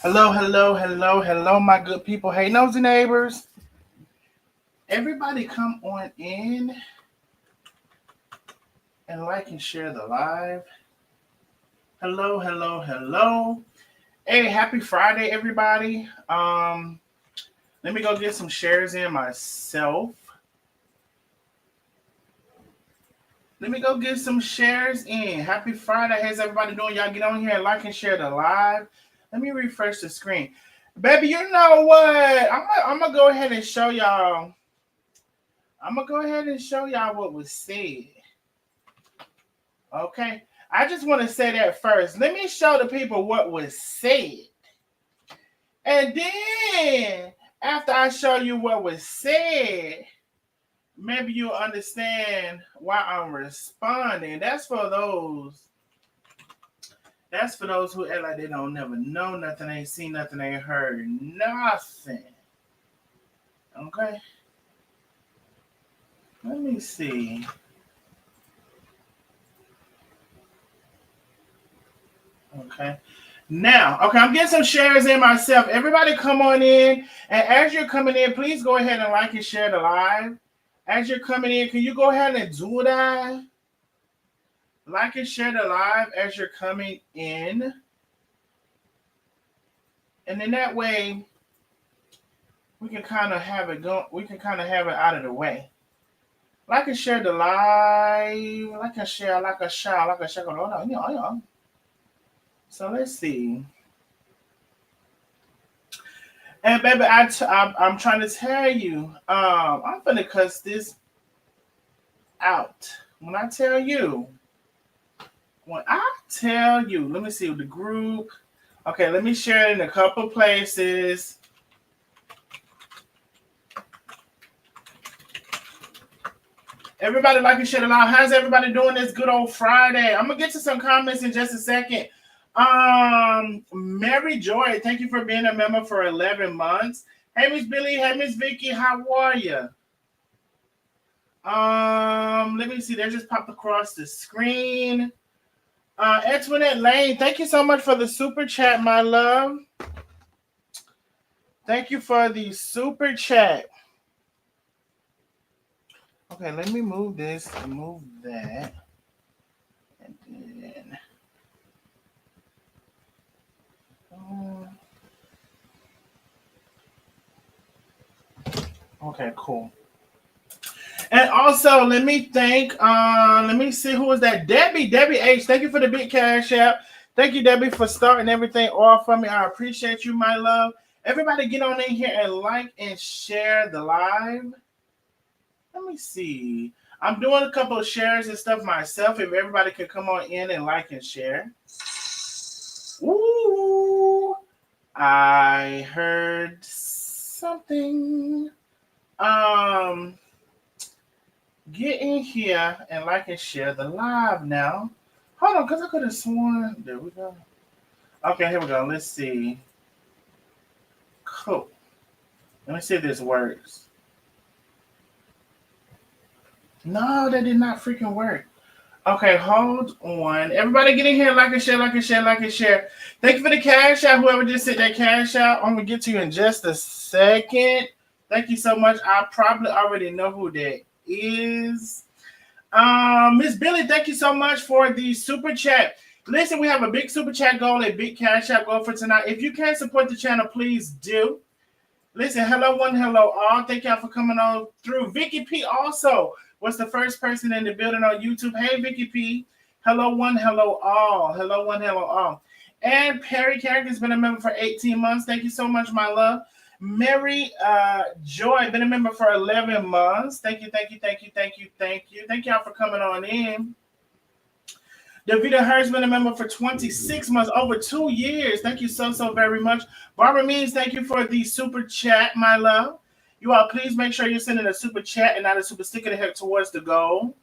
Hello, hello, hello, hello, my good people. Hey, nosy neighbors. Everybody come on in and like and share the live. Hello, hello, hello. Hey, happy Friday, everybody. Let me go get some shares in myself. Let me go get some shares in. Happy Friday. How's everybody doing? Y'all get on here and like and share the live. Let me refresh the screen. Baby, you know what? I'm gonna go ahead and show y'all. I'm gonna go ahead and show y'all what was said. Okay. I just want to say that first. Let me show the people what was said. And then after I show you what was said, maybe you'll understand why I'm responding. That's for those. That's for those who act like they don't never know nothing, ain't seen nothing, ain't heard nothing. Okay. Let me see. Okay. Now, okay, I'm getting some shares in myself. Everybody come on in. And as you're coming in, please go ahead and like and share the live. As you're coming in, can you go ahead and do that? Like and share the live as you're coming in. And then that way, we can kind of have it go. We can kind of have it out of the way. Like and share the live. Like and share, like a share, like a share. So let's see. And baby, I'm trying to tell you, I'm gonna cuss this out. When I tell you, let me see the group. Okay, let me share it in a couple places. Everybody like and share the live. How's everybody doing this good old Friday? I'm gonna get to some comments in just a second. Mary Joy, thank you for being a member for 11 months. Hey, Miss Billy. Hey, Miss Vicky. How are you? Let me see. They just popped across the screen. Antoinette Lane, thank you so much for the super chat, my love. Thank you for the super chat. Okay, let me move this and move that. And then okay, cool. And also, let me see who was that? Debbie H. Thank you for the big cash app. Thank you, Debbie, for starting everything off for me. I appreciate you, my love. Everybody get on in here and like and share the live. Let me see. I'm doing a couple of shares and stuff myself. If everybody could come on in and like and share. Ooh, I heard something. Get in here and like and share the live now. Hold on, because I could have sworn. There we go. Okay, here we go. Let's see. Cool. Let me see if this works. No, that did not freaking work. Okay, hold on. Everybody get in here, like and share, like and share, like and share. Thank you for the cash out. Whoever just sent that cash out, I'm going to get to you in just a second. Thank you so much. I probably already know who that is. Miss Billy, thank you so much for the super chat. Listen, we have a big super chat goal, a big cash out goal for tonight. If you can support the channel, please do. Listen, hello one, hello all. Thank y'all for coming on through. Vicky P also was the first person in the building on YouTube. Hey, Vicky P. Hello one, hello all. Hello one, hello all. And Perry Carrick has been a member for 18 months. Thank you so much, my love. Mary Joy, been a member for 11 months. Thank you, thank you, thank you, thank you, thank you. Thank y'all for coming on in. Davida Hurst been a member for 26 months, over 2 years. Thank you so very much. Barbara Means, thank you for the super chat, my love. You all, please make sure you're sending a super chat and not a super sticker to head towards the goal.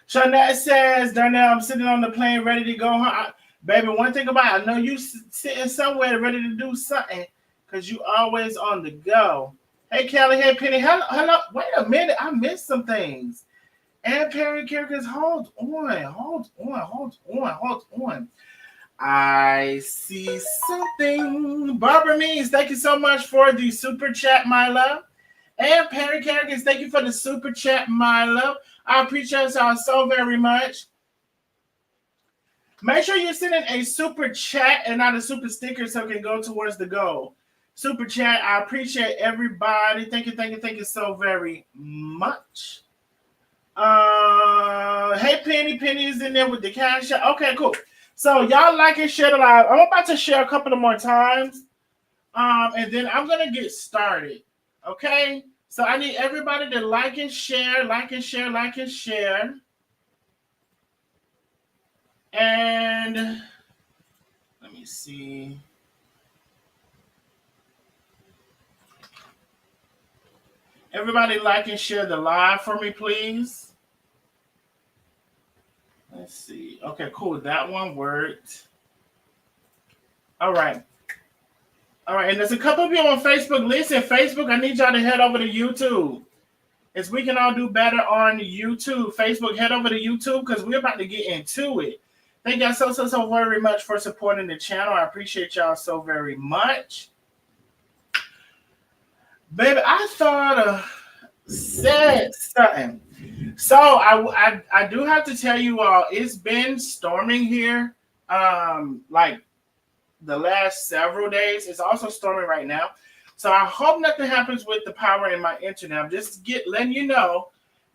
Shanette says, Darnell, I'm sitting on the plane ready to go home. Baby, one thing about it, I know you sitting somewhere ready to do something because you always on the go. Hey, Kelly, hey, Penny. Hello. Wait a minute. I missed some things. And Perry Kirkers, hold on. I see something. Barbara Means, thank you so much for the super chat, my love. And Perry Kerrigan, thank you for the super chat, my love. I appreciate y'all so very much. Make sure you're sending a super chat and not a super sticker so it can go towards the goal. Super chat, I appreciate everybody. Thank you so very much. Hey, Penny is in there with the cash. Okay, cool. So y'all like and share the live. I'm about to share a couple of more times. And then I'm gonna get started. Okay. So I need everybody to like and share. And let me see. Everybody like and share the live for me, please. Let's see. Okay, cool. That one worked. All right. And there's a couple of people on Facebook. Listen, Facebook, I need y'all to head over to YouTube. As we can all do better on YouTube. Facebook, head over to YouTube because we're about to get into it. Thank y'all so very much for supporting the channel. I appreciate y'all so very much. Baby, I thought said something. So I do have to tell you all, it's been storming here. Like the last several days. It's also storming right now. So I hope nothing happens with the power in my internet. I'm just letting you know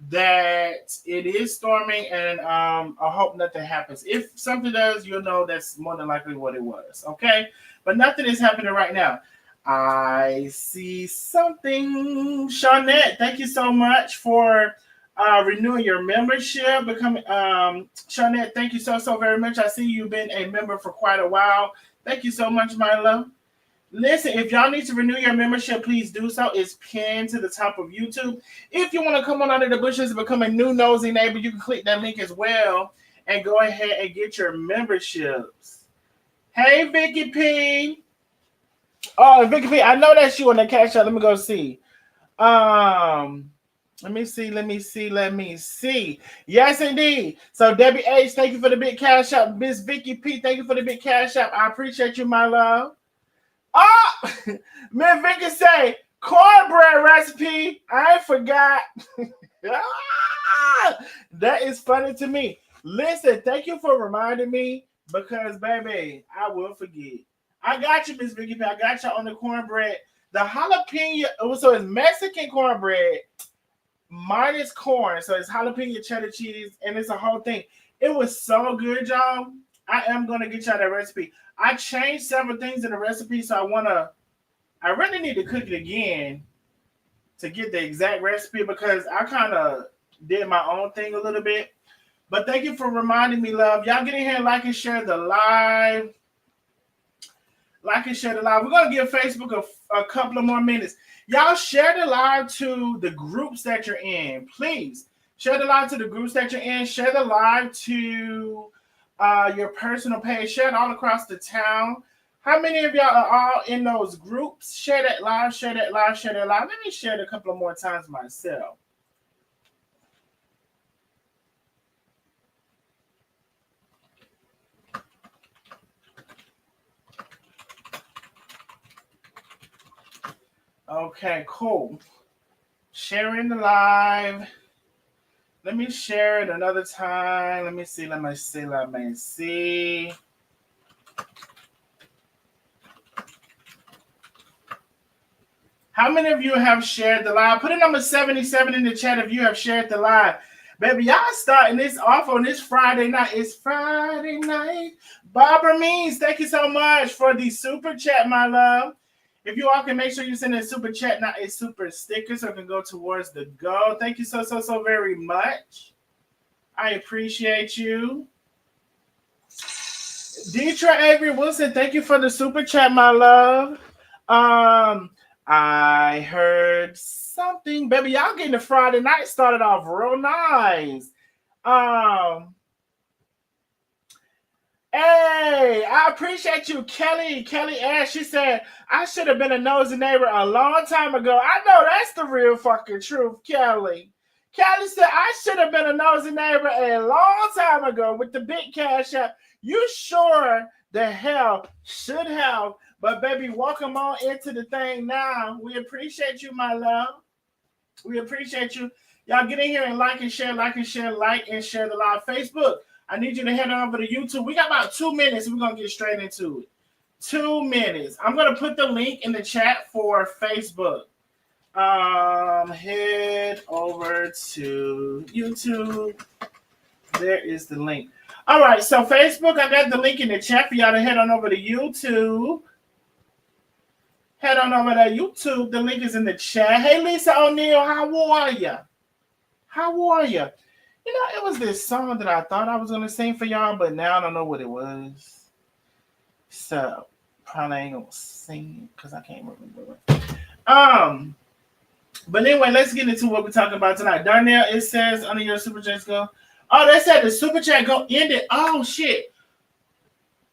that it is storming, and I hope nothing happens. If something does, you'll know that's more than likely what it was. Okay? But nothing is happening right now. I see something. Shawnette, thank you so much for renewing your membership. Shawnette, thank you so very much. I see you've been a member for quite a while. Thank you so much, my love. Listen, if y'all need to renew your membership, please do so. It's pinned to the top of YouTube. If you want to come on out of the bushes and become a new nosy neighbor, you can click that link as well and go ahead and get your memberships. Hey, Vicky P. Oh, Vicky P, I know that's you on the cash out. Let me go see. Let me see. Yes, indeed. So Debbie H, thank you for the big cash out. Miss Vicky P, thank you for the big cash out. I appreciate you, my love. Oh, Miss Vicky say cornbread recipe. I forgot. That is funny to me. Listen, thank you for reminding me because, baby, I will forget. I got you, Miss Vicky P. I got you on the cornbread. The jalapeno, so it's Mexican cornbread minus corn. So it's jalapeno cheddar cheese, and it's a whole thing. It was so good, y'all. I am going to get y'all that recipe. I changed several things in the recipe, so I really need to cook it again to get the exact recipe because I kind of did my own thing a little bit. But thank you for reminding me, love. Y'all get in here and like and share the live. Like and share the live. We're going to give Facebook a couple of more minutes. Y'all share the live to the groups that you're in. Please share the live to the groups that you're in. Share the live to your personal page. Share it all across the town. How many of y'all are all in those groups? Share that live. Let me share it a couple of more times myself. Okay, cool. Sharing the live. Let me share it another time. Let me see. How many of you have shared the live? Put a number 77 in the chat if you have shared the live. Baby, y'all starting this off on this Friday night. It's Friday night. Barbara Means, thank you so much for the super chat, my love. If you all can make sure you send a super chat, not a super sticker, so it can go towards the goal. Thank you so very much. I appreciate you. Deetra Avery Wilson, thank you for the super chat, my love. I heard something. Baby, y'all getting the Friday night started off real nice. Hey, I appreciate you, Kelly. Kelly Ash, she said, I should have been a nosy neighbor a long time ago. I know that's the real fucking truth, Kelly. Kelly said, I should have been a nosy neighbor a long time ago with the big cash out. You sure the hell should have. But baby, welcome on into the thing now. We appreciate you, my love. We appreciate you. Y'all get in here and like and share, like and share, like and share the live. Facebook, I need you to head on over to YouTube. We got about 2 minutes. We're going to get straight into it. 2 minutes. I'm going to put the link in the chat for Facebook. Head over to YouTube. There is the link. All right, so Facebook, I got the link in the chat for y'all to head on over to YouTube. Head on over to YouTube. The link is in the chat. Hey, Lisa O'Neill, how are you? How are you? You know, it was this song that I thought I was going to sing for y'all, but now I don't know what it was. So, probably ain't going to sing it because I can't remember it. But anyway, let's get into what we're talking about tonight. Darnell, it says under your super chats go. Oh, they said the super chat go ended. Oh, shit.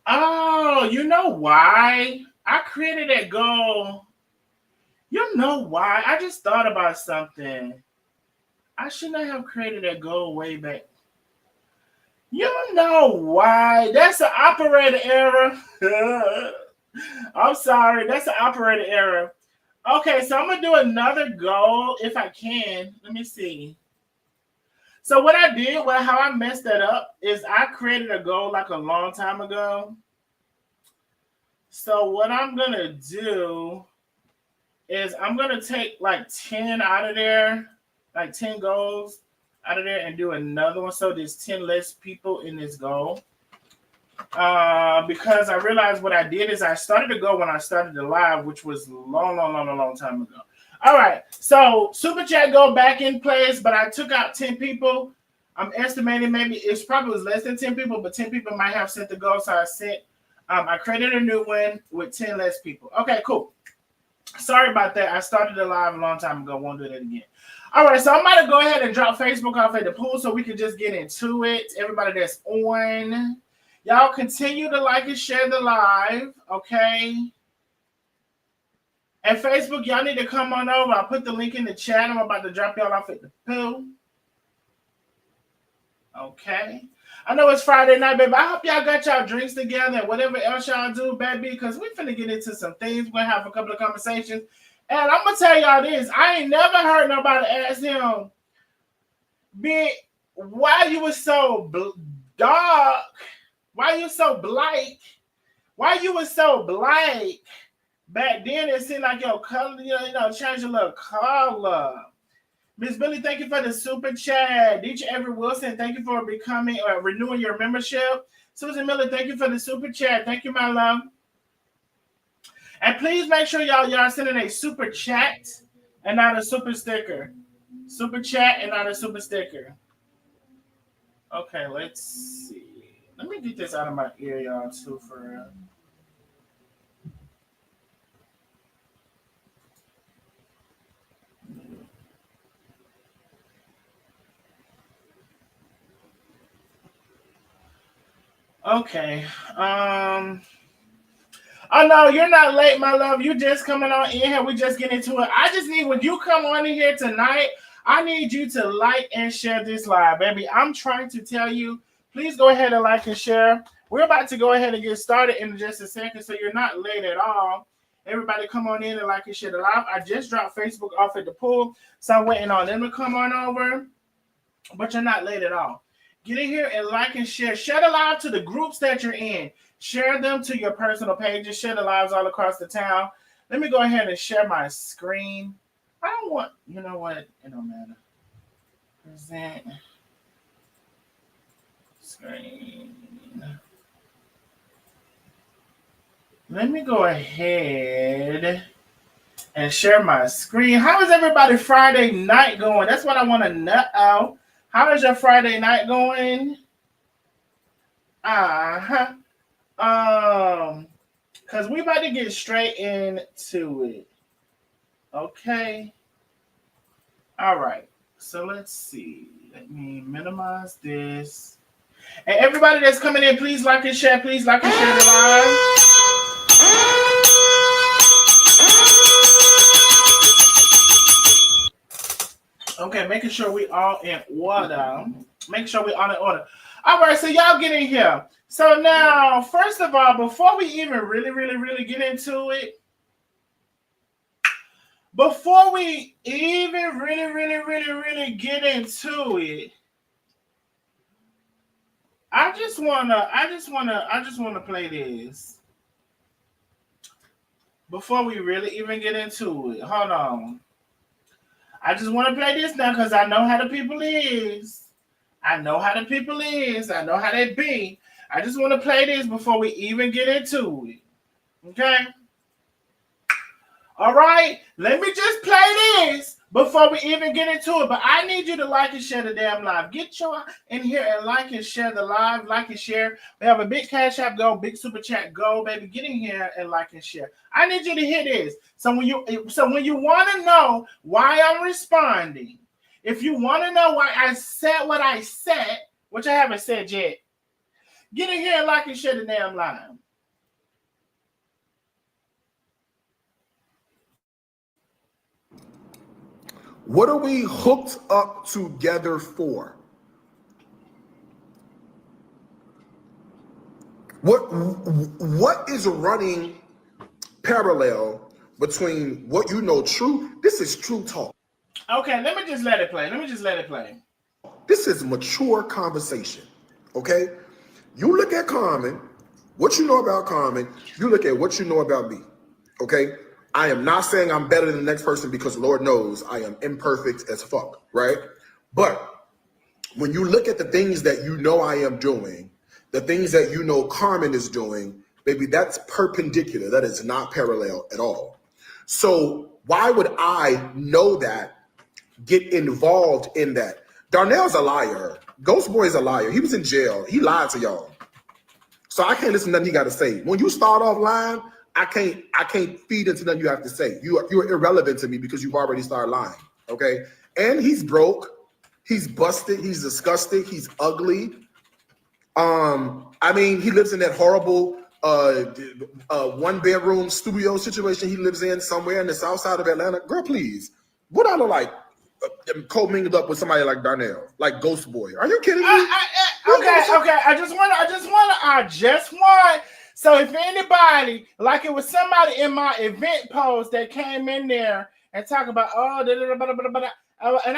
Oh, you know why? I created that goal. You know why? I just thought about something. I should not have created that goal way back. You know why? That's an operator error. I'm sorry. That's an operator error. Okay, so I'm going to do another goal if I can. Let me see. So what I did, how I messed that up is I created a goal like a long time ago. So what I'm going to do is I'm going to take like 10 out of there, like 10 goals out of there and do another one. So there's 10 less people in this goal. Because I realized what I did is I started to go when I started the live, which was a long time ago. All right, so super chat go back in place, but I took out 10 people. I'm estimating maybe it's probably less than 10 people, but 10 people might have sent the goal, so I sent. I created a new one with 10 less people. Okay, cool. Sorry about that. I started the live a long time ago. Won't do that again. All right, so I'm going to go ahead and drop Facebook off at the pool so we can just get into it. Everybody that's on. Y'all continue to like and share the live, okay? And Facebook, y'all need to come on over. I'll put the link in the chat. I'm about to drop y'all off at the pool. Okay. I know it's Friday night, baby. I hope y'all got y'all drinks together and whatever else y'all do, baby, because we're finna get into some things. We're going to have a couple of conversations. And I'm going to tell y'all this. I ain't never heard nobody ask him, why you was so dark? Why you so black? Why you was so black? Back then, it seemed like your color, change your little color. Miss Billy, thank you for the super chat. DJ Avery Wilson, thank you for becoming or renewing your membership. Susan Miller, thank you for the super chat. Thank you, my love. And please make sure y'all sending a super chat and not a super sticker. Super chat and not a super sticker. Okay, let's see. Let me get this out of my ear, y'all, too, for real. Okay. Oh, no, you're not late, my love. You just coming on in here. We just getting into it. I just need, when you come on in here tonight, I need you to like and share this live, baby. I'm trying to tell you, please go ahead and like and share. We're about to go ahead and get started in just a second, so you're not late at all. Everybody come on in and like and share the live. I just dropped Facebook off at the pool, so I'm waiting on them to come on over, but you're not late at all. Get in here and like and share. Share the live to the groups that you're in. Share them to your personal pages. Share the lives all across the town. Let me go ahead and share my screen. I don't want, you know what? It don't matter. Present screen. Let me go ahead and share my screen. How is everybody Friday night going? That's what I want to know. How is your Friday night going? Because we about to get straight into it. Okay. All right. So let's see. Let me minimize this. And everybody that's coming in, please like and share. Please like and share the live. Okay, making sure we all in order. Make sure we all in order. All right, so y'all get in here. So now, first of all, before we even really get into it, before we even really get into it, I just wanna play this before we really even get into it. Hold on. I just want to play this now because I know how the people is. I know how the people is. I know how they be. I just want to play this before we even get into it. Okay? All right? Let me just play this before we even get into it. But I need you to like and share the damn live. Get your in here and like and share the live. Like and share. We have a big Cash App go, big Super Chat go, baby. Get in here and like and share. I need you to hear this. So when you want to know why I'm responding, if you want to know why I said what I said, which I haven't said yet, get in here and like and share the damn live. What are we hooked up together for? What is running parallel between what you know true? This is true talk. Okay, let me just let it play. This is mature conversation. Okay? You look at Carmen, what you know about Carmen, you look at what you know about me. Okay? I am not saying I'm better than the next person because Lord knows I am imperfect as fuck, right? But when you look at the things that you know I am doing, the things that you know Carmen is doing, baby, that's perpendicular. That is not parallel at all. So why would I know that, get involved in that? Darnell's a liar. Ghost Boy is a liar. He was in jail. He lied to y'all. So I can't listen to nothing he got to say. When you start off lying, I can't feed into nothing you have to say. You're irrelevant to me because you've already started lying. Okay? And he's broke. He's busted. He's disgusted. He's ugly. I mean, he lives in that horrible one bedroom studio situation he lives in somewhere in the south side of Atlanta. Girl, please. What I look like co-mingled up with somebody like Darnell, like Ghost Boy. Are you kidding me? Okay. I just want. So if anybody, like it was somebody in my event post that came in there and talk about, and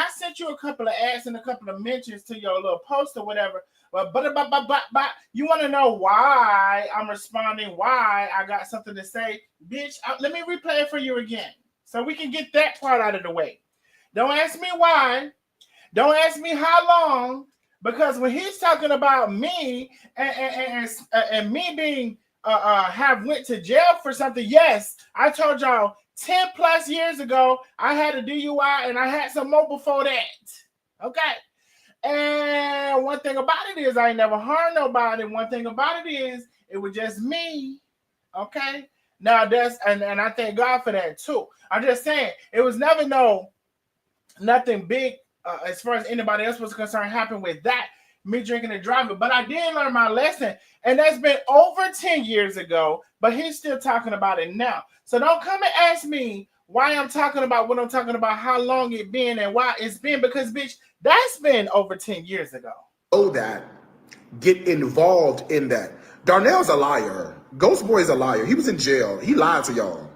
I sent you a couple of ads and a couple of mentions to your little post or whatever. But you want to know why I'm responding? Why I got something to say, bitch? Let me replay it for you again, so we can get that part out of the way. Don't ask me why. Don't ask me how long. Because when he's talking about me and me being have went to jail for something, yes, I told y'all 10 plus years ago I had a DUI and I had some more before that. Okay. And one thing about it is I ain't never harmed nobody. One thing about it is it was just me. Okay. Now that's and I thank God for that too. I'm just saying it was never nothing big as far as anybody else was concerned happened with that, me drinking and driving. But I did learn my lesson. And that's been over 10 years ago, but he's still talking about it now. So don't come and ask me why I'm talking about what I'm talking about, how long it been and why it's been, because, bitch, that's been over 10 years ago. Know that, get involved in that. Darnell's a liar. Ghost Boy is a liar. He was in jail. He lied to y'all.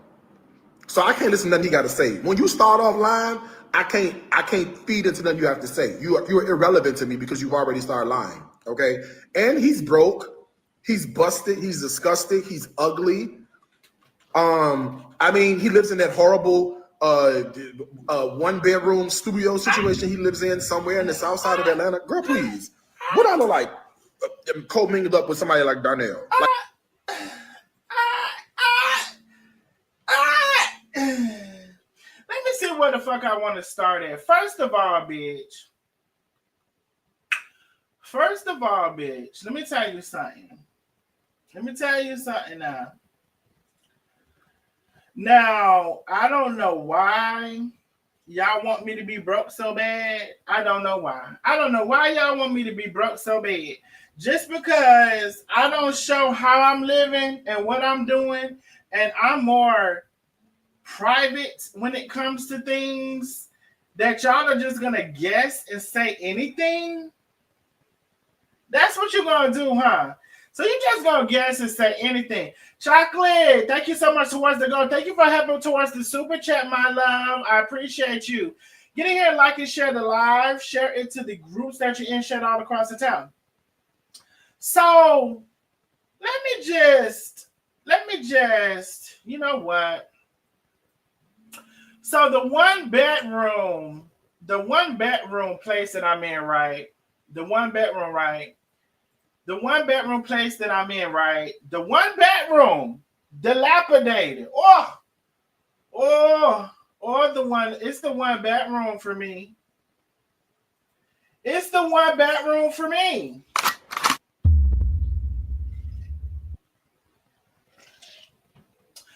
So I can't listen to nothing he got to say. When you start off lying, I can't feed into nothing you have to say. You're irrelevant to me because you've already started lying. Okay? And he's broke. He's busted. He's disgusted. He's ugly. I mean, he lives in that horrible one bedroom studio situation he lives in somewhere in the south side of Atlanta. Girl, please. What I look like co-mingled up with somebody like Darnell? Let me see where the fuck I want to start at. First of all, bitch, let me tell you something. Now. Now, I don't know why y'all want me to be broke so bad. I don't know why. Y'all want me to be broke so bad. Just because I don't show how I'm living and what I'm doing, and I'm more private when it comes to things that y'all are just gonna guess and say anything. That's what you're gonna do, huh? So you just gonna guess and say anything. Chocolate, thank you so much towards the go. Thank you for helping towards the super chat, my love. I appreciate you. Get in here, like and share the live. Share it to the groups that you're in, share it all across the town. So let me just, you know what? So the one bedroom place that I'm in, right? The one bedroom place that I'm in, right? The one bedroom, dilapidated. It's the one bedroom for me. It's the one bedroom for me.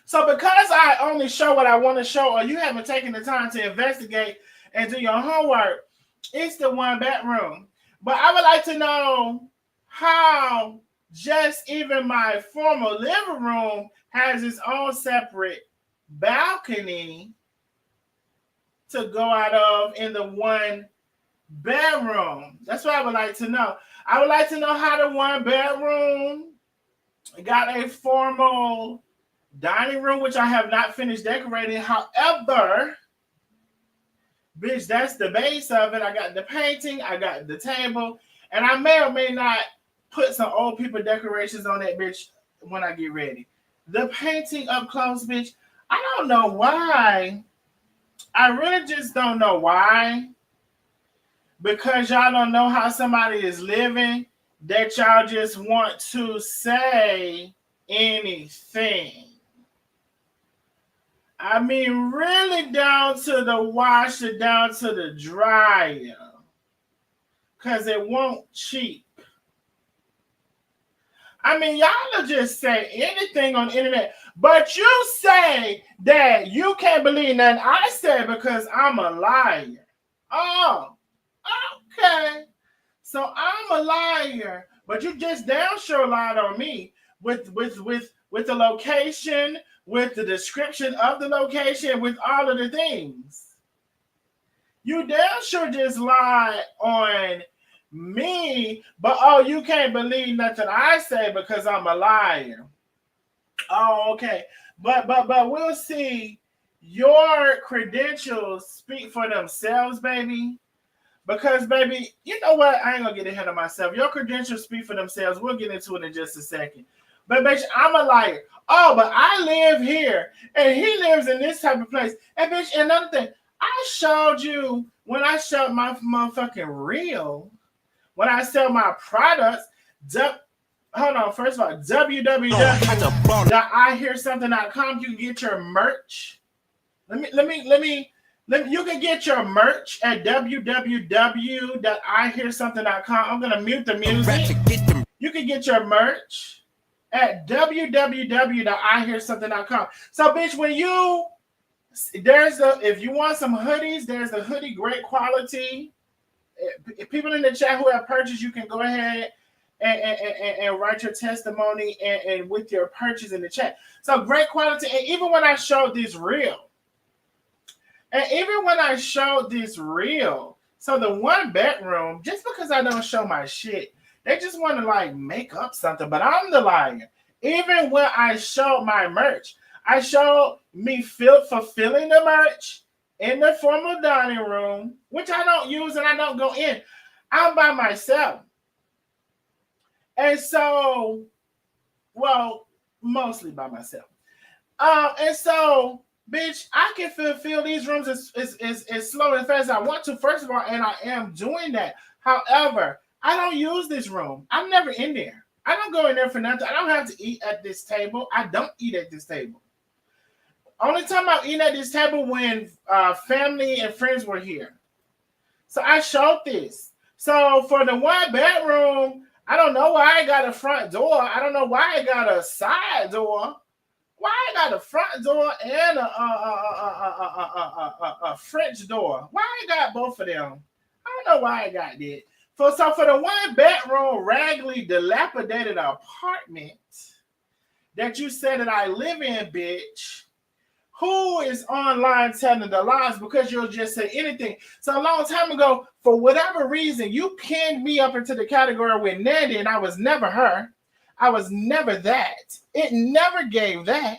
So because I only show what I want to show, or you haven't taken the time to investigate and do your homework, it's the one bedroom. But I would like to know how just even my former living room has its own separate balcony to go out of in the one bedroom. That's what I would like to know. I would like to know how the one bedroom got a formal dining room, which I have not finished decorating. However, bitch, that's the base of it. I got the painting, I got the table, and I may or may not put some old people decorations on that bitch when I get ready. The painting up close, bitch, I don't know why. I really just don't know why. Because y'all don't know how somebody is living, that y'all just want to say anything. I mean, really down to the washer, down to the dryer. Because it won't cheap. I mean, y'all will just say anything on the internet. But you say that you can't believe nothing I say because I'm a liar. Oh, okay. So I'm a liar. But you just damn sure lied on me with the location, with the description of the location, with all of the things. You damn sure just lied on me, but you can't believe nothing I say because I'm a liar. Oh, okay. But we'll see. Your credentials speak for themselves, baby. Because, baby, you know what? I ain't gonna get ahead of myself. Your credentials speak for themselves. We'll get into it in just a second. But, bitch, I'm a liar. Oh, but I live here, and he lives in this type of place. And, bitch, another thing, I showed you when I showed my motherfucking reel, when I sell my products. Hold on. First of all, www.ihearsomething.com. You can get your merch. Let me. You can get your merch at www.ihearsomething.com. I'm gonna mute the music. You can get your merch at www.ihearsomething.com. So, bitch, if you want some hoodies, there's the hoodie, great quality. If people in the chat who have purchased, you can go ahead and write your testimony and with your purchase in the chat. So great quality. And even when I showed this reel, so the one bedroom, just because I don't show my shit, they just want to like make up something, but I'm the liar. Even when I showed my merch, I showed me fulfilling the merch in the formal dining room, which I don't use and I don't go in. I'm by myself. And so, well, mostly by myself. And so, bitch, I can fulfill these rooms as slow and fast as I want to, first of all, and I am doing that. However, I don't use this room. I'm never in there. I don't go in there for nothing. I don't have to eat at this table. I don't eat at this table. Only time I eat at this table when family and friends were here. So I showed this. So for the one bedroom, I don't know why I got a front door. I don't know why I got a side door. Why I got a front door and a French door? Why I got both of them? I don't know why I got that. So for the one bedroom, raggedy, dilapidated apartment that you said that I live in, bitch, who is online telling the lies because you'll just say anything? So a long time ago, for whatever reason, you pinned me up into the category with Nandy, and I was never her. I was never that. It never gave that.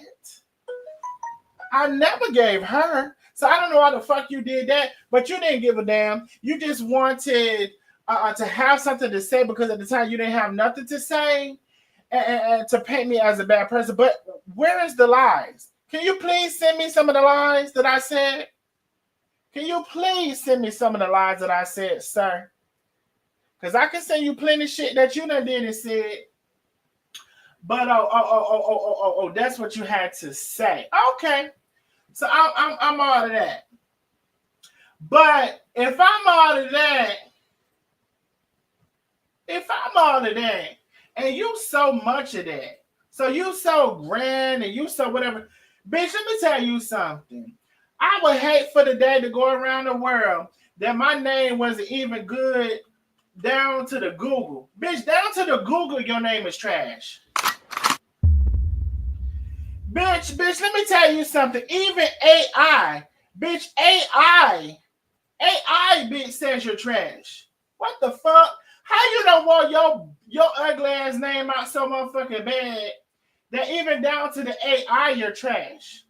I never gave her. So I don't know how the fuck you did that, but you didn't give a damn. You just wanted to have something to say because at the time you didn't have nothing to say and to paint me as a bad person. But where is the lies? Can you please send me some of the lies that I said? Can you please send me some of the lies that I said, sir? Because I can send you plenty of shit that you done did and said. But that's what you had to say. Okay. So I'm all of that. But if I'm all of that, and you so much of that, so you so grand and you so whatever, bitch, let me tell you something. I would hate for the day to go around the world that my name wasn't even good down to the Google. Bitch, down to the Google, your name is trash. Bitch, let me tell you something. Even AI, bitch, AI, bitch, says you're trash. What the fuck? How you don't want your ugly ass name out so motherfucking bad that even down to the AI, you're trash?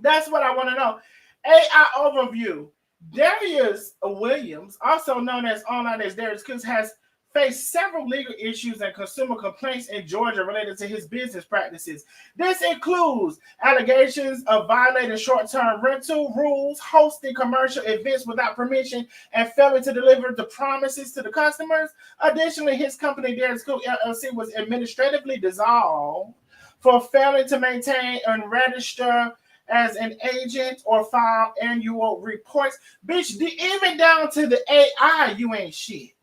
That's what I want to know. AI overview. Darius Williams, also known as online as Darius Cooks, has faced several legal issues and consumer complaints in Georgia related to his business practices. This includes allegations of violating short-term rental rules, hosting commercial events without permission, and failing to deliver the promises to the customers. Additionally, his company, Darius Cooks LLC, was administratively dissolved for failing to maintain and register as an agent or file annual reports. Bitch, even down to the AI, you ain't shit.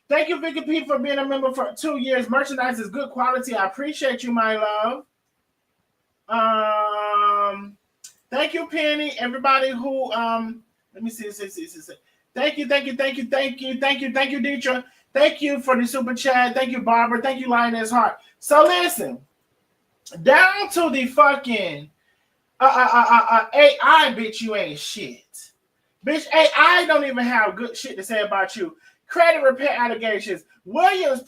Thank you, Vicky P, for being a member for 2 years. Merchandise is good quality. I appreciate you, my love. Thank you, Penny. Everybody who let me see. Thank you, Deetra. Thank you for the super chat. Thank you, Barbara. Thank you, Lioness Heart. So listen, down to the fucking AI, bitch, you ain't shit. Bitch, AI don't even have good shit to say about you. Credit repair allegations. Williams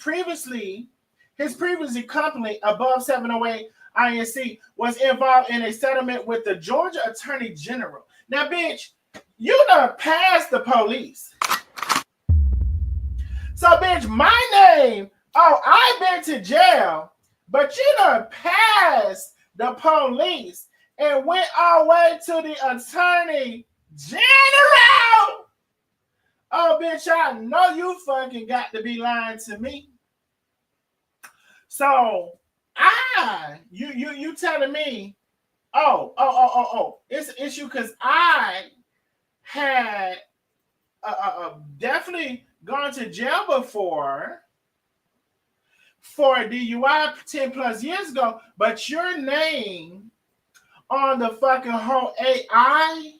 his previous company, Above 708 Inc., was involved in a settlement with the Georgia Attorney General. Now, bitch, you done passed the police. So, bitch, my name, I've been to jail, but you done passed the police and went all the way to the Attorney General. Oh, bitch, I know you fucking got to be lying to me. So, you telling me, it's an issue because I had definitely gone to jail before for a DUI 10 plus years ago, but your name on the fucking whole AI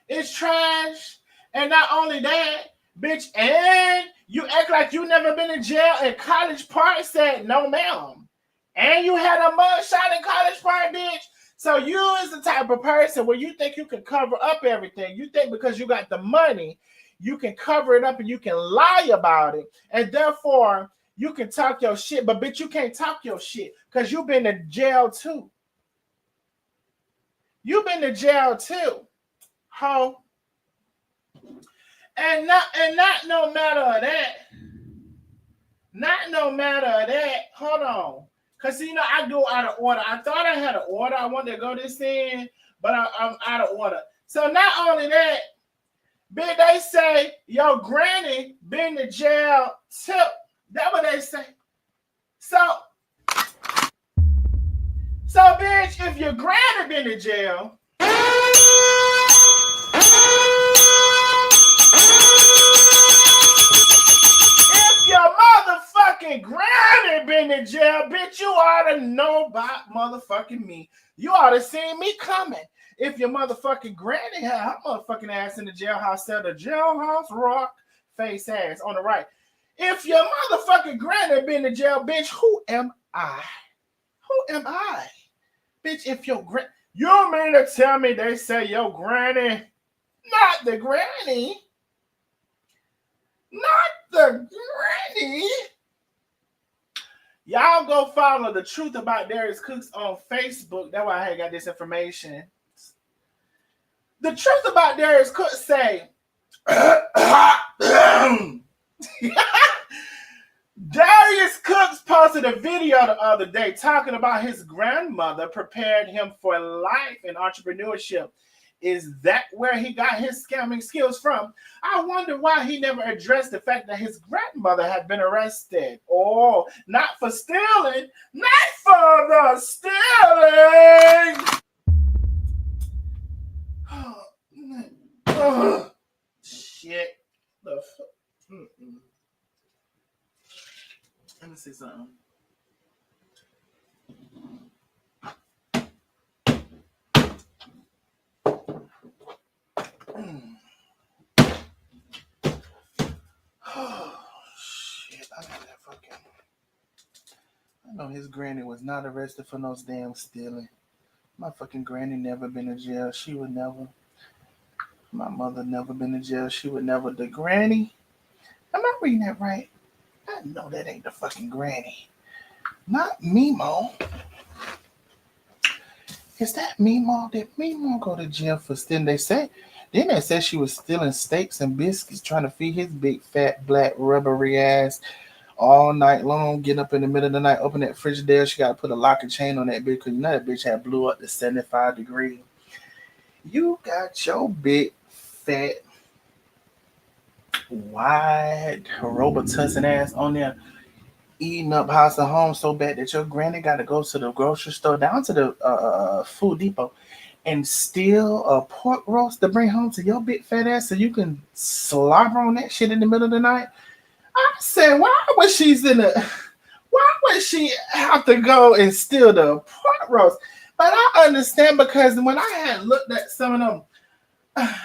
is trash. And not only that, bitch, and you act like you never been in jail, and College Park said no, ma'am. And you had a mugshot in College Park, bitch. So you is the type of person where you think you can cover up everything. You think because you got the money, you can cover it up and you can lie about it. And therefore, you can talk your shit. But, bitch, you can't talk your shit because you've been to jail, too. You've been to jail, too. Ho. And not no matter of that. Not no matter of that. Hold on. Because, you know, I go out of order. I thought I had an order. I wanted to go this in, but I'm out of order. So not only that, bitch, they say your granny been to jail too. That's what they say. So bitch, if your granny been to jail, your motherfucking granny been in jail, bitch, you ought to know about motherfucking me. You ought to see me coming. If your motherfucking granny had her motherfucking ass in the jailhouse, said the jailhouse rock face ass on the right. If your motherfucking granny been in jail, bitch, who am I? Who am I? Bitch, if your you mean to tell me they say your granny, not the granny, not the granny. Y'all go follow The Truth About Darius Cooks on Facebook. That's why I got this information. The Truth About Darius Cooks say, Darius Cooks posted a video the other day talking about his grandmother prepared him for life in entrepreneurship. Is that where he got his scamming skills from? I wonder why he never addressed the fact that his grandmother had been arrested. Oh, not for stealing, not for the stealing. Oh, shit. The Let me see something. Oh, shit. I know that fucking. I know his granny was not arrested for no damn stealing. My fucking granny never been in jail. She would never. My mother never been in jail. She would never. The granny? Am I reading that right? I know that ain't the fucking granny. Not Mimo. Is that Mimo? Did Mimo go to jail for stealing? They said she was stealing steaks and biscuits, trying to feed his big, fat, black, rubbery ass all night long. Getting up in the middle of the night, open that Frigidaire. She got to put a lock and chain on that bitch because you know that bitch had blew up to 75 degrees. You got your big, fat, wide, Robitussin ass on there eating up house and home so bad that your granny got to go to the grocery store down to the Food Depot and steal a pork roast to bring home to your big fat ass so you can slobber on that shit in the middle of the night. I said, why would she have to go and steal the pork roast? But I understand because when I had looked at some of them, I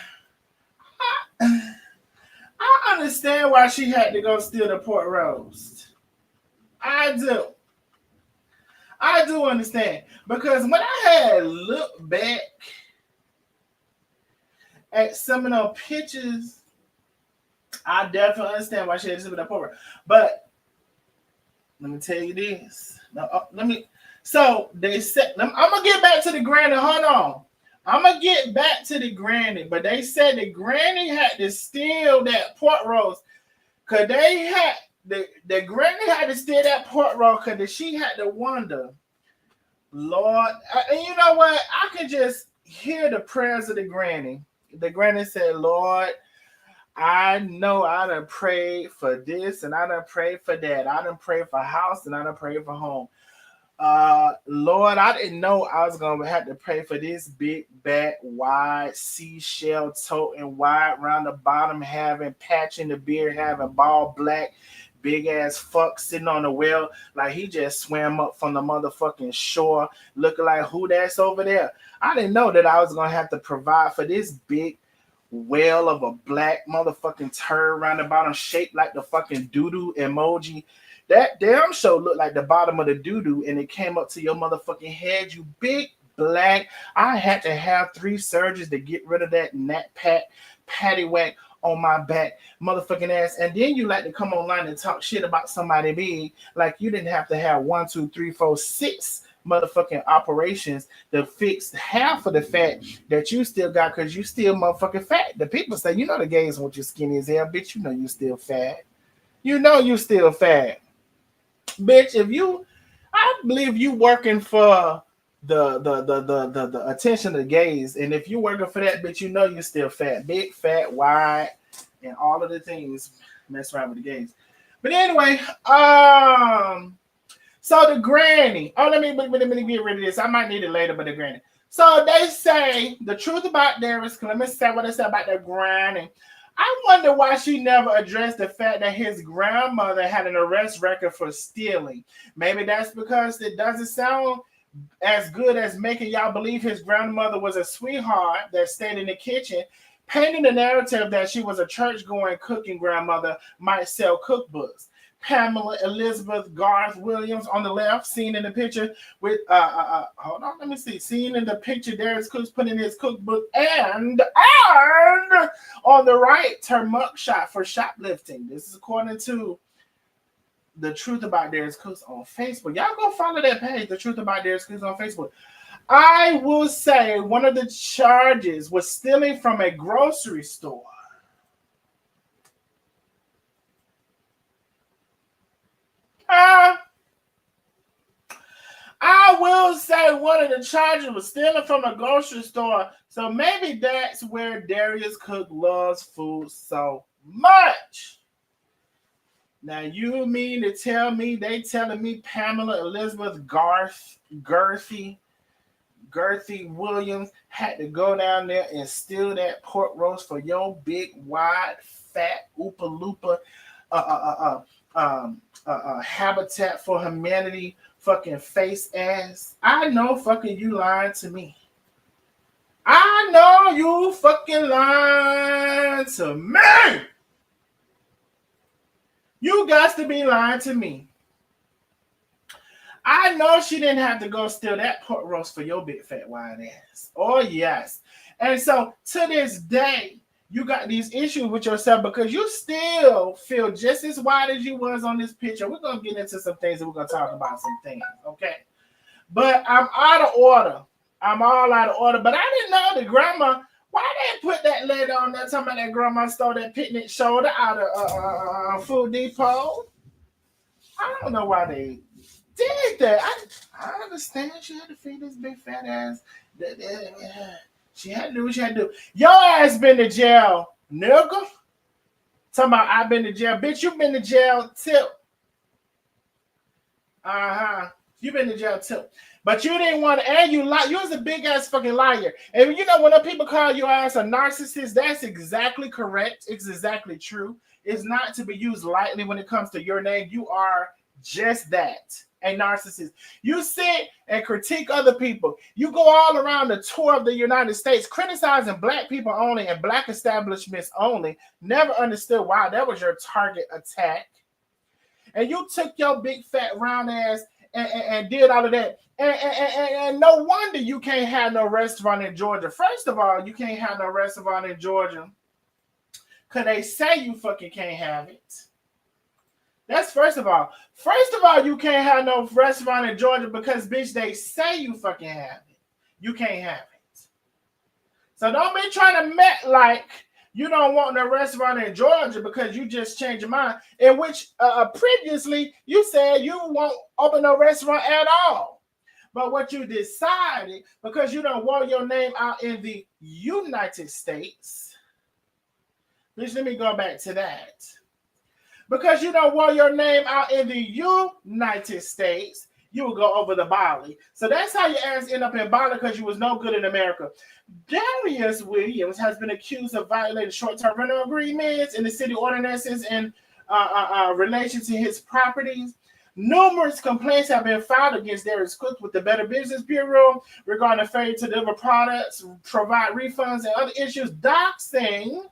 understand why she had to go steal the pork roast. I do understand. Because when I had looked back at some of those pictures, I definitely understand why she had to steal the pork roast. But let me tell you this. So they said, I'm going to get back to the granny. Hold on. I'm going to get back to the granny. But they said the granny had to steal that pork roast because the granny had to steal that pork roast because she had to wonder, Lord, and you know what? I can just hear the prayers of the granny. The granny said, Lord, I know I done prayed for this and I done prayed for that. I done prayed for house and I done prayed for home. Lord, I didn't know I was gonna have to pray for this big, back, wide, seashell toting, wide around the bottom, having patch in the beard, having ball black, big ass fuck sitting on the well like he just swam up from the motherfucking shore, looking like who that's over there. I didn't know that I was gonna have to provide for this big whale of a black motherfucking turd around the bottom, shaped like the fucking doo-doo emoji. That damn show looked like the bottom of the doo-doo, and it came up to your motherfucking head, you big black. I had to have 3 surgeries to get rid of that patty whack on my back, motherfucking ass. And then you like to come online and talk shit about somebody big, like you didn't have to have 1, 2, 3, 4, 6 motherfucking operations to fix half of the fat that you still got because you still motherfucking fat. The people say, you know the gays want you skinny as hell, bitch. You know you still fat. You know you still fat. Bitch, I believe you working for the attention of the gays, and if you working for that, bitch, you know you still fat, big, fat, wide, and all of the things mess around with the gays. But anyway, so the granny. Oh, let me get rid of this. I might need it later, but the granny. So they say the truth about Darius. Let me say what they say about the granny. I wonder why she never addressed the fact that his grandmother had an arrest record for stealing. Maybe that's because it doesn't sound as good as making y'all believe his grandmother was a sweetheart that stayed in the kitchen, painting the narrative that she was a church-going cooking grandmother might sell cookbooks. Pamela Elizabeth Garth Williams on the left, seen in the picture with hold on, let me see. Seen in the picture, Darius Cooks putting his cookbook, and on the right, her mugshot for shoplifting. This is according to The Truth About Darius Cooks on Facebook. Y'all go follow that page, The Truth About Darius Cooks on Facebook. I will say one of the charges was stealing from a grocery store. I will say one of the charges was stealing from a grocery store. So maybe that's where Darius Cook loves food so much. Now you mean to tell me they telling me Pamela Elizabeth Girthy Williams had to go down there and steal that pork roast for your big, wide, fat, oopa loopa Habitat for Humanity fucking face ass? I know fucking you lying to me. I know you fucking lying to me. You got to be lying to me. I know she didn't have to go steal that pork roast for your big fat wide ass. Oh, yes. And so to this day, you got these issues with yourself because you still feel just as wide as you was on this picture. We're going to get into some things and we're going to talk about some things, okay? But I'm out of order. I'm all out of order. But I didn't know the grandma, why they put that lady on there talking about that grandma stole that picnic shoulder out of Food Depot? I don't know why they did that. I understand she had to feed this big fat ass. She had to do what she had to do. Your ass been to jail, nigga. Talking about I've been to jail. Bitch, you been to jail too. You been to jail too. But you didn't want to, and you lie. You was a big ass fucking liar. And you know when people call your ass a narcissist, that's exactly correct. It's exactly true. It's not to be used lightly when it comes to your name. You are just that, a narcissist. You sit and critique other people. You go all around the tour of the United States criticizing black people only and black establishments only. Never understood why that was your target attack. And you took your big fat round ass and did all of that. And no wonder you can't have no restaurant in Georgia. First of all, you can't have no restaurant in Georgia because they say you fucking can't have it. That's first of all. First of all, you can't have no restaurant in Georgia because, bitch, they say you fucking have it. You can't have it. So don't be trying to met like you don't want no restaurant in Georgia because you just changed your mind. In which previously you said you won't open no restaurant at all. But what you decided, because you don't want your name out in the United States. Bitch, let me go back to that. Because you don't want your name out in the United States, you will go over to Bali. So that's how your ass end up in Bali because you was no good in America. Darius Williams has been accused of violating short-term rental agreements in the city ordinances in relation to his properties. Numerous complaints have been filed against Darius Cooks with the Better Business Bureau regarding failure to deliver products, provide refunds, and other issues. Doxing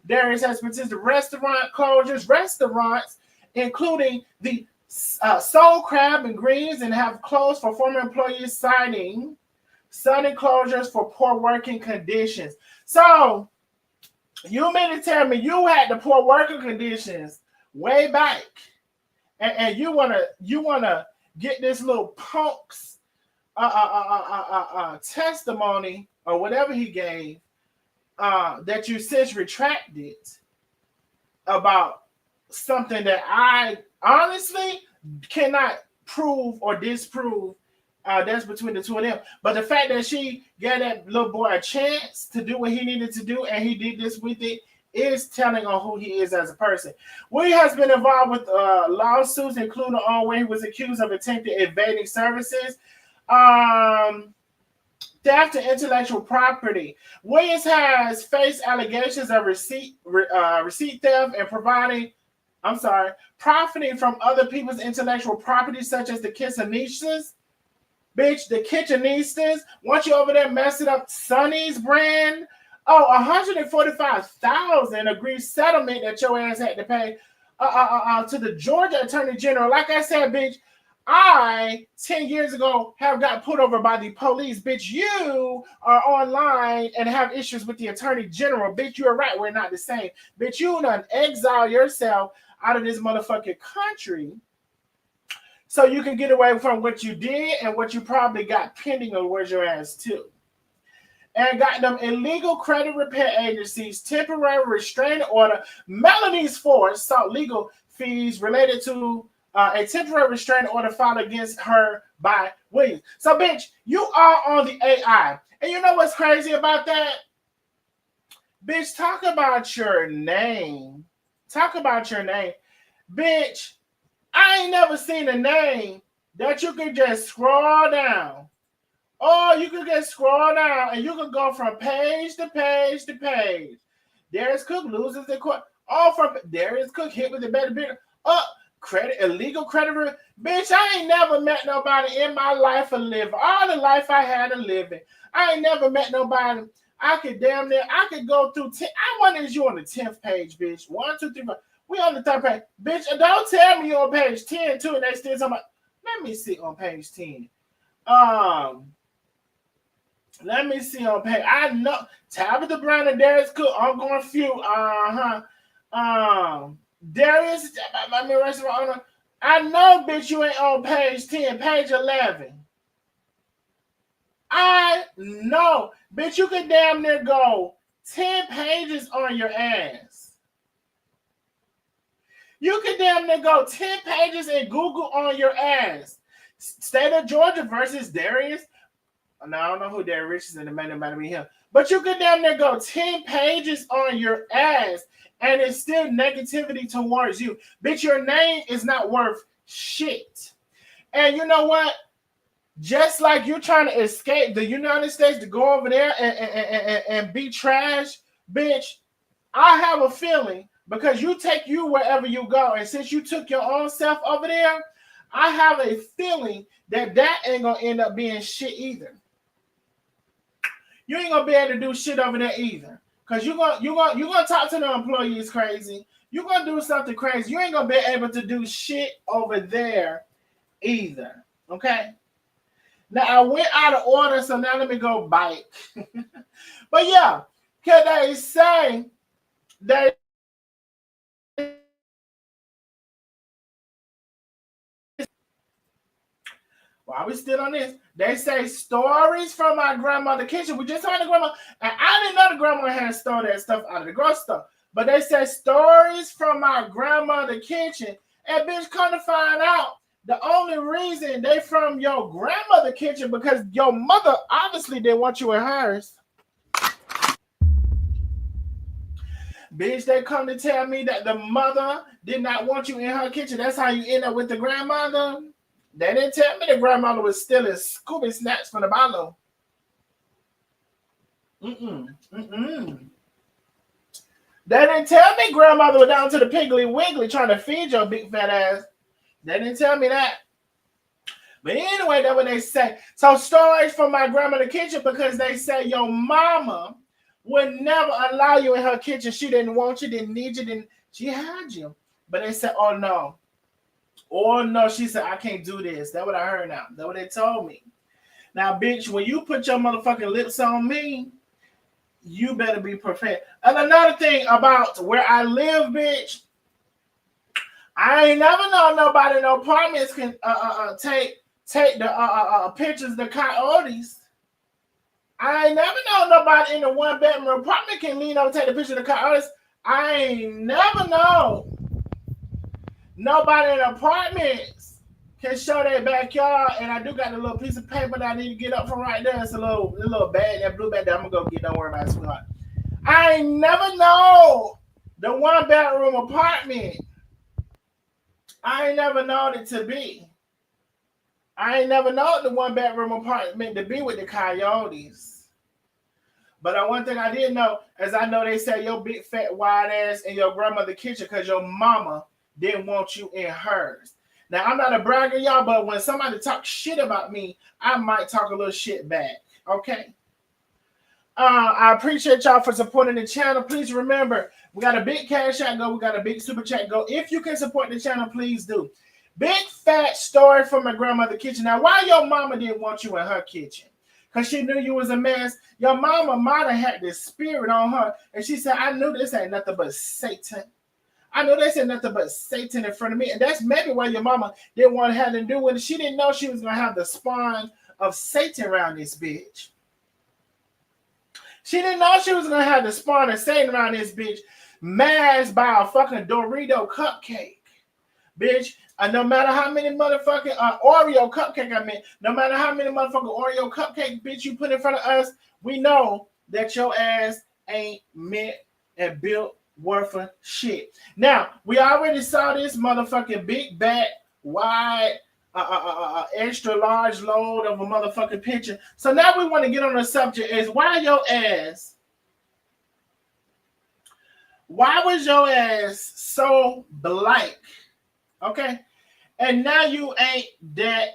Darius has participated in restaurant closures, restaurants, including the Soul Crab and Greens, and have closed for former employees citing sudden closures for poor working conditions. So, you mean to tell me you had the poor working conditions way back, and you wanna get this little punk's testimony or whatever he gave that you since retracted about something that I honestly cannot prove or disprove. That's between the two of them. But the fact that she gave that little boy a chance to do what he needed to do and he did this with it is telling on who he is as a person. William has been involved with lawsuits, including on where he was accused of attempted evading services, theft and intellectual property. Williams has faced allegations of receipt theft and profiting from other people's intellectual property, such as the Kitchenistas. Bitch, the Kitchenistas. Once you over there messing up Sonny's brand, $145,000 agreed settlement that your ass had to pay to the Georgia Attorney General. Like I said, bitch, I 10 years ago have got put over by the police. Bitch, you are online and have issues with the Attorney General. Bitch, you're right. We're not the same. Bitch, you done exile yourself out of this motherfucking country so you can get away from what you did and what you probably got pending or where's your ass to. And got them illegal credit repair agencies, temporary restraining order. Melanie's Ford sought legal fees related to a temporary restraining order filed against her by Williams. So, bitch, you are on the AI. And you know what's crazy about that? Bitch, talk about your name. Talk about your name. Bitch, I ain't never seen a name that you can just scroll down. Or you could just scroll down and you could go from page to page to page. Darius Cook loses the court. All from Darius Cook hit with the better bidder. Credit, illegal credit. Bitch, I ain't never met nobody in my life a living. All the life I had a living. I ain't never met nobody. I could go through 10. I wonder is you on the 10th page, bitch. 1, 2, 3, 4. We on the 3rd page. Bitch, don't tell me you're on page 10 too, and they still talking about. Let me see on page 10. Let me see on page. I know Tabitha Brown and Darius Cook. I'm going to few. Darius. I know, bitch. You ain't on page 10. Page 11. I know, bitch. You can damn near go 10 pages on your ass. You can damn near go 10 pages in Google on your ass. State of Georgia versus Darius. Now, I don't know who Derek Richardson, it might be him. But you could damn near go 10 pages on your ass and it's still negativity towards you. Bitch, your name is not worth shit. And you know what? Just like you're trying to escape the United States to go over there and be trash, bitch, I have a feeling because you take you wherever you go. And since you took your own self over there, I have a feeling that ain't going to end up being shit either. You ain't gonna be able to do shit over there either. Cause you're gonna talk to the employees crazy. You're gonna do something crazy. You ain't gonna be able to do shit over there either. Okay. Now I went out of order, so now let me go bike. But yeah, can they say they while we still on this, they say stories from my grandmother's kitchen. We just heard the grandma, and I didn't know the grandma had stole that stuff out of the grocery store. But they say stories from my grandmother's kitchen. And bitch, come to find out, the only reason they from your grandmother's kitchen because your mother obviously didn't want you in hers. Bitch, they come to tell me that the mother did not want you in her kitchen. That's how you end up with the grandmother. They didn't tell me the grandmother was stealing Scooby snacks from the bottle. They didn't tell me grandmother was down to the Piggly Wiggly trying to feed your big fat ass. They didn't tell me that. But anyway, that's what they say. So stories from my grandmother's kitchen because they say your mama would never allow you in her kitchen. She didn't want you, didn't need you, she had you. But they said, oh no. Oh no, she said, I can't do this. That's what I heard now. That's what they told me. Now, bitch, when you put your motherfucking lips on me, you better be prepared. And another thing about where I live, bitch, I ain't never known nobody in no apartments can take the pictures of the coyotes. I ain't never known nobody in a one-bedroom apartment can lean over and take the picture of the coyotes. I ain't never known nobody in apartments can show their backyard, and I do got a little piece of paper that I need to get up from right there. It's a little bag, that blue bag that I'm gonna go get. Don't worry about it, sweetheart. I ain't never know the one-bedroom apartment. I ain't never known it to be. I ain't never known the one-bedroom apartment to be with the coyotes. But one thing I did know is I know they say your big fat wide ass in your grandmother's kitchen because your mama didn't want you in hers. Now, I'm not a bragger, y'all, but when somebody talks shit about me, I might talk a little shit back, okay? I appreciate y'all for supporting the channel. Please remember, we got a big cash out go. We got a big super chat go. If you can support the channel, please do. Big fat story from my grandmother's kitchen. Now, why your mama didn't want you in her kitchen? Because she knew you was a mess. Your mama might have had this spirit on her. And she said, I knew this ain't nothing but Satan. I know they said nothing but Satan in front of me. And that's maybe why your mama didn't want to have to do with it. She didn't know she was going to have the spawn of Satan around this bitch. She didn't know she was going to have the spawn of Satan around this bitch, masked by a fucking Dorito cupcake. Bitch, no matter how many motherfucking Oreo cupcake, no matter how many motherfucking Oreo cupcake, bitch, you put in front of us, we know that your ass ain't meant and built worth of shit. Now, we already saw this motherfucking big back, wide, extra large load of a motherfucking picture. So now we want to get on the subject is why was your ass so black? Okay? And now you ain't that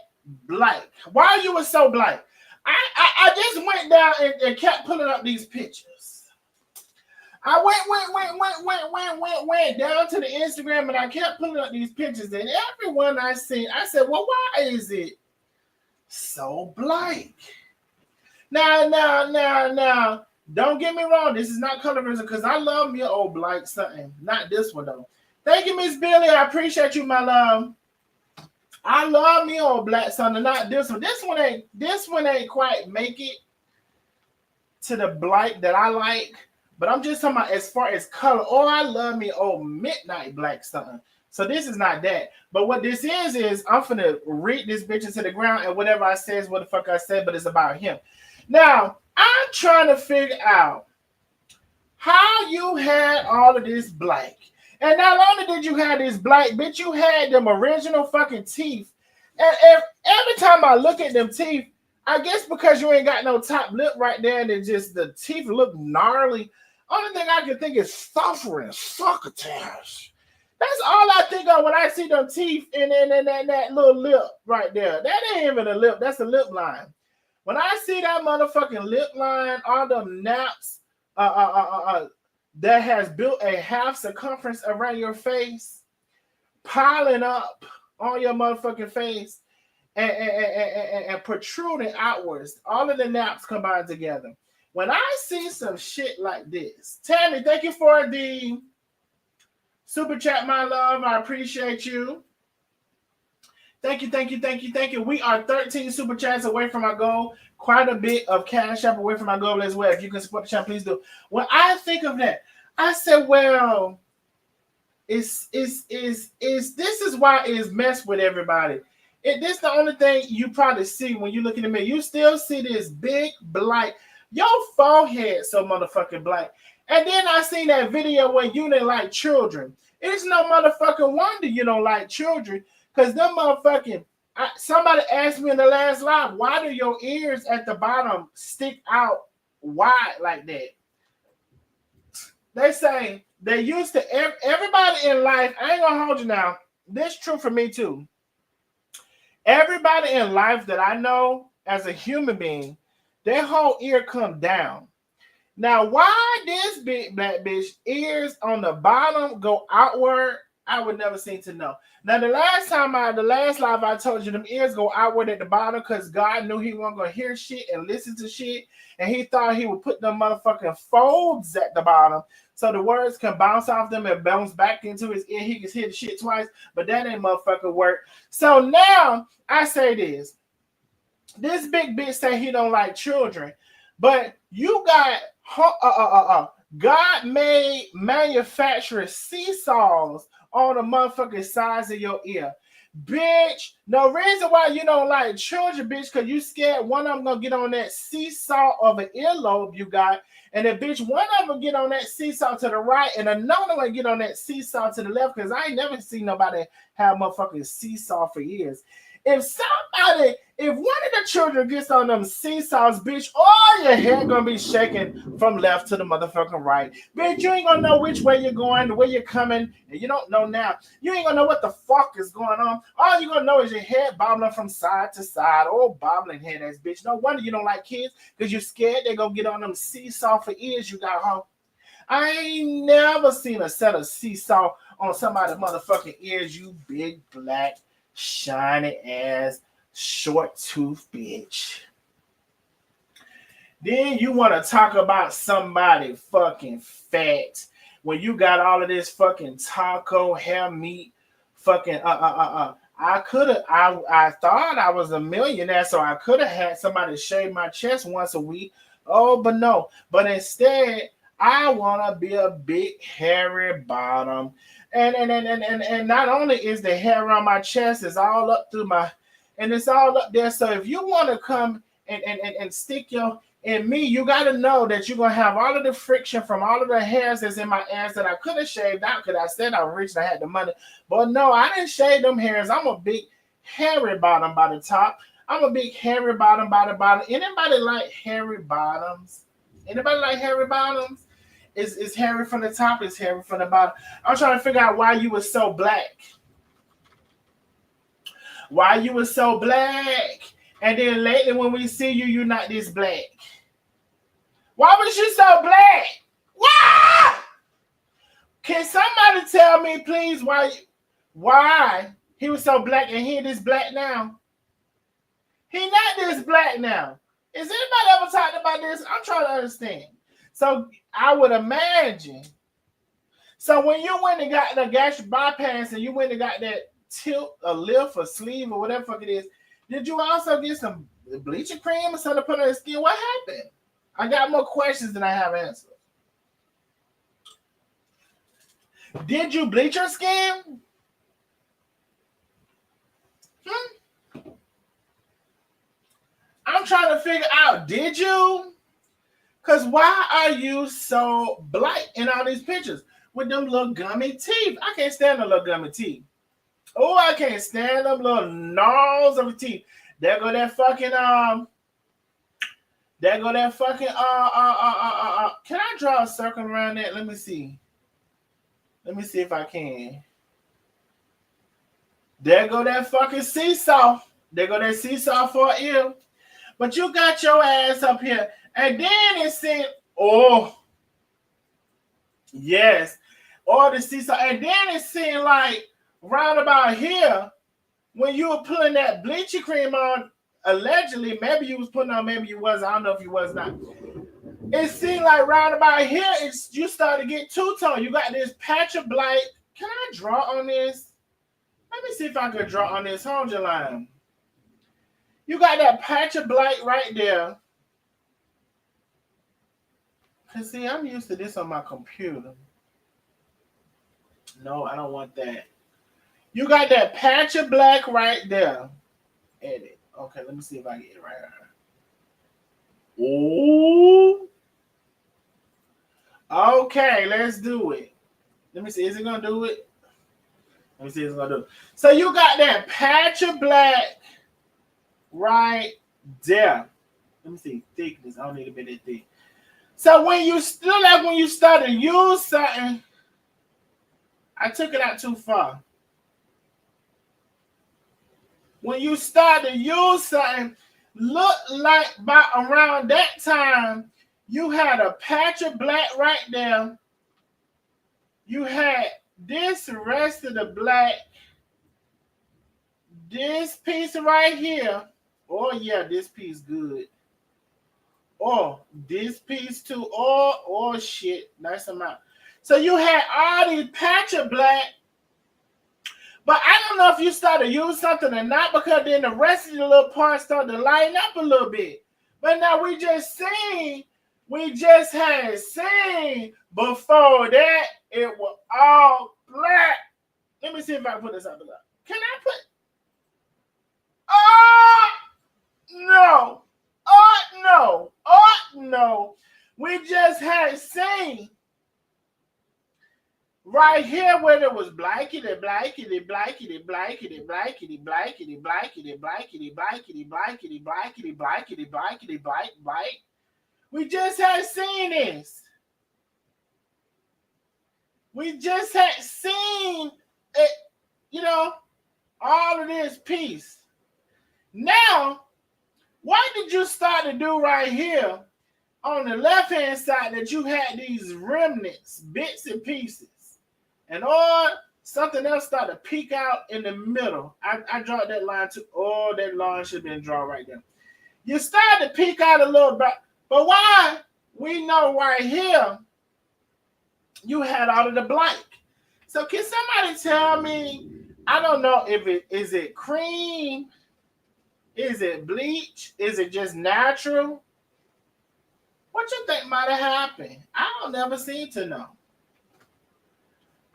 black. Why you was so black? I just went down and kept pulling up these pictures. I went down to the Instagram and I kept pulling up these pictures, and everyone I seen, I said, well, why is it so black? Now, don't get me wrong, this is not colorism, because I love me an old black something. Not this one though. Thank you, Miss Billy. I appreciate you, my love. I love me old black something, not this one. This one ain't quite make it to the black that I like. But I'm just talking about as far as color. Oh, I love me old midnight black something. So this is not that. But what this is I'm finna read this bitch into the ground, and whatever I say is what the fuck I said, but it's about him. Now, I'm trying to figure out how you had all of this black. And not only did you have this black, bitch, you had them original fucking teeth. And every time I look at them teeth, I guess because you ain't got no top lip right there, and it just the teeth look gnarly. Only thing I can think is suffering, succotash. That's all I think of when I see them teeth and that little lip right there. That ain't even a lip, that's a lip line. When I see that motherfucking lip line, all them naps that has built a half circumference around your face, piling up on your motherfucking face, and protruding outwards, all of the naps combined together. When I see some shit like this, Tammy, thank you for the super chat, my love. I appreciate you. Thank you. We are 13 super chats away from our goal. Quite a bit of cash up away from our goal as well. If you can support the channel, please do. When I think of that, I said, well, this is why it's messed with everybody. This the only thing you probably see when you look in the mirror. You still see this big black. Your forehead so motherfucking black. And then I seen that video where you didn't like children. It's no motherfucking wonder you don't like children, because them motherfucking, somebody asked me in the last live, why do your ears at the bottom stick out wide like that? They say they used to, everybody in life, I ain't gonna hold you now, this is true for me too. Everybody in life that I know as a human being, their whole ear come down. Now, why this big black bitch ears on the bottom go outward, I would never seem to know. Now, the last live I told you them ears go outward at the bottom because God knew he wasn't going to hear shit and listen to shit. And he thought he would put them motherfucking folds at the bottom so the words can bounce off them and bounce back into his ear. He can hear the shit twice, but that ain't motherfucking work. So now I say this. This big bitch say he don't like children, but you got God made manufacturer seesaws on the motherfucking sides of your ear. Bitch, no reason why you don't like children, bitch, because you scared one of them gonna get on that seesaw of an earlobe you got, and then bitch, one of them get on that seesaw to the right, and another one get on that seesaw to the left, because I ain't never seen nobody have motherfucking seesaw for years. If one of the children gets on them seesaws, bitch, all your head gonna be shaking from left to the motherfucking right. Bitch, you ain't gonna know which way you're going, where you're coming, and you don't know now. You ain't gonna know what the fuck is going on. All you're gonna know is your head bobbling from side to side. Oh, bobbling head ass bitch. No wonder you don't like kids, because you're scared they're gonna get on them seesaw for ears you got, huh? I ain't never seen a set of seesaw on somebody's motherfucking ears, you big black shiny ass short tooth bitch. Then you want to talk about somebody fucking fat when you got all of this fucking taco, hair meat, fucking I thought I was a millionaire, so I could have had somebody shave my chest once a week. Oh, but no. But instead, I want to be a big hairy bottom. And not only is the hair on my chest, it's all up through my, and it's all up there. So if you want to come and stick your in me, you got to know that you're going to have all of the friction from all of the hairs that's in my ass that I could have shaved out because I said I'm rich and I had the money. But no, I didn't shave them hairs. I'm a big hairy bottom by the top. I'm a big hairy bottom by the bottom. Anybody like hairy bottoms? Anybody like hairy bottoms? Is hairy from the top, is hairy from the bottom. I'm trying to figure out why you were so black. Why you were so black. And then lately when we see you, you're not this black. Why was you so black? Why? Can somebody tell me, please, why he was so black and he this black now? He not this black now. Is anybody ever talked about this? I'm trying to understand. So I would imagine. So when you went and got the gastric bypass and you went and got that tilt, a lift, or sleeve, or whatever fuck it is, did you also get some bleaching cream or something to put on your skin? What happened? I got more questions than I have answers. Did you bleach your skin? I'm trying to figure out, did you? Because why are you so black in all these pictures with them little gummy teeth? I can't stand the little gummy teeth. Oh, I can't stand them little gnarls of the teeth. There go that fucking can I draw a circle around that? Let me see. Let me see if I can. There go that fucking seesaw. There go that seesaw for an ear. But you got your ass up here. And then it said, oh, yes. Or the seesaw. And then it seemed like round about here, when you were putting that bleaching cream on, allegedly, maybe you was putting on, maybe you was. I don't know if you was not. It seemed like round about here, you started to get two-tone. You got this patch of black. Can I draw on this? Let me see if I can draw on this. Hold your line. You got that patch of black right there. Because, see, I'm used to this on my computer. No, I don't want that. You got that patch of black right there. Edit. Okay, let me see if I get it right here. Ooh. Okay, let's do it. Let me see. Is it going to do it? Let me see if it's going to do it. So you got that patch of black right there. Let me see. Thickness. I don't need a bit of thick. So when you still like when you start to use something, I took it out too far. When you start to use something, look like by around that time, you had a patch of black right there. You had this rest of the black, this piece right here. Oh yeah, this piece good. Oh, this piece too. Oh shit, nice amount. So you had all these patch of black. But I don't know if you started to use something or not, because then the rest of the little parts started to line up a little bit. But now we just had seen before that it was all black. Let me see if I can put this up. Can I put? Oh no! Oh no! Oh no! We just had seen. Right here where it was blackity, blackity, blackity, blackity, blackity, blackity, blackity, blackity, blackity, blackity, blackity, blackity, blackity, black. We just had seen this. We just had seen it, all of this piece. Now, what did you start to do right here on the left-hand side that you had these remnants, bits and pieces? And something else started to peek out in the middle. I draw that line too. Oh, that line should have been drawn right there. You started to peek out a little bit. But why? We know right here you had all of the blank. So can somebody tell me? I don't know if it is it cream, is it bleach, is it just natural? What you think might have happened? I don't never seem to know.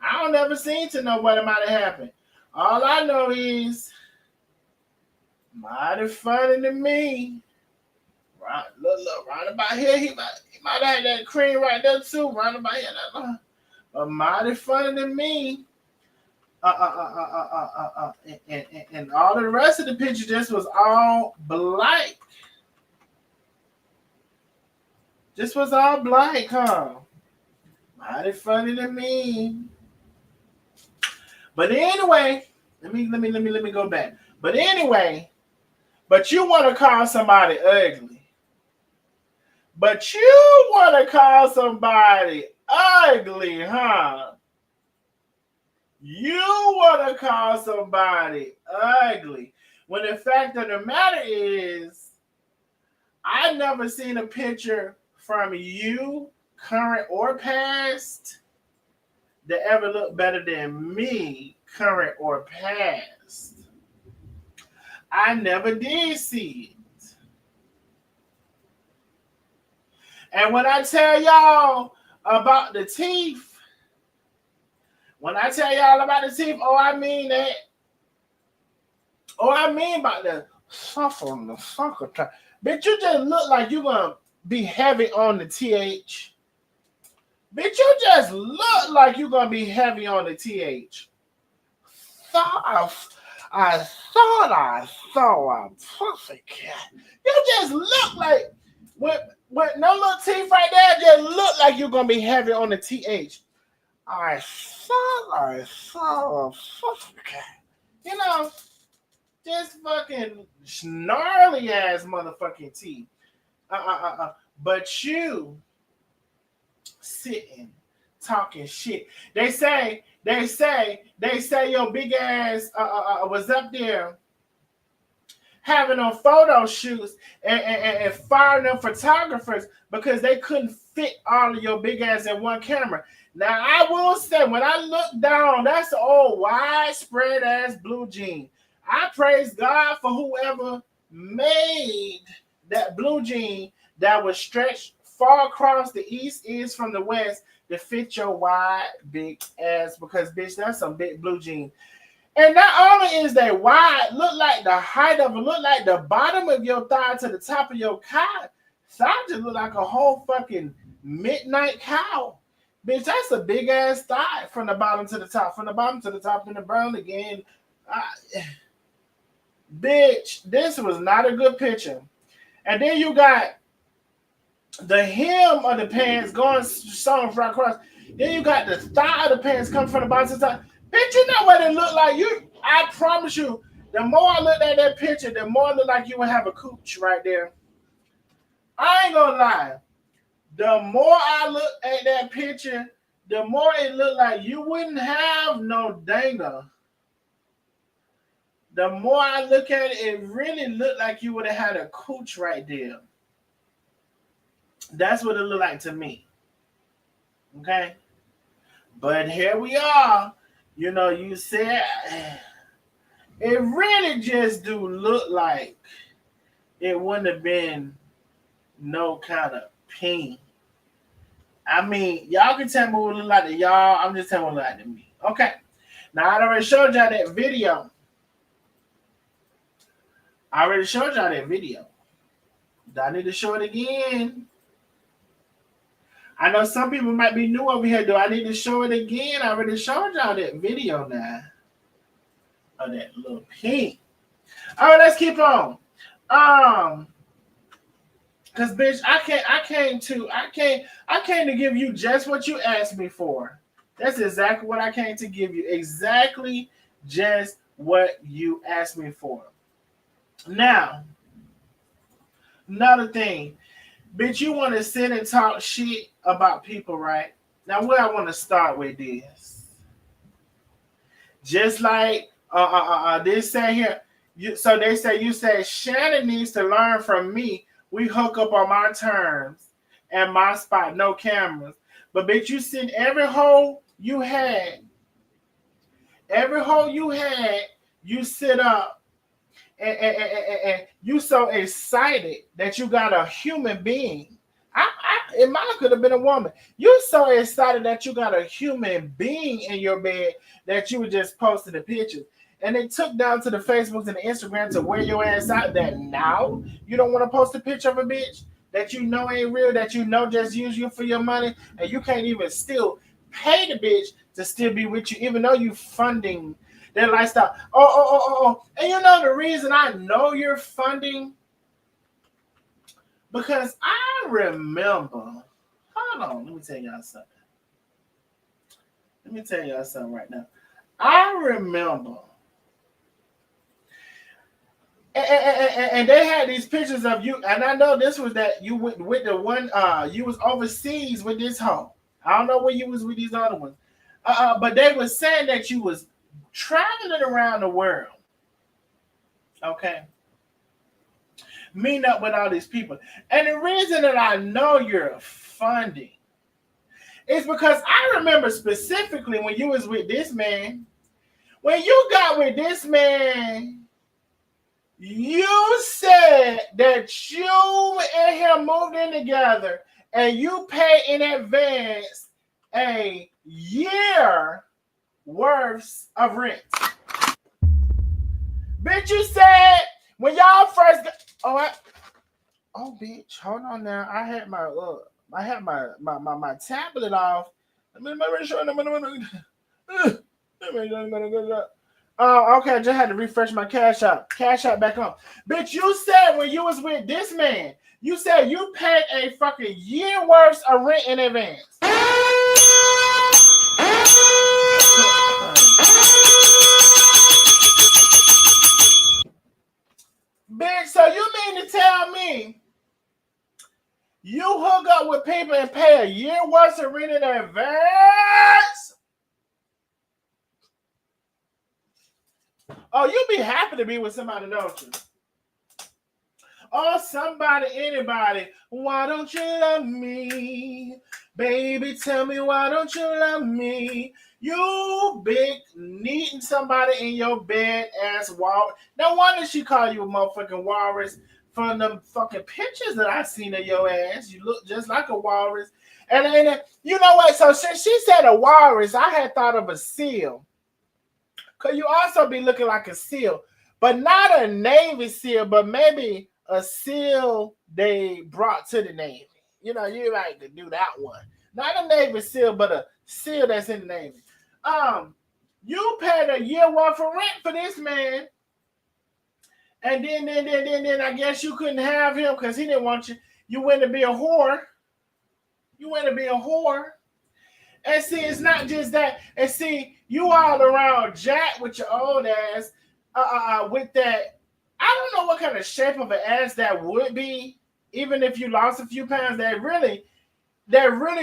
I don't never seem to know what might have happened. All I know is mighty funny to me. Right, look, right about here, he might have had that cream right there too. Right about here, but mighty funny to me. And all the rest of the picture just was all black. Just was all black, huh? Mighty funny to me. But anyway, let me go back. But anyway, but you want to call somebody ugly. But you want to call somebody ugly, huh? You want to call somebody ugly. When the fact of the matter is, I never seen a picture from you, current or past, that ever looked better than me, current or past. I never did see it. And when I tell y'all about the teeth, oh, I mean that. Oh, I mean about the sucker time. Bitch, you just look like you gonna be heavy on the TH. Bitch, you just look like you gonna be heavy on the TH. I thought I saw a pussy cat. You just look like with no little teeth right there, just look like you're gonna be heavy on the TH. I saw a pussy cat. You know, just fucking snarly ass motherfucking teeth. But you sitting talking shit. They say your big ass was up there having on photo shoots and firing them photographers because they couldn't fit all of your big ass in one camera. Now I will say, when I look down, that's the old widespread ass blue jean. I praise God for whoever made that blue jean that was stretched far across the east is from the west to fit your wide big ass, because bitch, that's some big blue jean. And not only is they wide, look like the height of it, look like the bottom of your thigh to the top of your cow. Thigh just look like a whole fucking midnight cow. Bitch, that's a big ass thigh from the bottom to the top, from the bottom to the top, and the brown again. Bitch, this was not a good picture. And then you got the hem of the pants going sewn right across. Then you got the thigh of the pants coming from the bottom to the top. Bitch, you know what it looked like? I promise you, the more I looked at that picture, the more it looked like you would have a cooch right there. I ain't gonna lie. The more I look at that picture, the more it looked like you wouldn't have no dana. The more I look at it, it really looked like you would have had a cooch right there. That's what it looked like to me. Okay? But here we are. You know, you said it really just do look like it wouldn't have been no kind of pain. I mean, y'all can tell me what it look like to y'all. I'm just telling what it look like to me. Okay. Now, I already showed y'all that video. Do I need to show it again? I know some people might be new over here. Do I need to show it again? I already showed y'all that video now. Of that little pink. All right, let's keep on. Cause bitch, I came to give you just what you asked me for. That's exactly what I came to give you. Exactly just what you asked me for. Now, another thing. Bitch, you want to sit and talk shit about people, right? Now, where I want to start with this. Just like this say here. So they say, you say, Shannon needs to learn from me. We hook up on my terms and my spot, no cameras. But bitch, you sent every hoe you had, you sit up and you so excited that you got a human being. It might could have been a woman. You so excited that you got a human being in your bed that you were just posting the pictures. And it took down to the Facebooks and the Instagram to wear your ass out that now you don't want to post a picture of a bitch that you know ain't real, that you know just use you for your money, and you can't even still pay the bitch to still be with you, even though you funding their lifestyle. Oh. And you know the reason I know you're funding? Because I remember, hold on, let me tell y'all something right now. I remember, and they had these pictures of you, and I know this was that you went with the one, you was overseas with this hoe. I don't know where you was with these other ones, but they were saying that you was traveling around the world, okay? Meeting up with all these people. And the reason that I know you're funding is because I remember specifically when you was with this man. When you got with this man, you said that you and him moved in together and you paid in advance a year worth of rent. Bitch, you said when y'all first got, bitch, hold on now. I had my tablet off. Okay, I just had to refresh my cash out. Cash out back on. Bitch, you said when you was with this man, you said you paid a fucking year worth of rent in advance. Bitch, so you mean to tell me you hook up with people and pay a year worth of rent in advance? Oh, you be happy to be with somebody, don't you? Oh, somebody, anybody. Why don't you love me? Baby, tell me why don't you love me? You big needing somebody in your bed ass walrus. No wonder she called you a motherfucking walrus from the fucking pictures that I seen of your ass. You look just like a walrus. And you know what? So since she said a walrus, I had thought of a seal. Could you also be looking like a seal, but not a Navy SEAL, but maybe a SEAL they brought to the Navy. You know, you like to do that one. Not a Navy SEAL, but a SEAL that's in the Navy. You paid a year worth of rent for this man, and then I guess you couldn't have him because he didn't want you. You went to be a whore. And see, it's not just that. And see, you all around Jack with your old ass, with that. I don't know what kind of shape of an ass that would be, even if you lost a few pounds. That really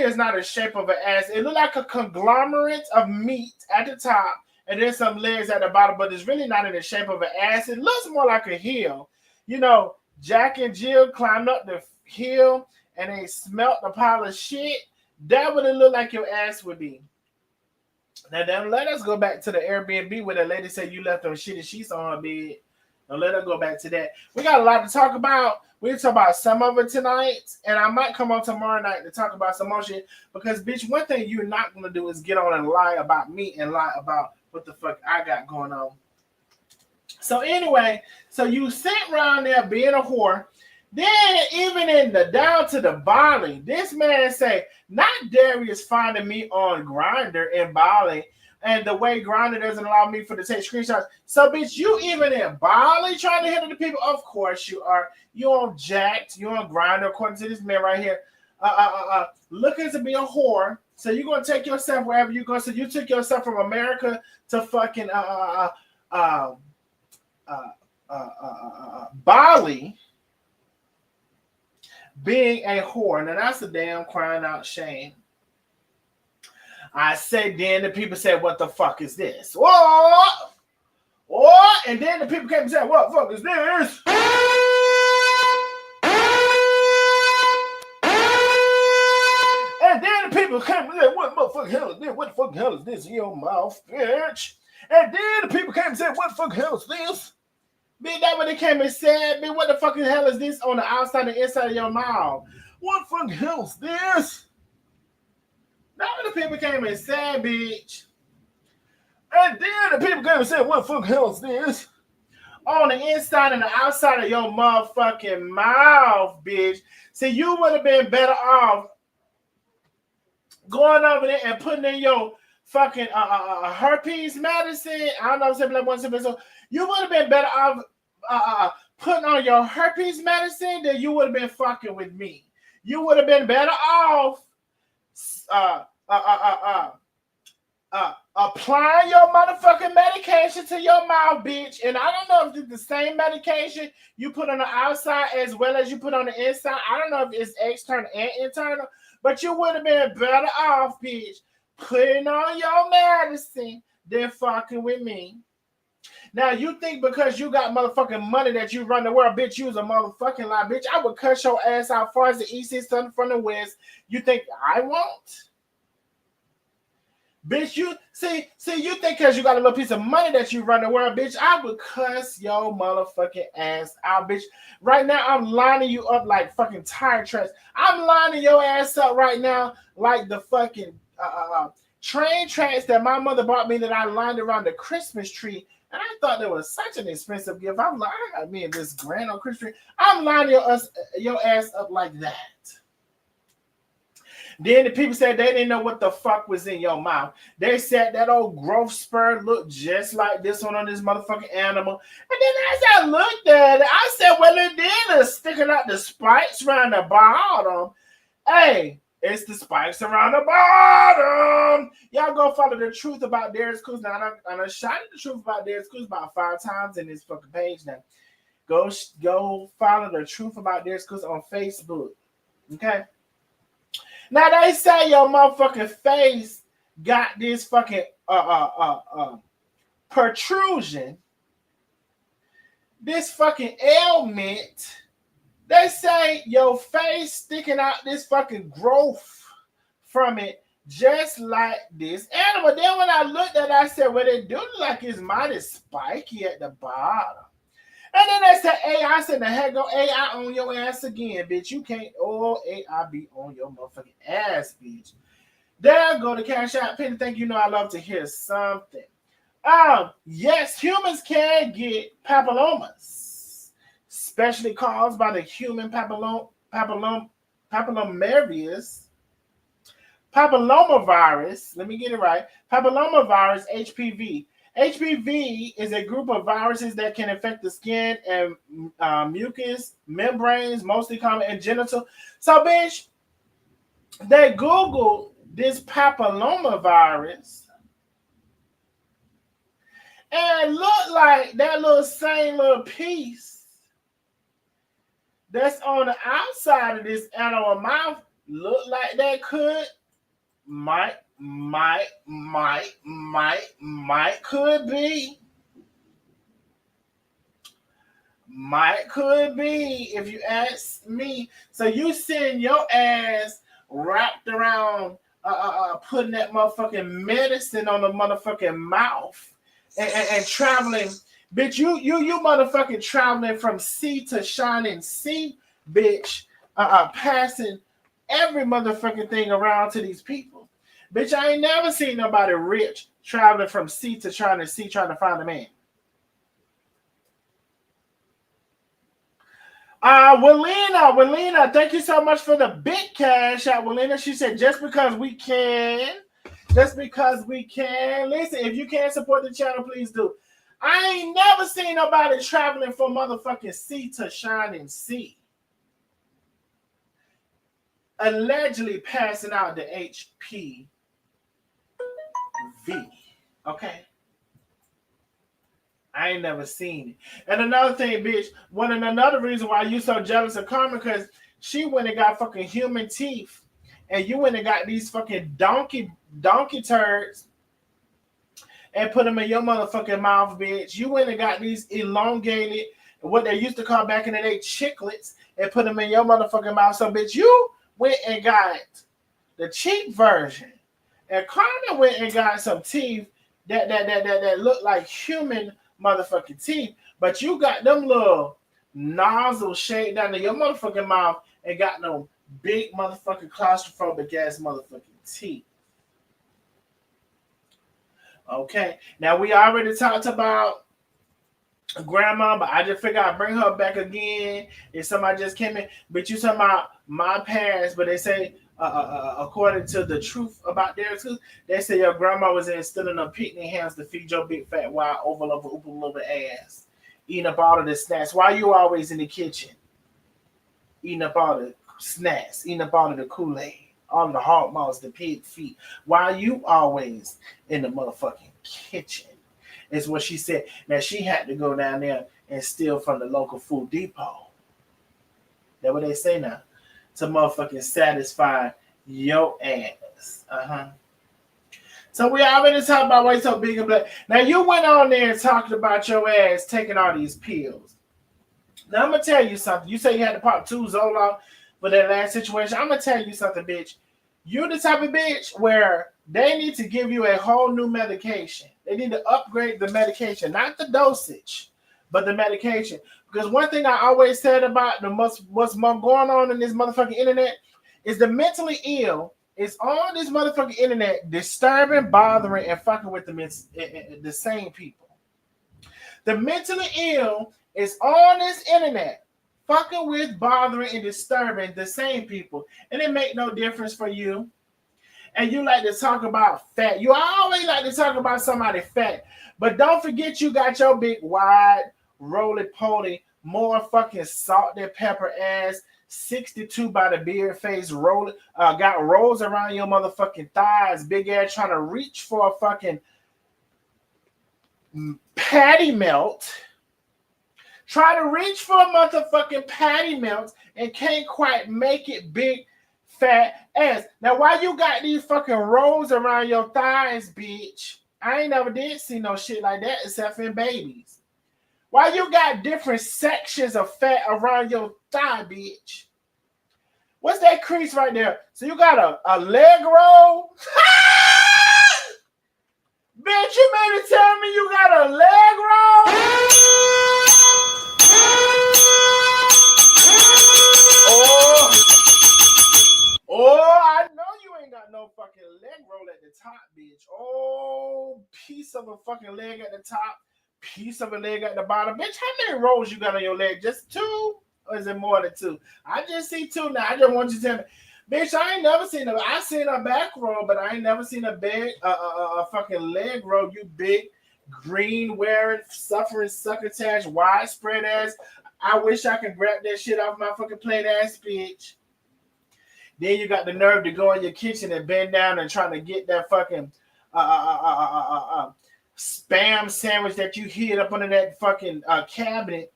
is not a shape of an ass. It looked like a conglomerate of meat at the top, and then some legs at the bottom, but it's really not in the shape of an ass. It looks more like a hill. You know, Jack and Jill climbed up the hill, and they smelt a pile of shit. That would have looked like your ass would be. Now, then let us go back to the Airbnb where the lady said you left them shitty sheets on her bed. Now, let us go back to that. We got a lot to talk about. We'll talk about some of it tonight, and I might come on tomorrow night to talk about some more shit. Because, bitch, one thing you're not going to do is get on and lie about me and lie about what the fuck I got going on. So, anyway, so you sat around there being a whore. Then, even in the down to the Bali, this man say, not Darius finding me on Grindr in Bali, and the way Grindr doesn't allow me to take screenshots. So, bitch, you even in Bali trying to hit the people? Of course you are. You on Jacked. You on Grindr, according to this man right here. Looking to be a whore. So you're gonna take yourself wherever you go. So you took yourself from America to fucking Bali. Being a whore. Now that's a damn crying out shame. I said then the people said, what the fuck is this? What? And then the people came and said, what the fuck is this? And then the people people came and said, what motherfucking hell is this? What the fucking hell is this in your mouth, bitch? And then the people came and said, what the fucking hell is this? Bitch, that what they came and said, bitch, what the fucking hell is this on the outside and inside of your mouth? What the fucking hell is this? That what the people came and said, bitch. And then the people came and said, what the fuck hell is this? On the inside and the outside of your motherfucking mouth, bitch. See, you would have been better off going over there and putting in your fucking herpes medicine. I don't know if like one so you would have been better off putting on your herpes medicine than you would have been fucking with me. You would have been better off applying your motherfucking medication to your mouth, bitch. And I don't know if it's the same medication you put on the outside as well as you put on the inside. I don't know if it's external and internal, but you would have been better off, bitch, putting on your medicine than fucking with me. Now, you think because you got motherfucking money that you run the world, bitch, you was a motherfucking lie, bitch. I would cut your ass out far as the east is from the west. You think I won't? Bitch, you see, you think because you got a little piece of money that you run the world, bitch, I would cuss your motherfucking ass out, bitch. Right now, I'm lining you up like fucking tire tracks. I'm lining your ass up right now like the fucking train tracks that my mother bought me that I lined around the Christmas tree. And I thought that was such an expensive gift. I'm like, I got me in this grand old Christmas tree. I'm lining your ass up like that. Then the people said they didn't know what the fuck was in your mouth. They said that old growth spur looked just like this one on this motherfucking animal. And then as I looked at it, I said, well, it did is sticking out the spikes around the bottom. Hey, it's the spikes around the bottom. Y'all go follow the truth about Darius Cooks. Now, I done shouted the truth about Darius Cooks about 5 times in this fucking page now. Go follow the truth about Darius Cooks on Facebook. Okay? Now they say your motherfucking face got this fucking protrusion, this fucking ailment. They say your face sticking out this fucking growth from it, just like this animal. Then when I looked at it, I said, well, it do look like it's mighty spiky at the bottom. And then they said, AI, I said, the heck go AI on your ass again, bitch. You can't, AI be on your motherfucking ass, bitch. There go the cash out. Penny, thank you know I love to hear something. Yes, humans can get papillomas, especially caused by the human papillomavirus, let me get it right, papillomavirus, HPV. HPV is a group of viruses that can affect the skin and mucous membranes, mostly common in genital. So, bitch, they Googled this papillomavirus and it looked like that little same little piece that's on the outside of this animal mouth looked like that might could be. Might could be, if you ask me. So you send your ass wrapped around putting that motherfucking medicine on the motherfucking mouth and traveling. Bitch, you motherfucking traveling from sea to shining sea, bitch, passing every motherfucking thing around to these people. Bitch, I ain't never seen nobody rich traveling from sea to trying to find a man. Willina, thank you so much for the big cash out, Willina. She said, just because we can. Listen, if you can't support the channel, please do. I ain't never seen nobody traveling from motherfucking sea to shining sea. Allegedly passing out the HPV. Okay? I ain't never seen it. And another thing, bitch, another reason why you so jealous of Carmen, because she went and got fucking human teeth, and you went and got these fucking donkey turds and put them in your motherfucking mouth, bitch. You went and got these elongated, what they used to call back in the day, chiclets, and put them in your motherfucking mouth. So, bitch, you went and got the cheap version. And Carmen went and got some teeth that look like human motherfucking teeth, but you got them little nozzle shaped down in your motherfucking mouth and got no big motherfucking claustrophobic ass motherfucking teeth. Okay, now we already talked about grandma, but I just figured I'd bring her back again. If somebody just came in, but you talking about my parents, but they say, according to the truth about Darius Cooks, they say your grandma was instilling a picnic hands to feed your big fat wide oval over oop over ass, eating up all of the snacks. Why you always in the kitchen? Eating up all the snacks, eating up all of the Kool-Aid, all of the hog maws, the pig feet. Why you always in the motherfucking kitchen? Is what she said. Now she had to go down there and steal from the local food depot. That's what they say now. To motherfucking satisfy your ass. So we already talked about why you're so big and black. Now you went on there and talked about your ass taking all these pills. Now I'm gonna tell you something. You say you had to pop 2 Zoloft for that last situation. I'm gonna tell you something, bitch. You the type of bitch where they need to give you a whole new medication. They need to upgrade the medication, not the dosage, but the medication. Because one thing I always said about what's going on in this motherfucking internet is the mentally ill is on this motherfucking internet disturbing, bothering, and fucking with the same people. The mentally ill is on this internet fucking with, bothering, and disturbing the same people. And it make no difference for you. And you like to talk about fat. You always like to talk about somebody fat. But don't forget you got your big, wide, roly-poly, more fucking salt than pepper ass, 62 by the beard face, got rolls around your motherfucking thighs, big ass, trying to reach for a fucking patty melt. Try to reach for a motherfucking patty melt and can't quite make it, big fat ass. Now, why you got these fucking rolls around your thighs, bitch? I ain't never did see no shit like that except in babies. Why you got different sections of fat around your thigh, bitch? What's that crease right there? So you got a leg roll? Bitch, you mean to tell me you got a leg roll? Oh, I know you ain't got no fucking leg roll at the top, bitch. Oh, piece of a fucking leg at the top, piece of a leg at the bottom. Bitch, how many rolls you got on your leg? Just 2? Or is it more than 2? I just see 2 now. I just want you to tell me. Bitch, I ain't never seen a. I seen a back roll, but I ain't never seen a fucking leg roll. You big, green wearing, suffering, succotash, widespread ass. I wish I could grab that shit off my fucking plate ass, bitch. Then you got the nerve to go in your kitchen and bend down and try to get that fucking spam sandwich that you hid up under that fucking cabinet.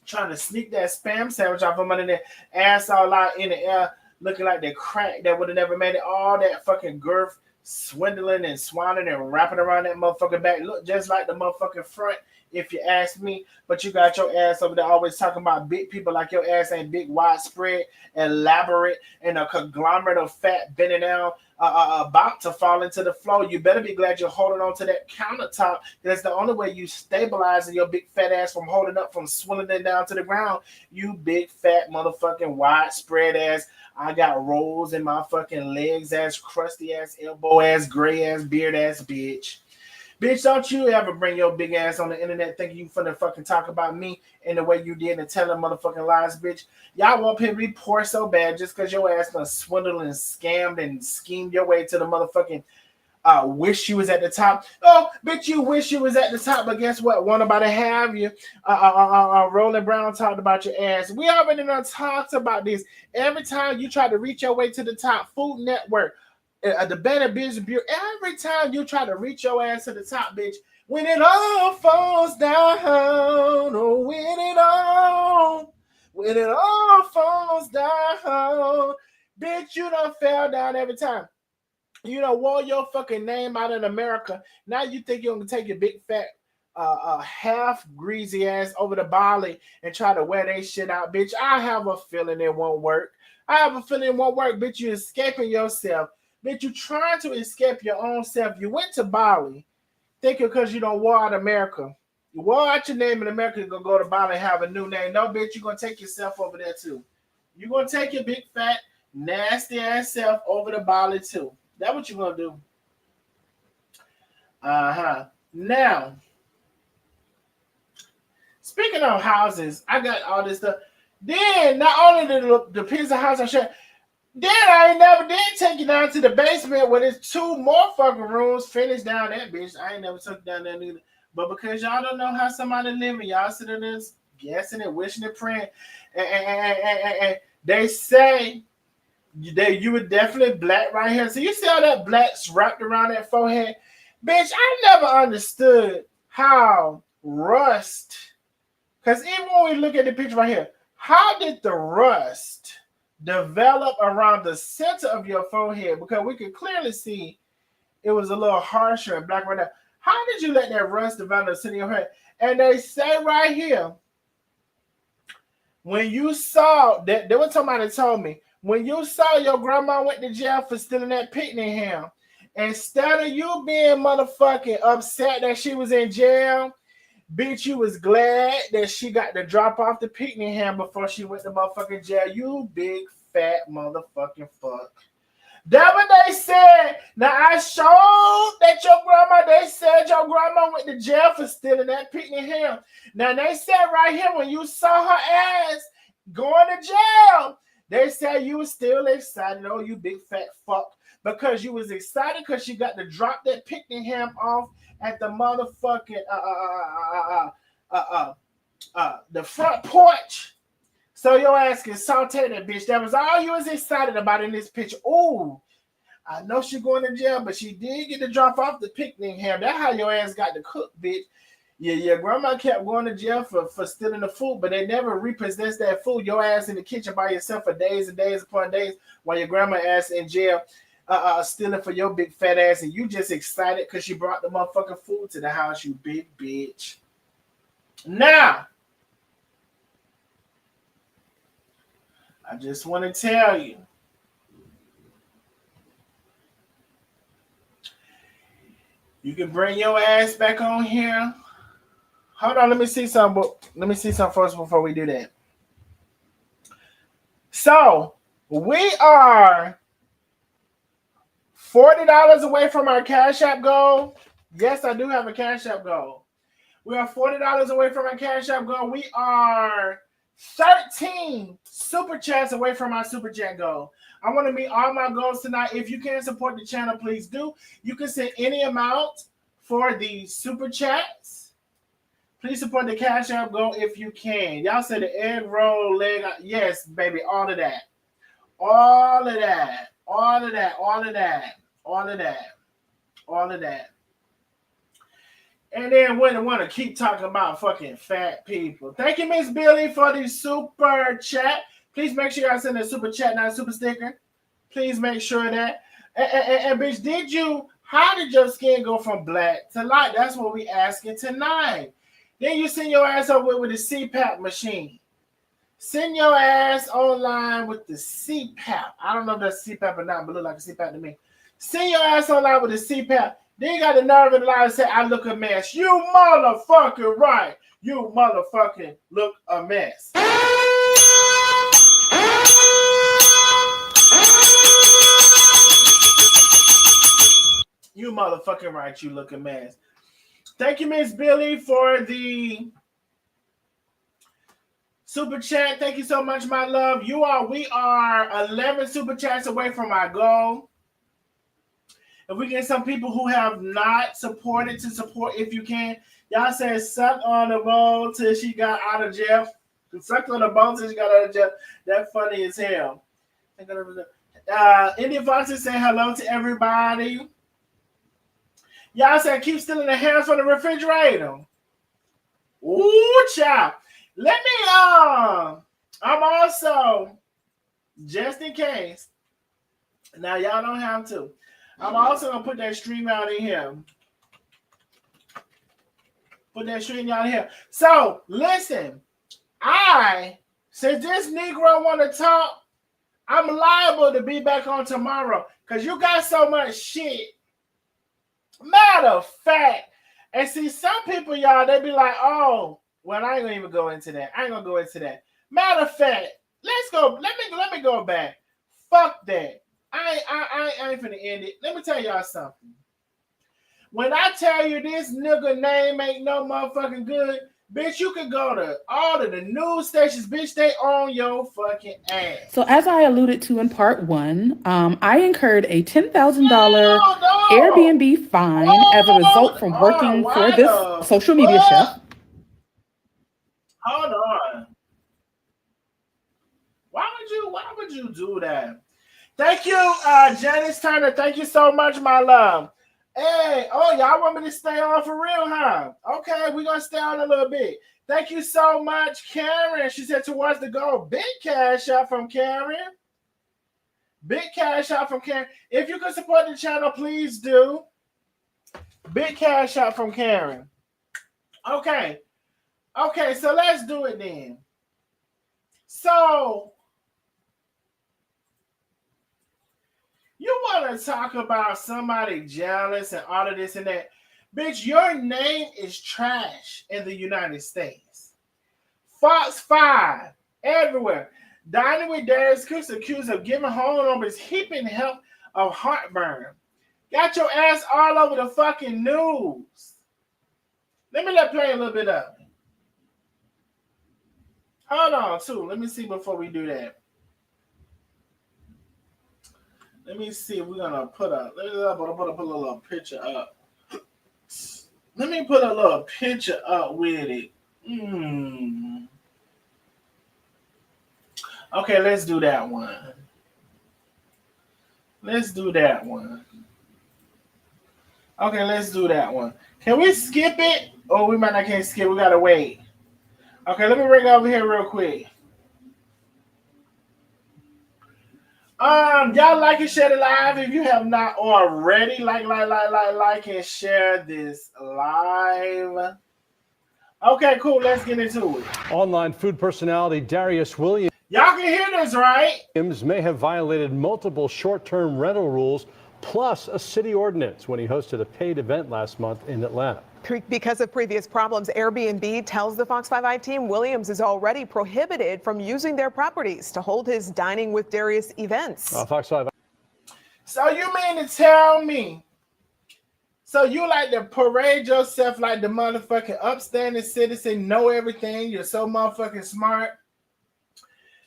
Trying to sneak that spam sandwich off from under there, ass all out in the air, looking like the crack that would have never made it. All that fucking girth, swindling and swanning and wrapping around that motherfucking back. Look just like the motherfucking front, if you ask me. But you got your ass over there always talking about big people like your ass ain't big, widespread, elaborate, and a conglomerate of fat bending down, about to fall into the floor. You better be glad you're holding on to that countertop. That's the only way you stabilizing your big fat ass from holding up, from swindling down to the ground. You big fat motherfucking widespread ass. I got rolls in my fucking legs ass, crusty ass, elbow ass, gray ass, beard ass bitch. Bitch, don't you ever bring your big ass on the internet thinking you finna fucking talk about me in the way you did and telling motherfucking lies, bitch. Y'all want people to be poor so bad just because your ass done swindled and scammed and schemed your way to the motherfucking wish you was at the top. Oh, bitch, you wish you was at the top, but guess what? Won't nobody have you. Roland Brown talked about your ass. We already done talked about this. Every time you try to reach your way to the top, Food Network, the Better Business Bureau, every time you try to reach your ass to the top, bitch, when it all falls down, oh, when it all falls down, bitch, you done fell down every time. You done wore your fucking name out in America. Now you think you're gonna take your big fat half greasy ass over to Bali and try to wear that shit out, bitch. I have a feeling it won't work. I have a feeling it won't work, bitch. You escaping yourself. Bitch, you trying to escape your own self. You went to Bali thinking because you don't war out America. You war out your name in America, you're going to go to Bali and have a new name. No, bitch, you're going to take yourself over there too. You're going to take your big, fat, nasty ass self over to Bali too. That's what you're going to do. Now, speaking of houses, I got all this stuff. Then, not only the piece of house I share, then I ain't never did take you down to the basement where there's 2 more fucking rooms finished down that bitch. I ain't never took you down there neither. But because y'all don't know how somebody living, y'all sitting there guessing and wishing and praying. And they say that you were definitely black right here. So you see all that black wrapped around that forehead? Bitch, I never understood how rust, because even when we look at the picture right here, how did the rust develop around the center of your forehead? Because we could clearly see it was a little harsher and black right there. How did you let that rust develop in the center of your head? And they say right here, when you saw that, there was somebody told me, when you saw your grandma went to jail for stealing that picnic ham, instead of you being motherfucking upset that she was in jail, bitch, you was glad that she got to drop off the picnic ham before she went to motherfucking jail. You big fat motherfucking fuck. That's what they said. Now I showed that they said your grandma went to jail for stealing that picnic ham. Now they said right here, when you saw her ass going to jail, they said you was still excited. Oh, you big fat fuck. Because you was excited because she got to drop that picnic ham off at the motherfucking the front porch. So your ass can saute that bitch. That was all you was excited about in this picture. Ooh, I know she going to jail, but she did get to drop off the picnic ham. That's how your ass got to cook, bitch. Yeah, your grandma kept going to jail for stealing the food, but they never repossessed that food. Your ass in the kitchen by yourself for days and days upon days while your grandma ass in jail stealing for your big fat ass, and you just excited because she brought the motherfucking food to the house, you big bitch. Now, I just want to tell you, you can bring your ass back on here. Hold on, let me see something. Let me see something first before we do that. So, we are $40 away from our Cash App goal. Yes, I do have a Cash App goal. We are $40 away from our Cash App goal. We are 13 Super Chats away from our Super Chat goal. I want to meet all my goals tonight. If you can support the channel, please do. You can send any amount for the Super Chats. Please support the Cash App goal if you can. Y'all said the egg roll, leg. Yes, baby, all of that. All of that. All of that. All of that. All of that. All of that. And then we want to keep talking about fucking fat people. Thank you, Miss Billy, for the super chat. Please make sure y'all send a super chat, not a super sticker. Please make sure that. And bitch, how did your skin go from black to light? That's what we asking tonight. Then you send your ass over with the CPAP machine. Send your ass online with the CPAP. I don't know if that's CPAP or not, but look like a CPAP to me. Send your ass online with the CPAP. Then you got the nerve in the line and say, I look a mess. You motherfucking right. You motherfucking look a mess. You motherfucking right. You look a mess. Thank you, Miss Billy, for the super chat. Thank you so much, my love. We are 11 super chats away from our goal. If we get some people who have not supported to support, if you can, y'all said suck on the bone till she got out of jail. Suck on the bone till she got out of jail. That funny as hell. India Foxes say hello to everybody. Y'all said keep stealing the hairs from the refrigerator. Ooh, child. Let me, I'm also, just in case, now y'all don't have to, I'm also going to put that stream out in here. Put that stream out in here. So, listen, since this Negro want to talk, I'm liable to be back on tomorrow because you got so much shit. Matter of fact, and see, some people, y'all, they be like, oh, well, I ain't gonna even go into that. I ain't gonna go into that. Matter of fact, let's go. Let me go back. Fuck that. I ain't finna end it. Let me tell y'all something. When I tell you this nigga name ain't no motherfucking good, bitch, you can go to all of the news stations, bitch, they on your fucking ass. So as I alluded to in part one, I incurred a $10,000 Airbnb fine as a result from working for this social media chef. Hold on. Why would you do that? Thank you, Janice Turner. Thank you so much, my love. Hey, oh, y'all want me to stay on for real, huh? Okay, we're going to stay on a little bit. Thank you so much, Karen. She said towards the goal. Big cash out from Karen. Big cash out from Karen. If you can support the channel, please do. Big cash out from Karen. Okay. Okay, so let's do it then. So, you want to talk about somebody jealous and all of this and that. Bitch, your name is trash in the United States. Fox 5, everywhere. Dining with Darius Cooks accused of giving homeowners heaping help of heartburn. Got your ass all over the fucking news. Let me play a little bit of it. Hold on, too. Let me see before we do that. Let me see if we're gonna put a little picture up. Let me put a little picture up with it. Okay, let's do that one. Let's do that one. Okay, let's do that one. Can we skip it? Oh, we might not can't skip. We gotta wait. Okay, let me bring it over here real quick. Y'all like and share it live if you have not already. Like and share this live. Okay, cool. Let's get into it. Online food personality Darius Williams. Y'all can hear this, right? May have violated multiple short-term rental rules, plus a city ordinance when he hosted a paid event last month in Atlanta. Because of previous problems, Airbnb tells the Fox 5 team Williams is already prohibited from using their properties to hold his Dining with Darius events. Fox 5. So you mean to tell me, so you like to parade yourself like the motherfucking upstanding citizen, know everything, you're so motherfucking smart,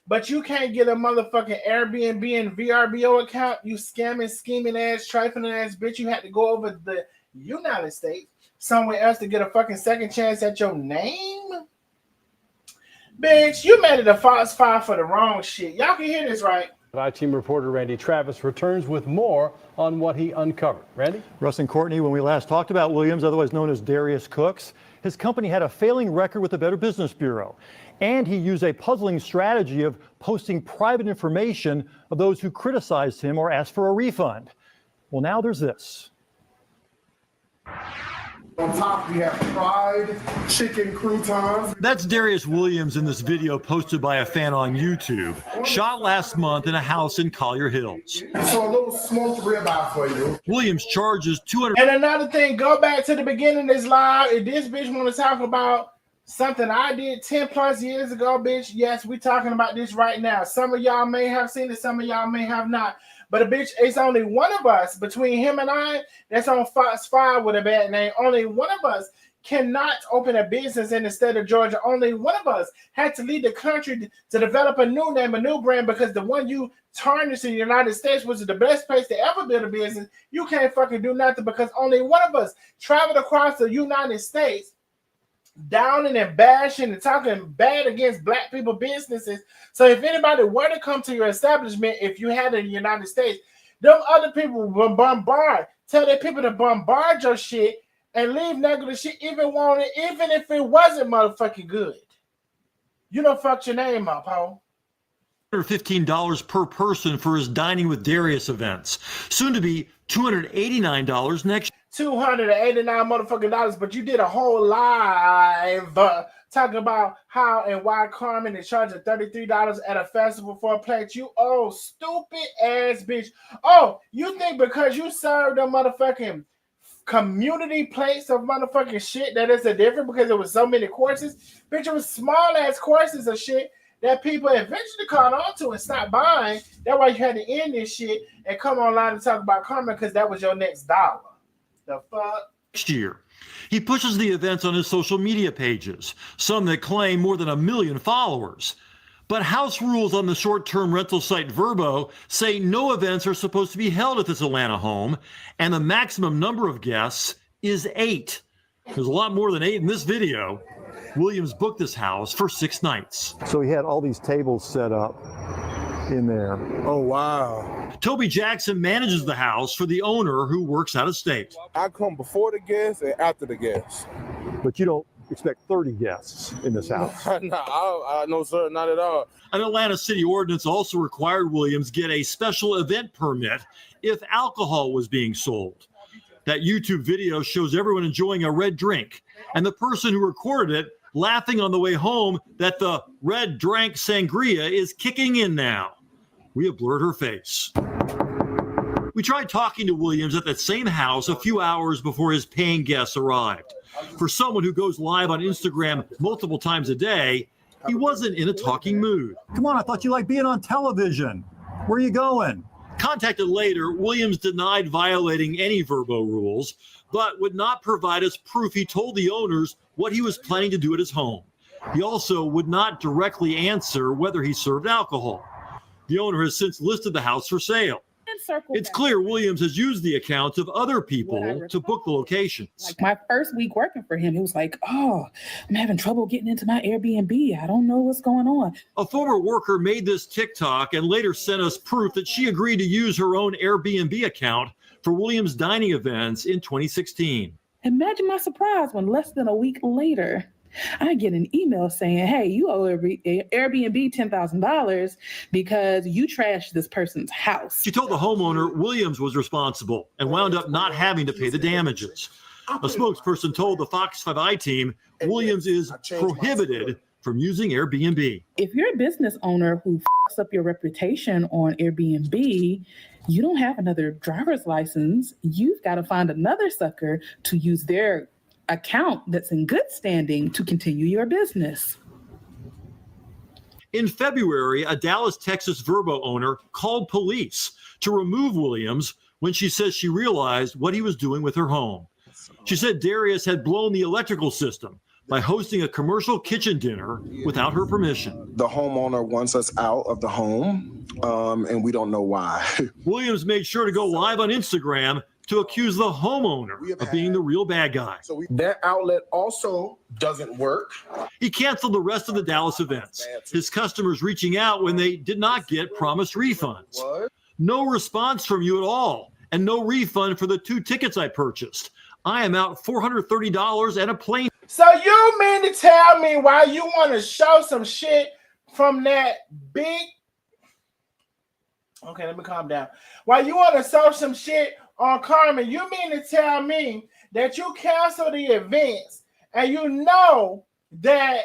but you can't get a motherfucking Airbnb and VRBO account, you scamming, scheming ass, trifling ass bitch. You had to go over the United States somewhere else to get a fucking second chance at your name? Bitch, you made it a Fox 5 for the wrong shit. Y'all can hear this, right? I-Team reporter Randy Travis returns with more on what he uncovered. Randy? Russ and Courtney, when we last talked about Williams, otherwise known as Darius Cooks, his company had a failing record with the Better Business Bureau. And he used a puzzling strategy of posting private information of those who criticized him or asked for a refund. Well, now there's this. On top, we have fried chicken croutons. That's Darius Williams in this video posted by a fan on YouTube. Shot last month in a house in Collier Hills. So a little smoked ribeye for you. Williams charges $200. And another thing, go back to the beginning of this live. If this bitch want to talk about something I did 10 plus years ago, bitch, yes, we talking about this right now. Some of y'all may have seen it, some of y'all may have not. But bitch, it's only one of us between him and I that's on Fox 5 with a bad name. Only one of us cannot open a business in the state of Georgia. Only one of us had to leave the country to develop a new name, a new brand, because the one you tarnished in the United States, which is the best place to ever build a business, you can't fucking do nothing because only one of us traveled across the United States downing and bashing and talking bad against black people businesses. So if anybody were to come to your establishment, if you had it in the United States, them other people will bombard, tell their people to bombard your shit and leave negative shit, even if it wasn't motherfucking good. You don't fuck your name up, ho. $15 per person for his Dining with Darius events. Soon to be $289 next year. $289 motherfucking dollars, but you did a whole live talking about how and why Carmen is charging $33 at a festival for a plate. You old stupid ass bitch. Oh, you think because you served a motherfucking community plates of motherfucking shit that is a different because it was so many courses? Bitch, it was small ass courses of shit that people eventually caught on to and stopped buying. That's why you had to end this shit and come online and talk about Carmen because that was your next dollar. The fuck? Next year, he pushes the events on his social media pages, some that claim more than 1 million followers. But house rules on the short-term rental site Verbo say no events are supposed to be held at this Atlanta home, and the maximum number of guests is 8. There's a lot more than 8 in this video. Williams booked this house for 6 nights. So he had all these tables set up in there. Oh, wow. Toby Jackson manages the house for the owner who works out of state. I come before the guests and after the guests. But you don't expect 30 guests in this house. No, sir, not at all. An Atlanta city ordinance also required Williams get a special event permit if alcohol was being sold. That YouTube video shows everyone enjoying a red drink, and the person who recorded it laughing on the way home that the red drank sangria is kicking in now. We have blurred her face. We tried talking to Williams at that same house a few hours before his paying guests arrived. For someone who goes live on Instagram multiple times a day, he wasn't in a talking mood. Come on, I thought you liked being on television. Where are you going? Contacted later, Williams denied violating any Verbo rules, but would not provide us proof he told the owners what he was planning to do at his home. He also would not directly answer whether he served alcohol. The owner has since listed the house for sale. It's clear Williams has used the accounts of other people to book the locations. Like my first week working for him, it was like, oh, I'm having trouble getting into my Airbnb. I don't know what's going on. A former worker made this TikTok and later sent us proof that she agreed to use her own Airbnb account for Williams' dining events in 2016. Imagine my surprise when less than a week later, I get an email saying, hey, you owe Airbnb $10,000 because you trashed this person's house. She told the homeowner Williams was responsible and wound up not having to pay the damages. A spokesperson told the Fox 5i team Williams is prohibited from using Airbnb. If you're a business owner who fucks up your reputation on Airbnb, you don't have another driver's license. You've got to find another sucker to use their account that's in good standing to continue your business. In February, a Dallas, Texas Verbo owner called police to remove Williams when she says she realized what he was doing with her home. She said Darius had blown the electrical system by hosting a commercial kitchen dinner without her permission. The homeowner wants us out of the home, and we don't know why. Williams made sure to go live on Instagram to accuse the homeowner of being the real bad guy. So that outlet also doesn't work. He canceled the rest of the Dallas events, his customers reaching out when they did not get promised refunds. What? No response from you at all, and no refund for the 2 tickets I purchased. I am out $430 and a plane. So you mean to tell me why you want to show some shit from that big... Okay, let me calm down. Why you want to show some shit on Carmen, you mean to tell me that you cancel the events and you know that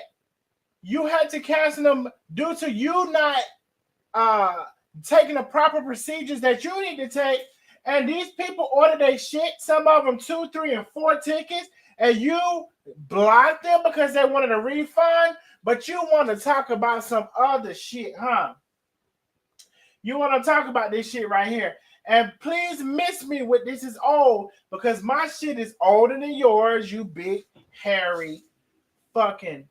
you had to cancel them due to you not taking the proper procedures that you need to take, and these people ordered their shit, some of them 2, 3, and 4 tickets, and you blocked them because they wanted a refund, but you want to talk about some other shit, huh? You want to talk about this shit right here. And please miss me with this is old because my shit is older than yours, you big, hairy, fucking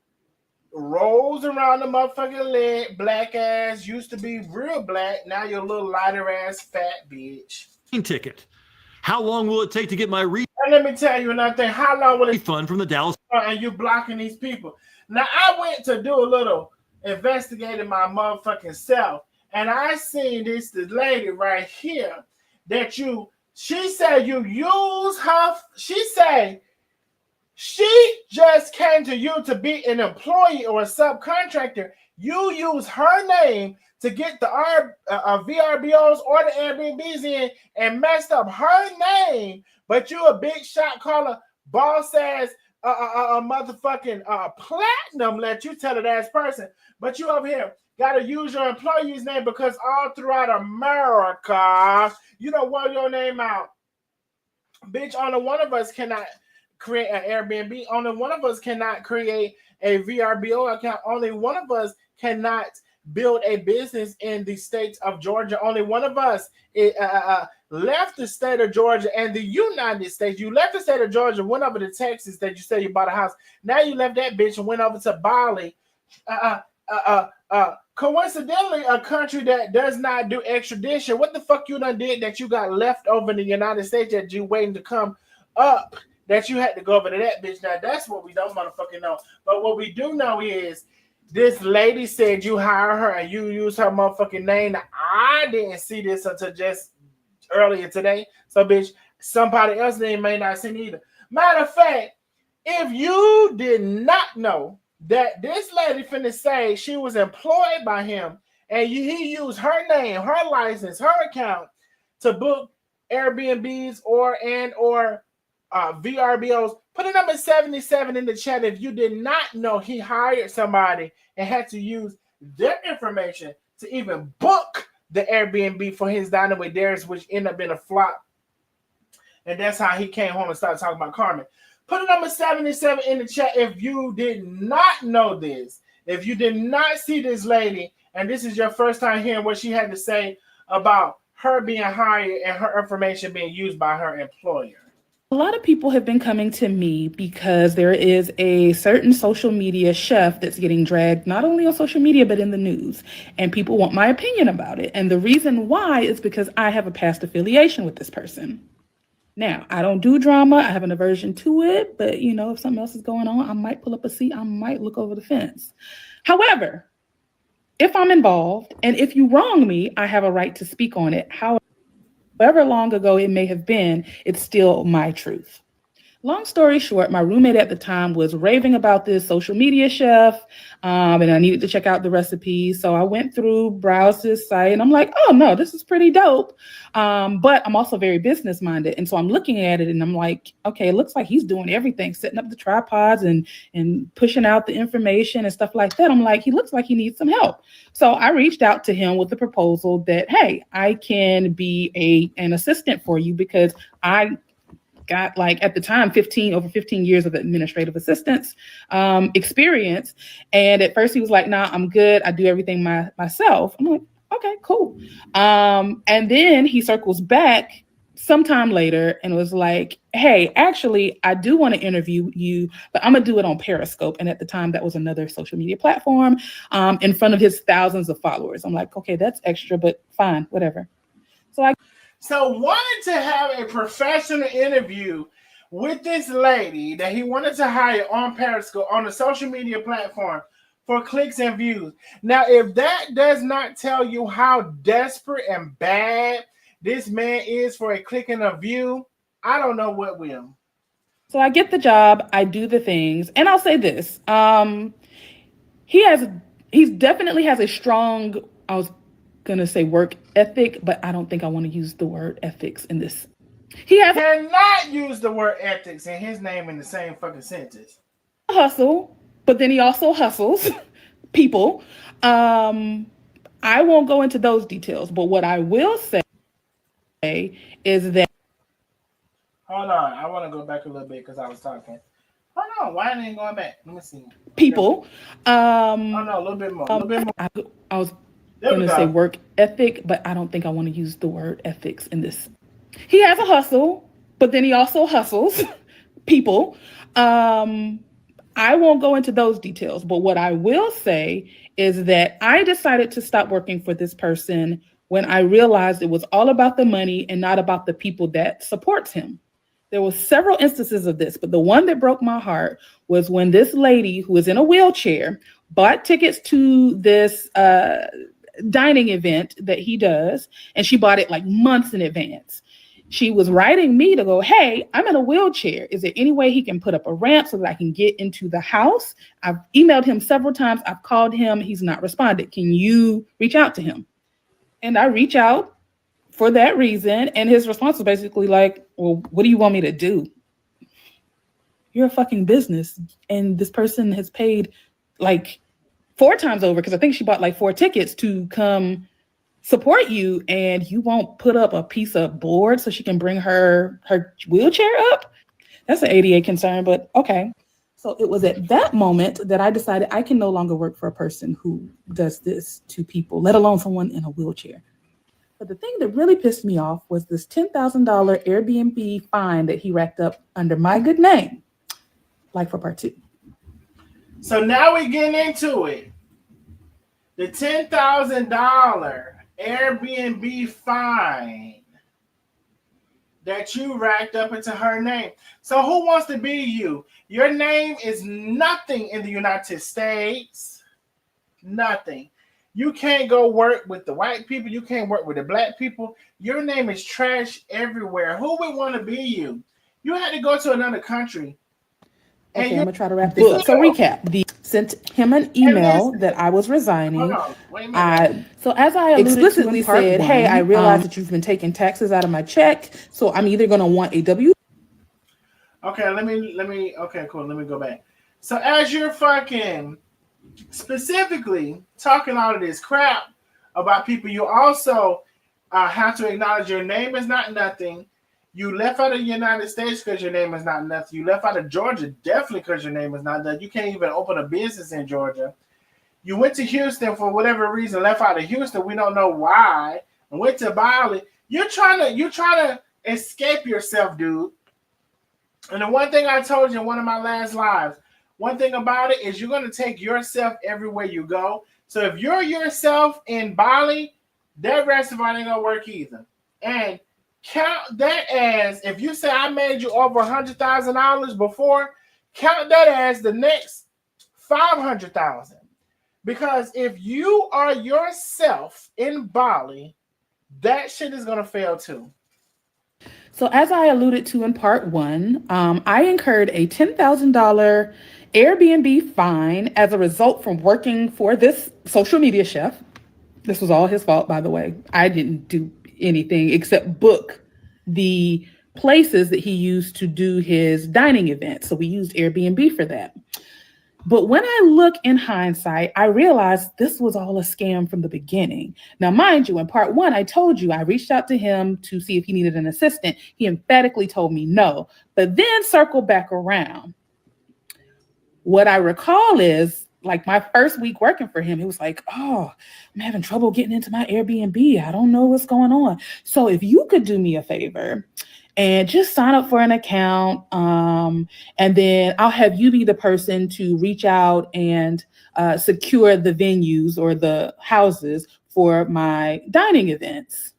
rolls around the motherfucking leg, black ass, used to be real black, now you're a little lighter ass fat bitch. Ticket. How long will it take to get my refund? And let me tell you another thing, how long will it Refund from the Dallas? And you blocking these people. Now, I went to do a little investigating my motherfucking self. And I seen this lady right here that she said you use her, she said she just came to you to be an employee or a subcontractor. You use her name to get the VRBOs or the Airbnbs in and messed up her name, but you a big shot caller, boss ass a motherfucking platinum let you tell it as person, but you over here gotta use your employee's name because all throughout America, you don't want your name out. Bitch, only one of us cannot create an Airbnb. Only one of us cannot create a VRBO account. Only one of us cannot build a business in the state of Georgia. Only one of us left the state of Georgia and the United States. You left the state of Georgia, went over to Texas that you said you bought a house. Now you left that bitch and went over to Bali. Coincidentally, a country that does not do extradition. What the fuck you done did that you got left over in the United States that you waiting to come up that you had to go over to that bitch? Now that's what we don't motherfucking know. But what we do know is this lady said you hire her and you use her motherfucking name. Now, I didn't see this until just earlier today. So bitch, somebody else may not see either. Matter of fact, if you did not know that this lady finna say she was employed by him and he used her name, her license, her account to book Airbnbs or VRBOs, put a number 77 in the chat if you did not know he hired somebody and had to use their information to even book the Airbnb for his dining with Darius, which ended up being a flop. And that's how he came home and started talking about Carmen. Put a number 77 in the chat if you did not know this. If you did not see this lady, and this is your first time hearing what she had to say about her being hired and her information being used by her employer. A lot of people have been coming to me because there is a certain social media chef that's getting dragged not only on social media but in the news, and people want my opinion about it. And the reason why is because I have a past affiliation with this person. Now, I don't do drama. I have an aversion to it, but you know, if something else is going on, I might pull up a seat. I might look over the fence. However, if I'm involved and if you wrong me, I have a right to speak on it. However long ago it may have been, it's still my truth. Long story short, my roommate at the time was raving about this social media chef, and I needed to check out the recipes. So I went through, browsed his site, and I'm like, oh, no, this is pretty dope. But I'm also very business minded. And so I'm looking at it and I'm like, okay, it looks like he's doing everything, setting up the tripods and pushing out the information and stuff like that. I'm like, he looks like he needs some help. So I reached out to him with the proposal that, hey, I can be an assistant for you because I got, like, at the time, over 15 years of administrative assistance experience. And at first he was like, nah, I'm good. I do everything myself. I'm like, okay, cool. And then he circles back sometime later and was like, hey, actually, I do want to interview you, but I'm going to do it on Periscope. And at the time, that was another social media platform in front of his thousands of followers. I'm like, okay, that's extra, but fine, whatever. So wanted to have a professional interview with this lady that he wanted to hire on Periscope on a social media platform for clicks and views. Now, if that does not tell you how desperate and bad this man is for a click and a view, I don't know what will. So I get the job, I do the things, and I'll say this. He definitely has a strong, I was gonna say work ethic, but I don't think I want to use the word ethics in this. He cannot use the word ethics and his name in the same fucking sentence. Hustle, but then he also hustles people. I won't go into those details, but what I will say is that. Hold on, I want to go back a little bit because I was talking. Hold on, why ain't it going back? Let me see. People. Oh no, a little bit more. I was going to say work ethic, but I don't think I want to use the word ethics in this. He has a hustle, but then he also hustles people. I won't go into those details, but what I will say is that I decided to stop working for this person when I realized it was all about the money and not about the people that supports him. There were several instances of this, but the one that broke my heart was when this lady who was in a wheelchair bought tickets to this dining event that he does, and she bought it like months in advance. She was writing me to go, hey, I'm in a wheelchair. Is there any way he can put up a ramp so that I can get into the house? I've emailed him several times. I've called him. He's not responded. Can you reach out to him? And I reach out for that reason. And his response was basically like, well, what do you want me to do? you're a fucking business. And this person has paid like 4 times over, because I think she bought like 4 tickets to come support you, and you won't put up a piece of board so she can bring her wheelchair up. That's an ADA concern, but okay. So it was at that moment that I decided I can no longer work for a person who does this to people, let alone someone in a wheelchair. But the thing that really pissed me off was this $10,000 Airbnb fine that he racked up under my good name, like for part 2. So now we're getting into it. The $10,000 Airbnb fine that you racked up into her name. So who wants to be you? Your name is nothing in the United States. Nothing. You can't go work with the white people. You can't work with the black people. Your name is trash everywhere. Who would want to be you? You had to go to another country. Okay, I'm going to try to wrap this up. So recap. Sent him an email that I was resigning. Hold on. Wait a minute. So as I explicitly said, hey, I realize that you've been taking taxes out of my check, so I'm either going to want a W. Okay, let me, okay, cool. Let me go back. So as you're fucking specifically talking all of this crap about people, you also have to acknowledge your name is not nothing. You left out of the United States because your name is not nothing. You left out of Georgia definitely because your name is not nothing. You can't even open a business in Georgia. You went to Houston for whatever reason, left out of Houston. We don't know why. And went to Bali. You're trying to escape yourself, dude. And the one thing I told you in one of my last lives, one thing about it is you're going to take yourself everywhere you go. So if you're yourself in Bali, that restaurant ain't going to work either. And count that as, if you say I made you over $100,000 before, count that as the next $500,000. Because if you are yourself in Bali, that shit is going to fail too. So as I alluded to in part 1, I incurred a $10,000 Airbnb fine as a result from working for this social media chef. This was all his fault, by the way. I didn't do anything except book the places that he used to do his dining events. So we used Airbnb for that. But when I look in hindsight, I realized this was all a scam from the beginning. Now, mind you, in part 1, I told you I reached out to him to see if he needed an assistant. He emphatically told me no, but then circled back around. What I recall is, like, my first week working for him, he was like, oh, I'm having trouble getting into my Airbnb. I don't know what's going on. So if you could do me a favor and just sign up for an account, and then I'll have you be the person to reach out and secure the venues or the houses for my dining events.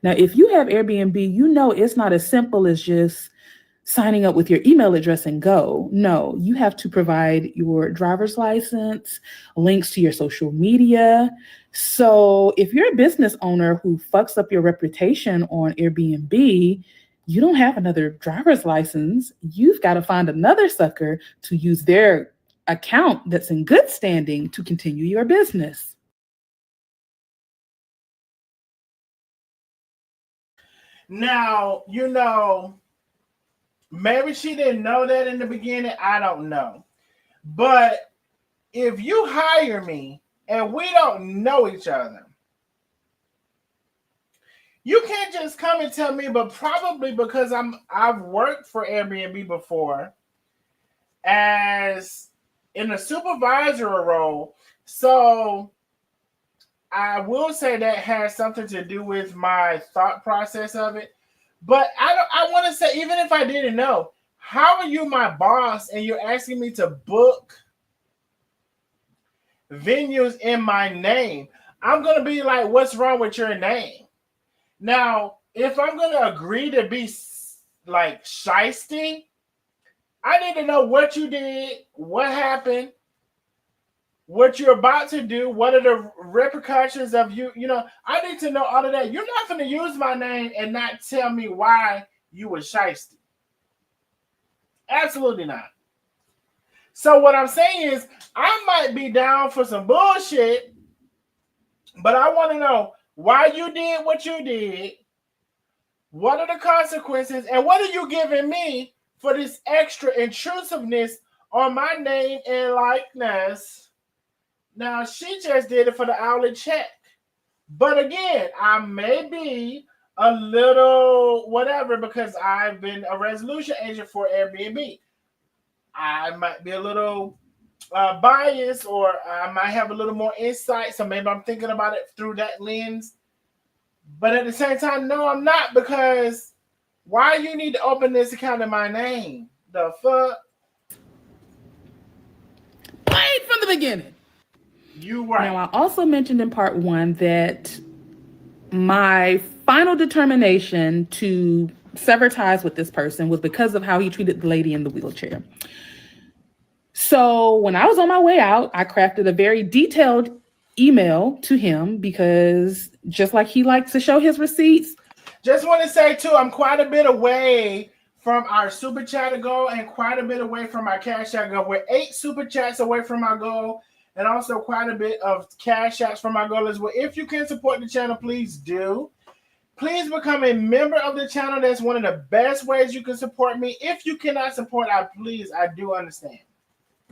Now, if you have Airbnb, you know it's not as simple as just signing up with your email address and go. No, you have to provide your driver's license, links to your social media. So if you're a business owner who fucks up your reputation on Airbnb, you don't have another driver's license. You've got to find another sucker to use their account that's in good standing to continue your business. Now, maybe she didn't know that in the beginning. I don't know. But if you hire me and we don't know each other, you can't just come and tell me, but probably because I've worked for Airbnb before as in a supervisory role. So I will say that has something to do with my thought process of it. But I want to say, even if I didn't know, how are you my boss and you're asking me to book venues in my name? I'm going to be like, what's wrong with your name? Now, if I'm going to agree to be like shysty, I need to know what you did, what happened, what you're about to do, what are the repercussions of you, I need to know all of that. You're not going to use my name and not tell me why you were shysty. Absolutely not. So what I'm saying is, I might be down for some bullshit, but I want to know why you did what you did, what are the consequences, and what are you giving me for this extra intrusiveness on my name and likeness. Now, she just did it for the hourly check. But again, I may be a little whatever because I've been a resolution agent for Airbnb. I might be a little biased, or I might have a little more insight. So maybe I'm thinking about it through that lens. But at the same time, no, I'm not, because why you need to open this account in my name? The fuck? Played from the beginning. You right. Now, I also mentioned in part one that my final determination to sever ties with this person was because of how he treated the lady in the wheelchair. So when I was on my way out, I crafted a very detailed email to him because just like he likes to show his receipts. Just want to say too, I'm quite a bit away from our super chat goal and quite a bit away from our cash out goal. We're 8 super chats away from our goal, and also quite a bit of cash outs from our goal as well. If you can support the channel, please do. Please become a member of the channel. That's one of the best ways you can support me. If you cannot support, I do understand.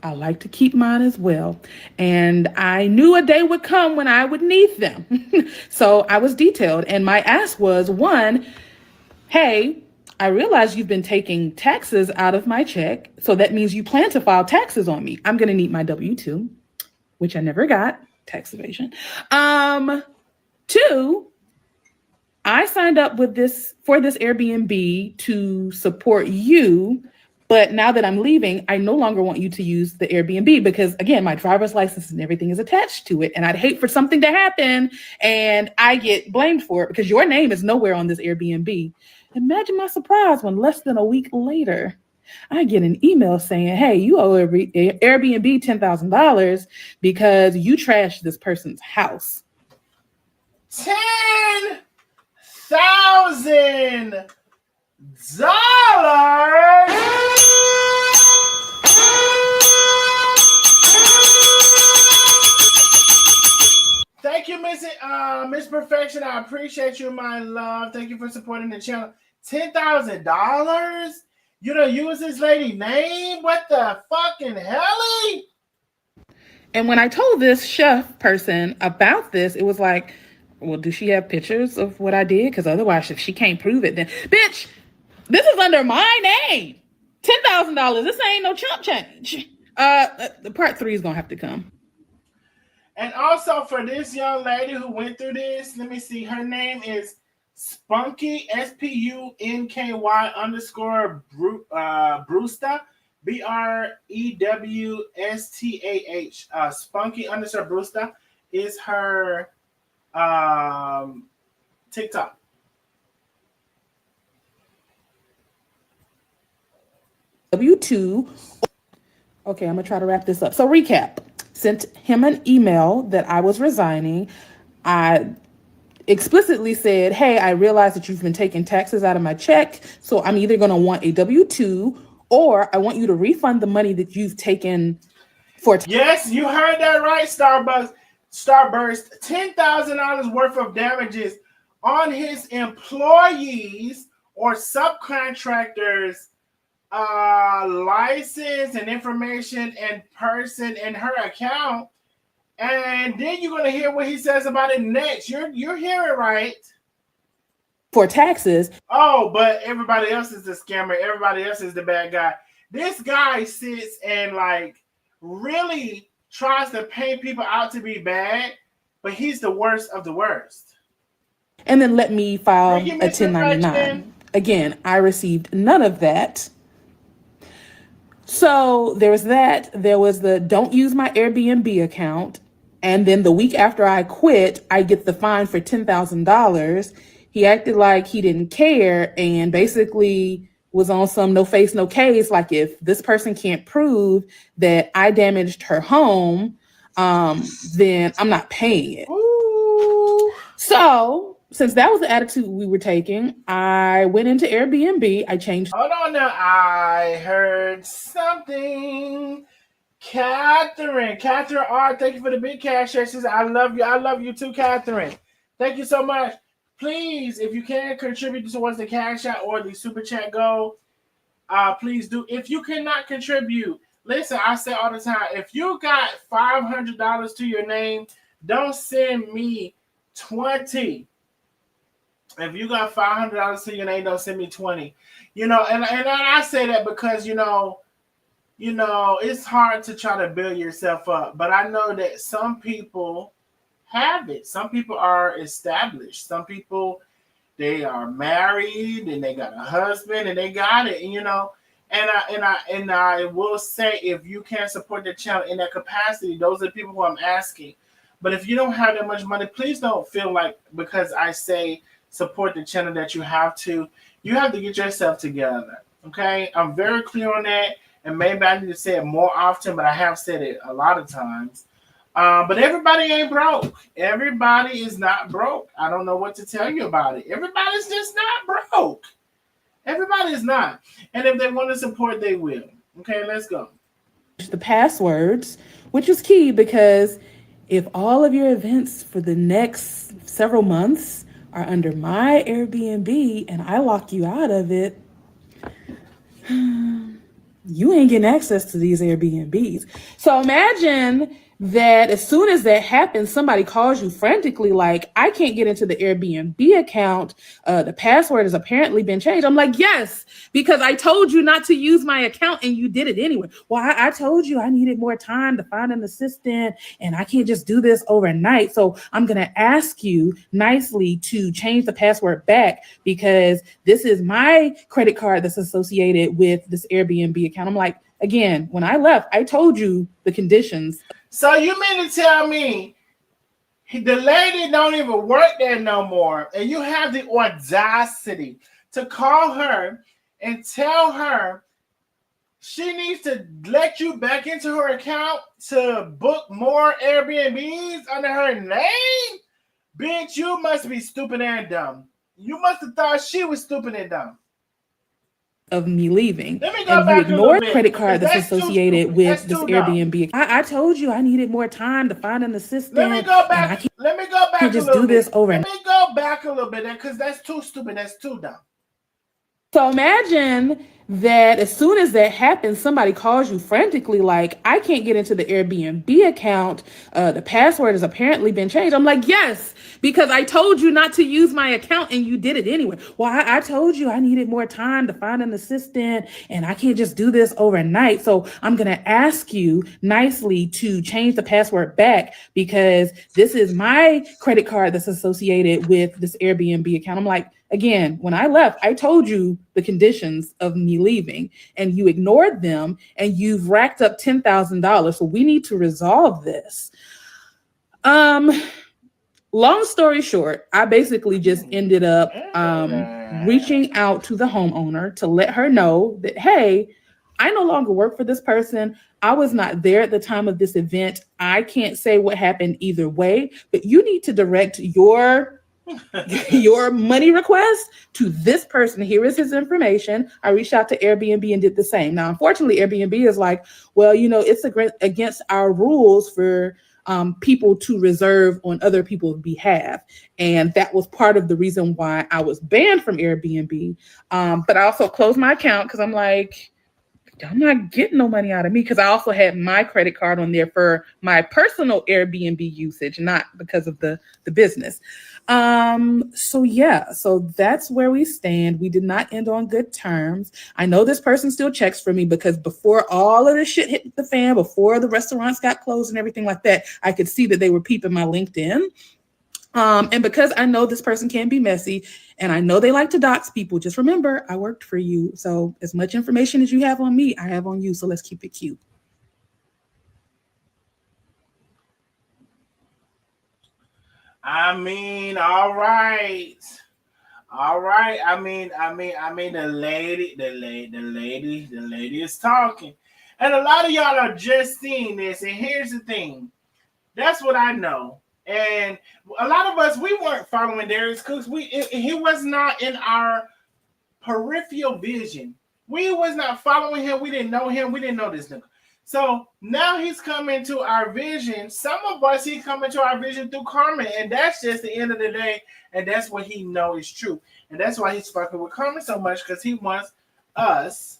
I like to keep mine as well. And I knew a day would come when I would need them. So I was detailed. And my ask was, one, hey, I realize you've been taking taxes out of my check. So that means you plan to file taxes on me. I'm going to need my W-2, which I never got. Tax evasion. 2, I signed up with this Airbnb to support you. But now that I'm leaving, I no longer want you to use the Airbnb because, again, my driver's license and everything is attached to it. And I'd hate for something to happen and I get blamed for it because your name is nowhere on this Airbnb. Imagine my surprise when less than a week later, I get an email saying, hey, you owe Airbnb $10,000 because you trashed this person's house. $10,000. Thank you, Miss Perfection. I appreciate you, my love. Thank you for supporting the channel. $10,000? You don't use this lady's name? What the fucking hell? And when I told this chef person about this, it was like, well, do she have pictures of what I did? Because otherwise, if she can't prove it, then, bitch, this is under my name. $10,000. This ain't no chump change. The part 3 is gonna have to come. And also for this young lady who went through this, let me see. Her name is Spunky, SPUNKY _ Brewster, BREWSTAH. Spunky _ Brewster is her TikTok. W-2. Okay, I'm gonna try to wrap this up. So recap. Sent him an email that I was resigning. I explicitly said, hey, I realize that you've been taking taxes out of my check, so I'm either going to want a W-2 or I want you to refund the money that you've taken for Yes, you heard that right, Starburst. $10,000 worth of damages on his employees or subcontractors' license and information and person in her account. And then you're going to hear what he says about it next. You're hearing right. For taxes. Oh, but everybody else is the scammer. Everybody else is the bad guy. This guy sits and like really tries to paint people out to be bad, but he's the worst of the worst. And then let me file a 1099. Again, I received none of that. So there was that. There was the don't use my Airbnb account. And then the week after I quit, I get the fine for $10,000. He acted like he didn't care and basically was on some no face, no case. Like if this person can't prove that I damaged her home, then I'm not paying it. Ooh. So since that was the attitude we were taking, I went into Airbnb. I changed. Hold on now. I heard something. Catherine R, thank you for the big cash. She says, I love you. I love you too, Catherine. Thank you so much. Please, if you can contribute towards the cash out or the super chat goal, please do. If you cannot contribute, listen, I say all the time, if you got $500 to your name, don't send me 20. If you got $500 to your name, don't send me 20. And I say that because, it's hard to try to build yourself up. But I know that some people have it. Some people are established. Some people, they are married and they got a husband and they got it, And I will say, if you can't support the channel in that capacity, those are the people who I'm asking. But if you don't have that much money, please don't feel like because I say support the channel that you have to get yourself together. Okay, I'm very clear on that, and maybe I need to say it more often, but I have said it a lot of times. But everybody ain't broke. Everybody is not broke. I don't know what to tell you about it. Everybody's just not broke. Everybody is not. And if they want to support, they will. Okay, let's go. The passwords, which is key because if all of your events for the next several months are under my Airbnb and I lock you out of it, you ain't getting access to these Airbnbs. So imagine that as soon as that happens, somebody calls you frantically like, I can't get into the Airbnb account. The password has apparently been changed. I'm like, yes, because I told you not to use my account and you did it anyway. Well, I told you I needed more time to find an assistant and I can't just do this overnight. So I'm going to ask you nicely to change the password back because this is my credit card that's associated with this Airbnb account. I'm like, again, when I left, I told you the conditions. So you mean to tell me the lady don't even work there no more, and you have the audacity to call her and tell her she needs to let you back into her account to book more Airbnbs under her name? Bitch, you must be stupid and dumb. You must have thought she was stupid and dumb. Of me leaving, Let me go and back you ignore a little credit bit, card that's associated with this too Airbnb. I told you I needed more time to find an assistant. Let me go back. Let me go back just a little do this bit. over. Let me go back a little bit because that's too stupid. That's too dumb. So imagine that as soon as that happens, somebody calls you frantically like, I can't get into the Airbnb account. The password has apparently been changed. I'm like, yes, because I told you not to use my account and you did it anyway. Well, I told you I needed more time to find an assistant and I can't just do this overnight. So I'm going to ask you nicely to change the password back because this is my credit card that's associated with this Airbnb account. I'm like, again, when I left, I told you the conditions of me leaving and you ignored them and you've racked up $10,000. So we need to resolve this. Long story short, I basically just ended up reaching out to the homeowner to let her know that, hey, I no longer work for this person. I was not there at the time of this event. I can't say what happened either way, but you need to direct your money request to this person. Here is his information. I reached out to Airbnb and did the same. Now, unfortunately, Airbnb is like, well, it's against our rules for people to reserve on other people's behalf. And that was part of the reason why I was banned from Airbnb. But I also closed my account because I'm like, I'm not getting no money out of me because I also had my credit card on there for my personal Airbnb usage, not because of the business. So that's where we stand. We did not end on good terms. I know this person still checks for me because before all of this shit hit the fan, before the restaurants got closed and everything like that, I could see that they were peeping my LinkedIn. And because I know this person can be messy and I know they like to dox people, just remember I worked for you. So as much information as you have on me, I have on you. So let's keep it cute. I mean, all right. I mean, the lady is talking. And a lot of y'all are just seeing this. And here's the thing. That's what I know. And a lot of us, we weren't following Darius Cooks. He was not in our peripheral vision. We was not following him. We didn't know him. We didn't know this nigga. So now he's coming to our vision. Some of us, he's coming to our vision through Carmen. And that's just the end of the day. And that's what he knows is true. And that's why he's fucking with Carmen so much, because he wants us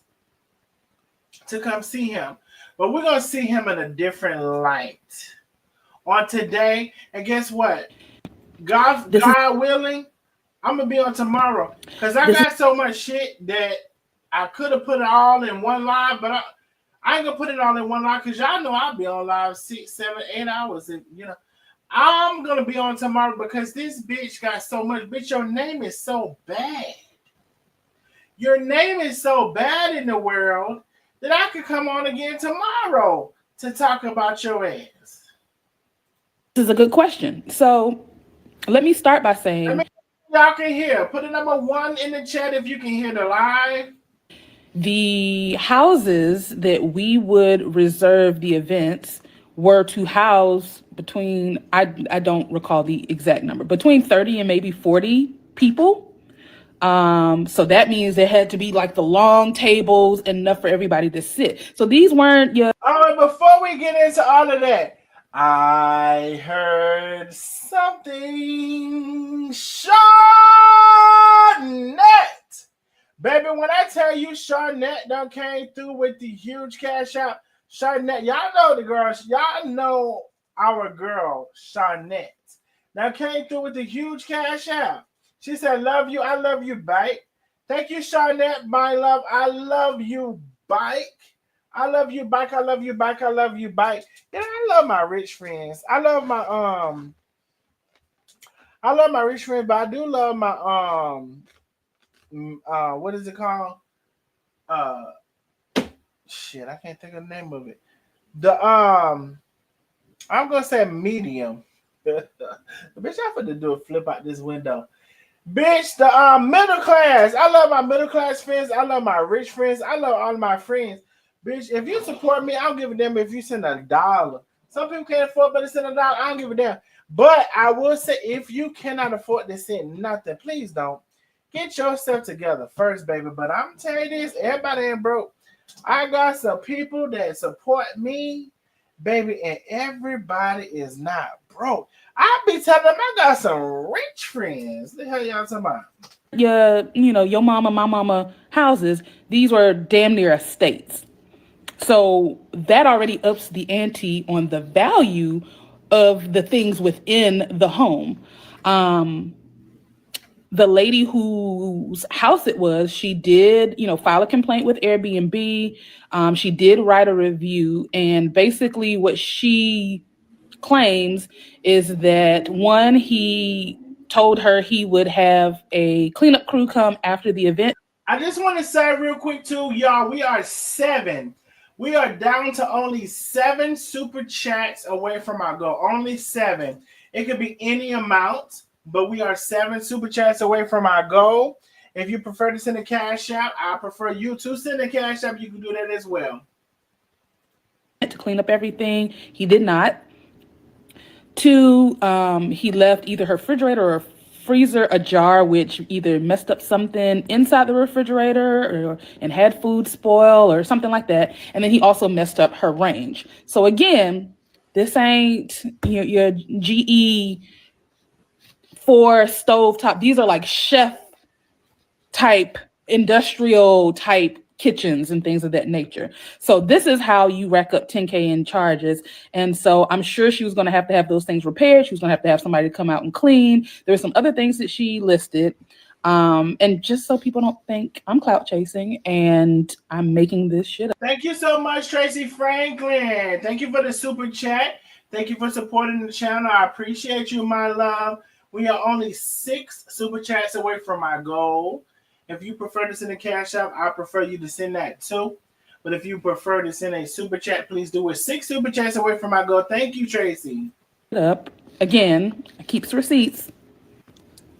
to come see him. But we're going to see him in a different light on today. And guess what? God willing, I'm going to be on tomorrow. Because I got so much shit that I could have put it all in one live, but I ain't going to put it all in one live because y'all know I'll be on live 6, 7, 8 hours. And, I'm going to be on tomorrow because this bitch got so much. Bitch, your name is so bad. Your name is so bad in the world that I could come on again tomorrow to talk about your ass. This is a good question. So let me start by saying, y'all can hear. Put a number 1 in the chat if you can hear the live. The houses that we would reserve the events were to house between, I don't recall the exact number, between 30 and maybe 40 people. So that means there had to be like the long tables, enough for everybody to sit. So these weren't your. All right, before we get into all of that, I heard something. Charnette, baby, when I tell you Charnette done came through with the huge cash out, Charnette, y'all know the girls, y'all know our girl Charnette. Now came through with the huge cash out. She said, love you. I love you, bike. Thank you, Charnette, my love. I love you, bike. I love you, bike. I love you, bike. I love you, bike. Yeah, I love my rich friends. I love my rich friends, but I do love my what is it called? Shit, I can't think of the name of it. The I'm gonna say medium. Bitch, I finna do a flip out this window. Bitch, the middle class. I love my middle class friends. I love my rich friends. I love all of my friends. Bitch, if you support me, I'll give a damn if you send $1. Some people can't afford but to send $1. I don't give a damn. But I will say, if you cannot afford to send nothing, please don't. Get yourself together first, baby. But I'm telling you this, everybody ain't broke. I got some people that support me, baby, and everybody is not broke. I be telling them I got some rich friends. The hell y'all talking about? Your mama, my mama houses, these were damn near estates. So that already ups the ante on the value of the things within the home. The lady whose house it was, she did, file a complaint with Airbnb. She did write a review, and basically what she claims is that one, he told her he would have a cleanup crew come after the event. I just want to say real quick too, y'all, we are 7. We are down to only 7 super chats away from our goal. Only 7. It could be any amount, but we are 7 super chats away from our goal. If you prefer to send a cash out, I prefer you to send a cash out. You can do that as well. To clean up everything, he did not. 2, he left either her refrigerator or freezer ajar, which either messed up something inside the refrigerator and had food spoil or something like that. And then he also messed up her range. So again, this ain't your GE 4 stovetop. These are like chef type, industrial type kitchens and things of that nature. So this is how you rack up $10K in charges. And so I'm sure she was going to have those things repaired. She was going to have somebody to come out and clean. There were some other things that she listed. And just so people don't think I'm clout chasing and I'm making this shit up. Thank you so much, Tracy Franklin. Thank you for the super chat. Thank you for supporting the channel. I appreciate you, my love. We are only 6 super chats away from my goal. If you prefer to send a cash out, I prefer you to send that too. But if you prefer to send a super chat, please do it. 6 super chats away from my goal. Thank you, Tracy. Up again, keeps receipts.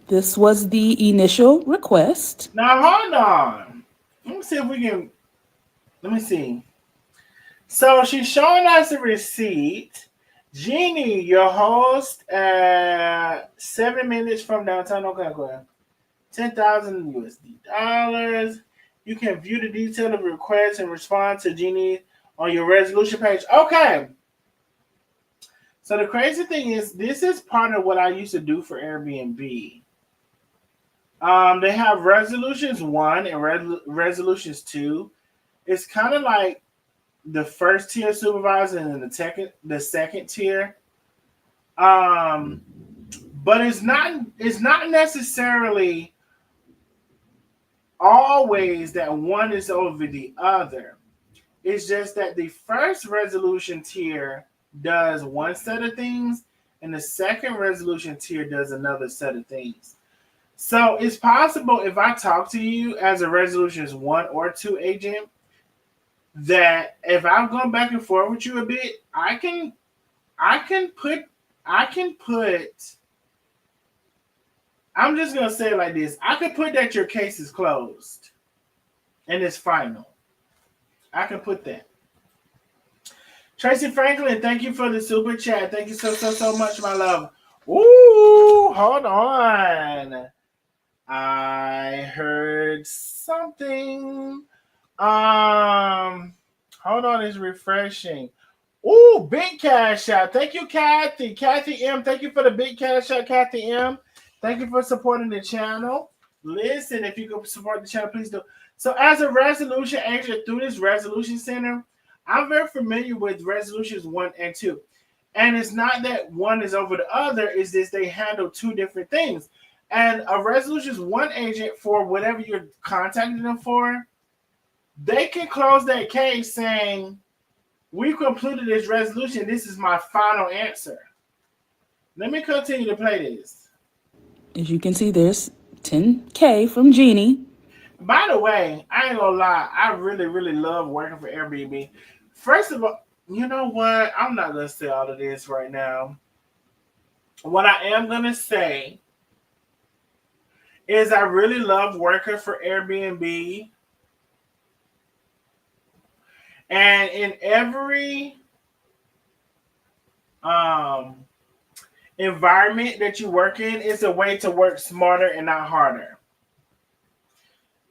This was the initial request. Now hold on. Let me see if we can. Let me see. So she's showing us the receipt. Jeannie, your host, 7 minutes from downtown. Okay, go ahead. 10,000 USD dollars. You can view the detail of the request and respond to Jeannie on your resolution page. Okay. So the crazy thing is, this is part of what I used to do for Airbnb. They have resolutions 1 and resolutions 2. it's kind of like the first tier supervisor and then the second tier. But it's not necessarily always that one is over the other. It's just that the first resolution tier does one set of things and the second resolution tier does another set of things. So it's possible if I talk to you as a resolutions 1 or 2 agent, that if I'm going back and forth with you a bit, I can put I'm just gonna say it like this. I can put that your case is closed and it's final. I can put that. Tracy Franklin, thank you for the super chat. Thank you so much, my love. Ooh, hold on. I heard something. Hold on, it's refreshing. Ooh, big cash out. Thank you, Kathy. Kathy M. Thank you for the big cash out, Kathy M. Thank you for supporting the channel. Listen, if you can support the channel, please do. So as a resolution agent through this resolution center, I'm very familiar with resolutions 1 and 2. And it's not that one is over the other, it's just they handle two different things. And a resolutions 1 agent, for whatever you're contacting them for, they can close that case saying, we completed this resolution. This is my final answer. Let me continue to play this. As you can see, there's $10K from Jeannie. By the way, I ain't gonna lie. I really, really love working for Airbnb. First of all, you know what? I'm not gonna say all of this right now. What I am gonna say is I really love working for Airbnb. And in every environment that you work in, it's a way to work smarter and not harder.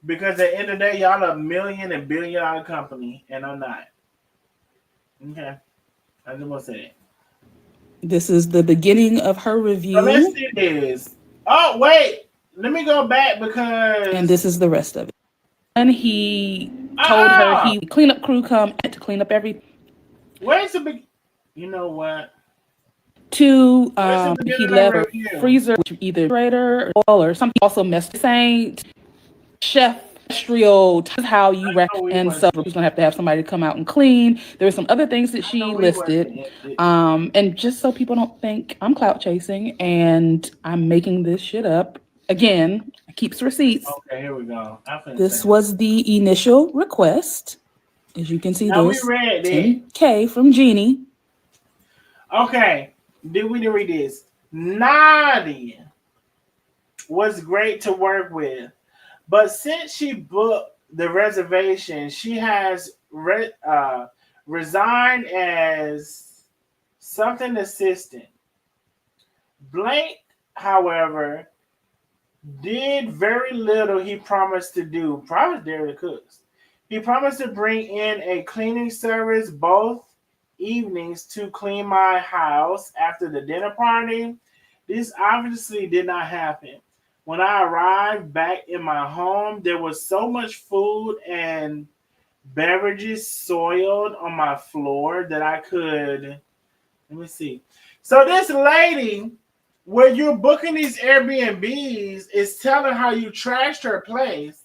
Because at the end of the day, y'all are a million and billion dollar company, and I'm not. Okay. I just want to say it. This is the beginning of her review. So let's see this. Oh, wait. Let me go back because... And this is the rest of it. And he told her he cleanup crew come to clean up everything. Where's the big... You know what? He left a freezer, which either trader or something also messed the same chef industrial. This is how you reckon. And so she's gonna have to have somebody to come out and clean. There's some other things that she listed. And just so people don't think I'm clout chasing and I'm making this shit up. Again, I keeps receipts. Okay, here we go. This was the initial request. As you can see, there's $10K from Jeannie. Okay, did we read this? Nadia was great to work with, but since she booked the reservation, she has resigned as something assistant. Blank, however, did very little he promised to do. Promised Darius Cooks. He promised to bring in a cleaning service both evenings to clean my house after the dinner party. This obviously did not happen. When I arrived back in my home, there was so much food and beverages soiled on my floor that I could... Let me see. So this lady, where you're booking these Airbnbs, is telling how you trashed her place,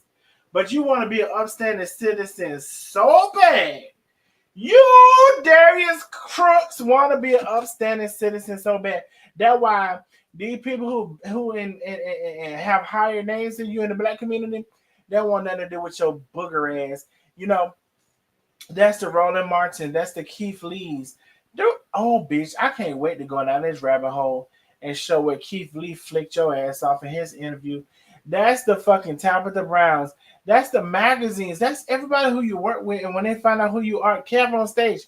but you want to be an upstanding citizen so bad. You, Darius Cooks, want to be an upstanding citizen so bad. That's why these people who have higher names than you in the black community, they want nothing to do with your booger ass. You know, that's the Roland Martin. That's the Keith Lee's. Dude, oh, bitch, I can't wait to go down this rabbit hole and show where Keith Lee flicked your ass off in his interview. That's the fucking Tabitha Browns. That's the magazines. That's everybody who you work with. And when they find out who you are, Kevin on stage,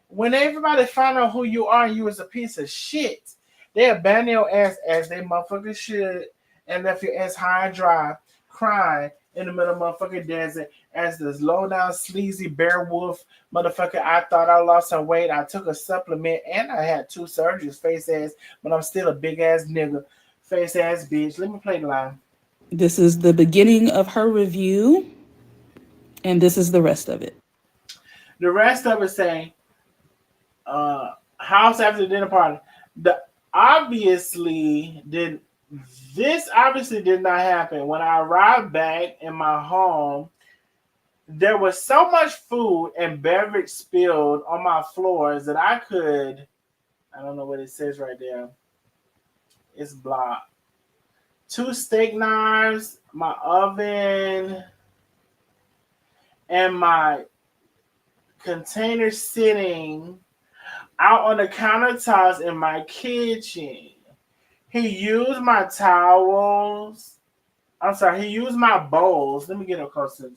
when everybody find out who you are and you was a piece of shit, they abandon your ass as they motherfuckers should and left your ass high and dry, crying in the middle of motherfucking desert as this low down sleazy bear wolf motherfucker. I thought I lost some weight. I took a supplement and I had 2 surgeries, face ass, but I'm still a big ass nigga, face ass bitch. Let me play the line. This is the beginning of her review, and this is the rest of it. The rest of it say, house after dinner party. The obviously did this obviously did not happen. When I arrived back in my home, there was so much food and beverage spilled on my floors that I don't know what it says right there. It's blocked. 2 steak knives, my oven, and my container sitting out on the countertops in my kitchen. He used my towels. I'm sorry, he used my bowls. Let me get a closer.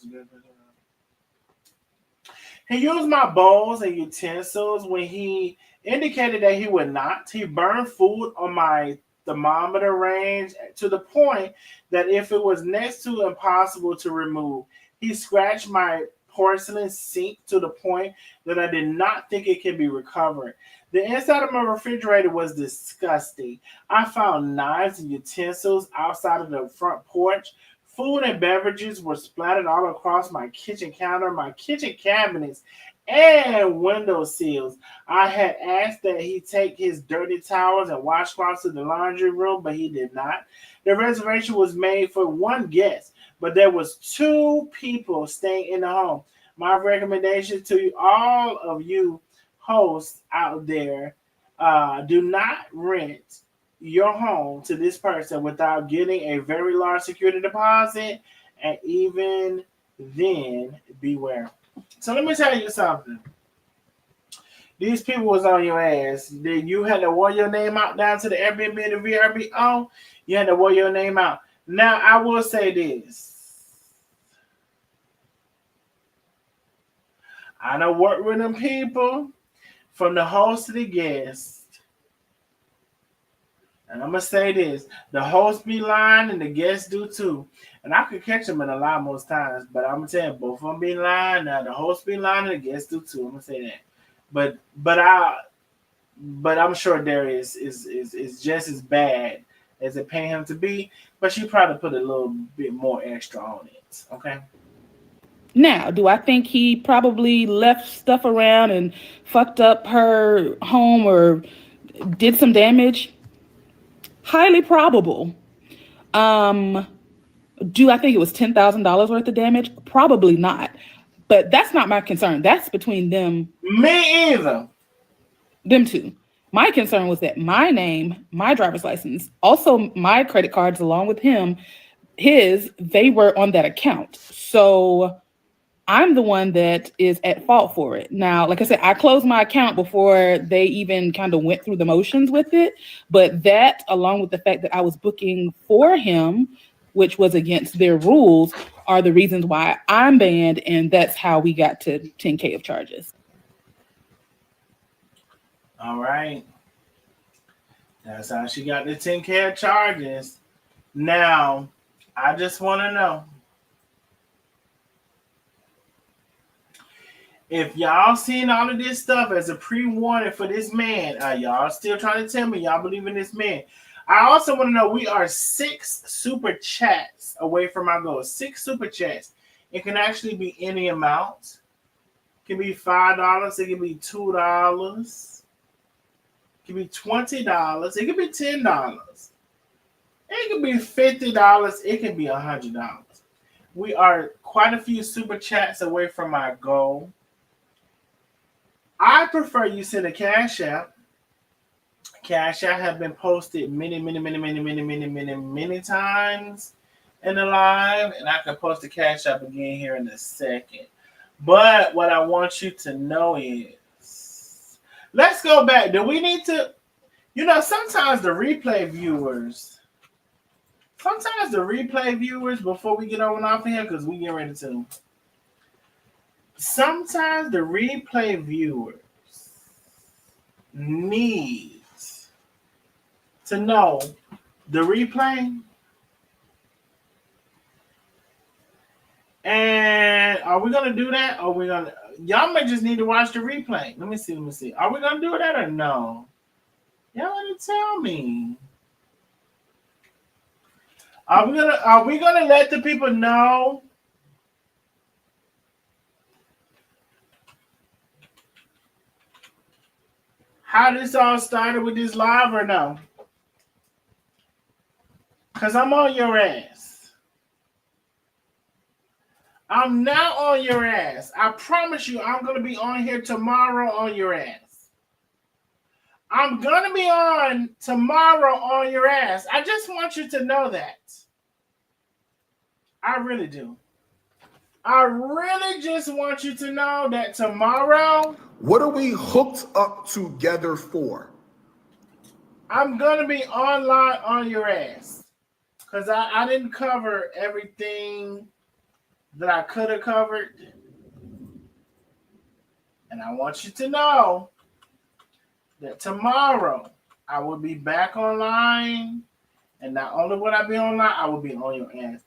He used my bowls and utensils when he indicated that he would not. He burned food on my thermometer range to the point that if it was next to impossible to remove, he scratched my porcelain sink to the point that I did not think it could be recovered. The inside of my refrigerator was disgusting. I found knives and utensils outside of the front porch. Food and beverages were splattered all across my kitchen counter, my kitchen cabinets, and window sills. I had asked that he take his dirty towels and washcloths to the laundry room, but he did not. The reservation was made for 1 guest, but there was 2 people staying in the home. My recommendation to all of you hosts out there, do not rent your home to this person without getting a very large security deposit, and even then, beware. So let me tell you something. These people was on your ass. You had to wear your name out down to the Airbnb, the VRBO. You had to wear your name out. Now, I will say this. I done worked with them people from the host to the guest. And I'm going to say this. The host be lying and the guests do too. And I could catch them in a lie most times. But I'm going to tell you, both of them be lying. Now, the host be lying and the guests do too. I'm going to say that. But I'm sure Darius is just as bad as it pay him to be. But she probably put a little bit more extra on it. Okay? Now, do I think he probably left stuff around and fucked up her home or did some damage? Highly probable. Do I think it was $10,000 worth of damage? Probably not. But that's not my concern. That's between them. Me either. Them two. My concern was that my name, my driver's license, also my credit cards along with they were on that account. So I'm the one that is at fault for it. Now, like I said, I closed my account before they even kind of went through the motions with it. But that, along with the fact that I was booking for him, which was against their rules, are the reasons why I'm banned. And that's how we got to 10K of charges. All right. That's how she got the 10K of charges. Now, I just want to know, if y'all seen all of this stuff as a pre-warning for this man, y'all still trying to tell me y'all believe in this man. I also want to know, we are 6 super chats away from our goal. 6 super chats. It can actually be any amount. It can be $5. It can be $2. It can be $20. It can be $10. It can be $50. It can be $100. We are quite a few super chats away from our goal. I prefer you send a Cash App. Cash App have been posted many times in the live, and I can post the Cash App again here in a second. But what I want you to know is, let's go back. Do we need to, sometimes the replay viewers, before we get on off of here, because we get ready to. Sometimes the replay viewers need to know the replay. And are we going to do that? Or y'all may just need to watch the replay. Let me see. Are we going to do that or no? Y'all want to tell me. Are we gonna let the people know? how this all started with this live or no? Because I'm on your ass. I'm not on your ass. I promise you I'm going to be on here tomorrow on your ass. I'm going to be on tomorrow on your ass. I just want you to know that. I really do. I really just want you to know that tomorrow. What are we hooked up together for? I'm going to be online on your ass. Because I didn't cover everything that I could have covered. And I want you to know that tomorrow I will be back online. And not only will I be online, I will be on your ass.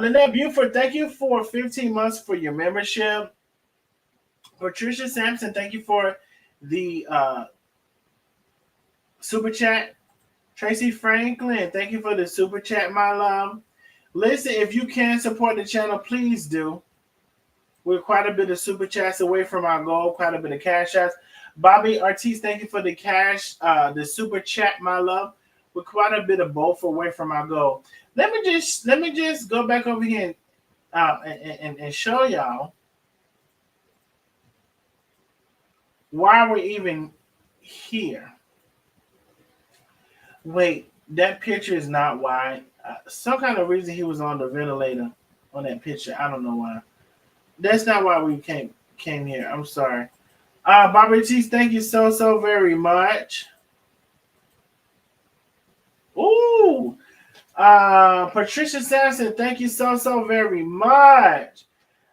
Lynette Buford, thank you for 15 months for your membership. Patricia Sampson, thank you for the super chat. Tracy Franklin, thank you for the super chat, my love. Listen, if you can support the channel, please do. We're quite a bit of super chats away from our goal, quite a bit of cash outs. Bobby Ortiz, thank you for the the super chat, my love. We're quite a bit of both away from our goal. Let me just go back over here and show y'all why we're even here. Wait, that picture is not why. Some kind of reason he was on the ventilator on that picture. I don't know why. That's not why we came here. I'm sorry. Bobby Cheese, thank you so very much. Ooh. Patricia Sampson, thank you so very much.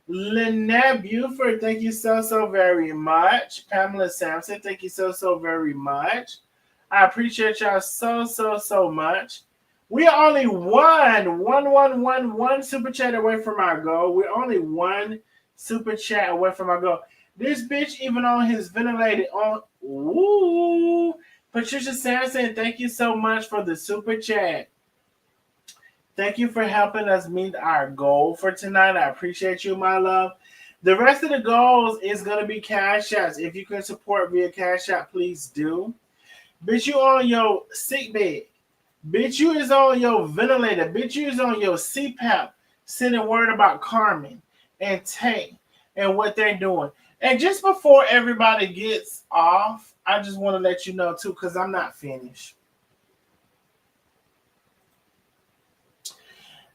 Lynette Buford, thank you so very much. Pamela Sampson, thank you so very much. I appreciate y'all so much. We are only one super chat away from our goal. We're only one super chat away from our goal. This bitch even on his ventilated on. Ooh. Patricia Sampson, thank you so much for the super chat. Thank you for helping us meet our goal for tonight. I appreciate you, my love. The rest of the goals is going to be cash outs. If you can support via cash out, please do. Bitch, you on your sick bed. Bitch, you is on your ventilator. Bitch, you is on your CPAP, sending word about Carmen and Tay and what they're doing. And just before everybody gets off, I just want to let you know, too, because I'm not finished.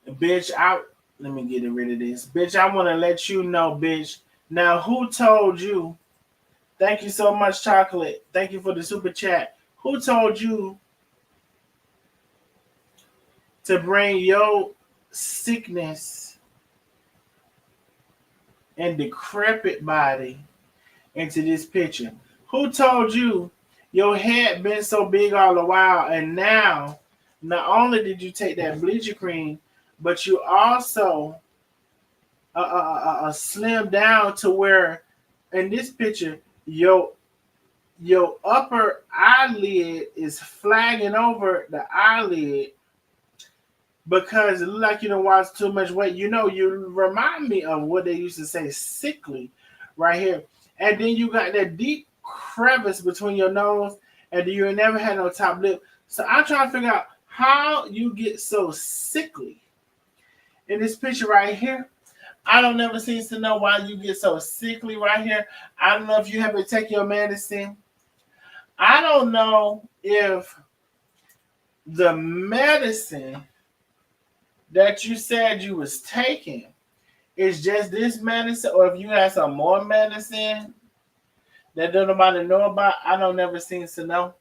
Bitch, let me get rid of this. Bitch, I want to let you know, bitch. Now, who told you? Thank you so much, Chocolate. Thank you for the super chat. Who told you to bring your sickness and decrepit body into this picture? Who told you your head been so big all the while, and now not only did you take that bleacher cream, but you also slim down to where in this picture your upper eyelid is flagging over the eyelid because it looks like you don't watch too much weight. You know, you remind me of what they used to say, sickly, right here. And then you got that deep crevice between your nose, and you never had no top lip. So I'm trying to figure out how you get so sickly in this picture right here. I don't never seem to know why you get so sickly right here. I don't know if you have to take your medicine. I don't know if the medicine that you said you was taking is just this medicine, or if you had some more medicine that don't nobody know about. I don't never seem to know.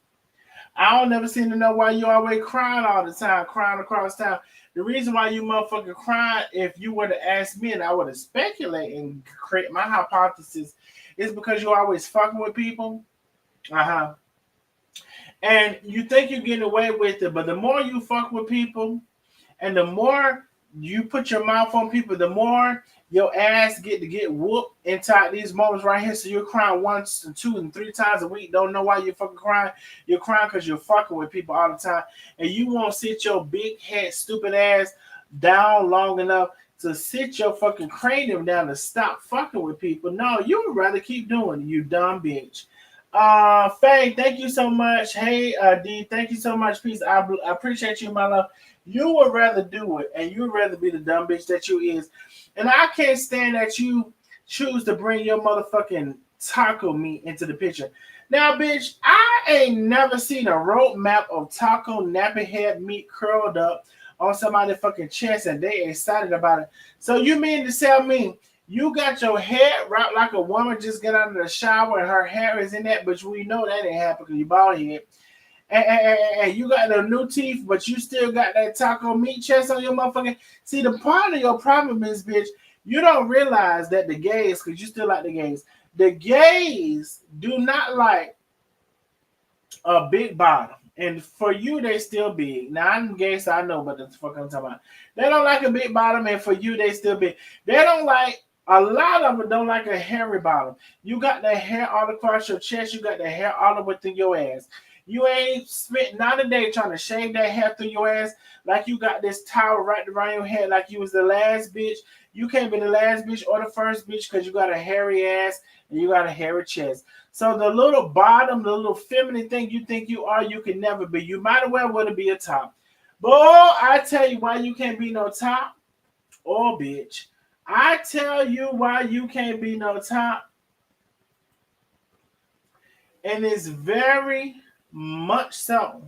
I don't never seem to know why you always crying all the time, crying across town. The reason why you motherfucking crying, if you were to ask me and I would have speculated and create my hypothesis, is because you're always fucking with people. And you think you're getting away with it, but the more you fuck with people and the more you put your mouth on people, the more your ass get whooped inside these moments right here. So you're crying once and 2 and 3 times a week. Don't know why you're fucking crying. You're crying because you're fucking with people all the time. And you won't sit your big head, stupid ass down long enough to sit your fucking cranium down to stop fucking with people. No, you would rather keep doing it, you dumb bitch. Faye, thank you so much. Hey, D, thank you so much. Peace. I appreciate you, my love. You would rather do it, and you would rather be the dumb bitch that you is. And I can't stand that you choose to bring your motherfucking taco meat into the picture. Now, bitch, I ain't never seen a roadmap of taco nappy head meat curled up on somebody's fucking chest, and they excited about it. So you mean to tell me you got your hair wrapped like a woman just get out of the shower and her hair is in that, but we know that ain't happening because you bald head. And you got the new teeth, but you still got that taco meat chest on your motherfucking. See, the part of your problem is, bitch, you don't realize that the gays, because you still like the gays do not like a big bottom. And for you, they still big. Now, I'm gay, so I know, but the fuck I'm talking about. They don't like a big bottom, and for you, they still big. They don't like, a lot of them don't like a hairy bottom. You got the hair all across your chest. You got the hair all the way through your ass. You ain't spent not a day trying to shave that hair through your ass like you got this towel wrapped around your head like you was the last bitch. You can't be the last bitch or the first bitch because you got a hairy ass and you got a hairy chest. So the little bottom, the little feminine thing you think you are, you can never be. You might as well want to be a top. Boy, I tell you why you can't be no top or bitch. I tell you why you can't be no top. And it's very much so.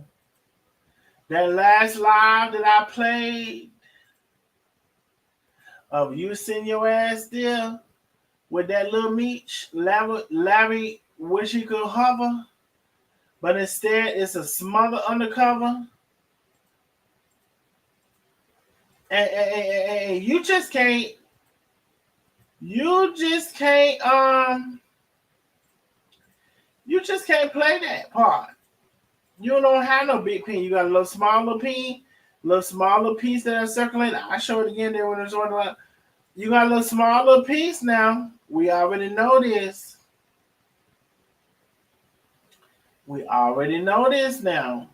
That last live that I played of you sitting your ass there with that little meat, Larry wish he could hover, but instead it's a smother undercover. And you just can't play that part. You don't have no big pin. You got a little smaller pin, little smaller piece that are circulating. I show it again there when it's on the. You got a little smaller piece now. We already know this. We already know this now.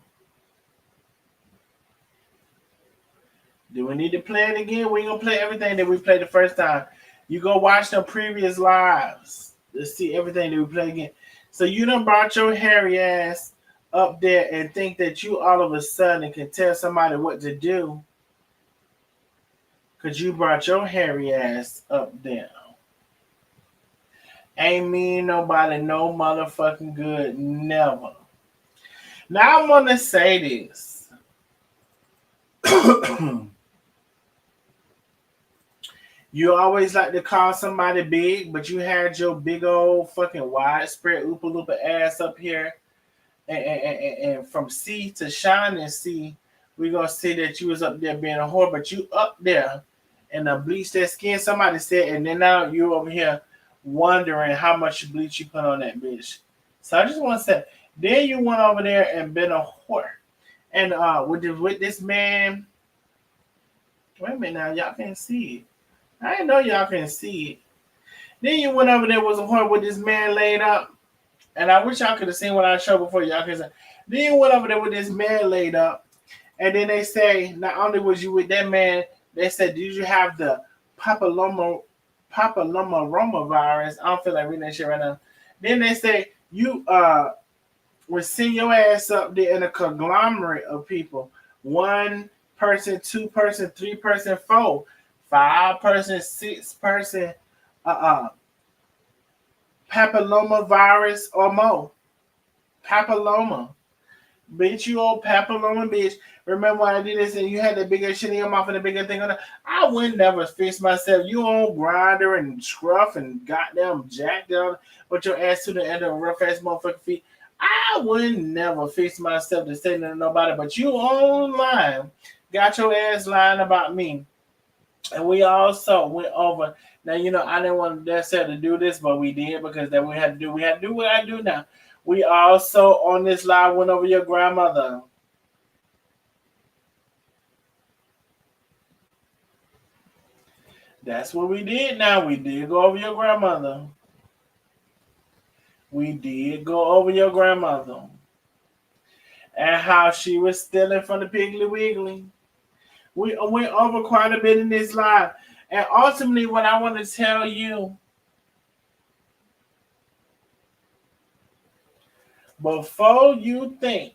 Do we need to play it again? We ain't gonna play everything that we played the first time. You go watch the previous lives to see everything that we play again. So you done brought your hairy ass up there and think that you all of a sudden can tell somebody what to do because you brought your hairy ass up there. Ain't mean nobody no motherfucking good, never. Now I'm gonna say this. You always like to call somebody big, but you had your big old fucking widespread Oopa Loopa ass up here. And from sea to shining sea, we're going to say that you was up there being a whore, but you up there and bleach that skin, somebody said, and then now you over here wondering how much bleach you put on that bitch. So I just want to say, then you went over there and been a whore. And with this man, wait a minute now, y'all can't see it. I didn't know y'all can see it. Then you went over there was a whore with this man laid up. And I wish y'all could have seen what I showed before y'all could say. Then you went over there with this man laid up. And then they say, not only was you with that man, they said, did you have the papillomavirus? I don't feel like reading that shit right now. Then they say, you would send your ass up there in a conglomerate of people. 1 person, 2 person, 3 person, 4, 5 person, 6 person, papillomavirus or more. Papilloma. Bitch, you old papilloma bitch. Remember when I did this and you had the bigger shit in your mouth and the bigger thing on it? I would never fix myself. You on grinder and scruff and goddamn jack down with your ass to the end of rough ass motherfucking feet. I would never fix myself to say nothing to nobody, but you online got your ass lying about me. And we also went over. Now, you know, I didn't want necessarily to do this, but we did because that we had to do what I do now. We also on this live went over your grandmother. That's what we did now. We did go over your grandmother. We did go over your grandmother. And how she was stealing from the Piggly Wiggly. We went over quite a bit in this live. And ultimately, what I want to tell you before you think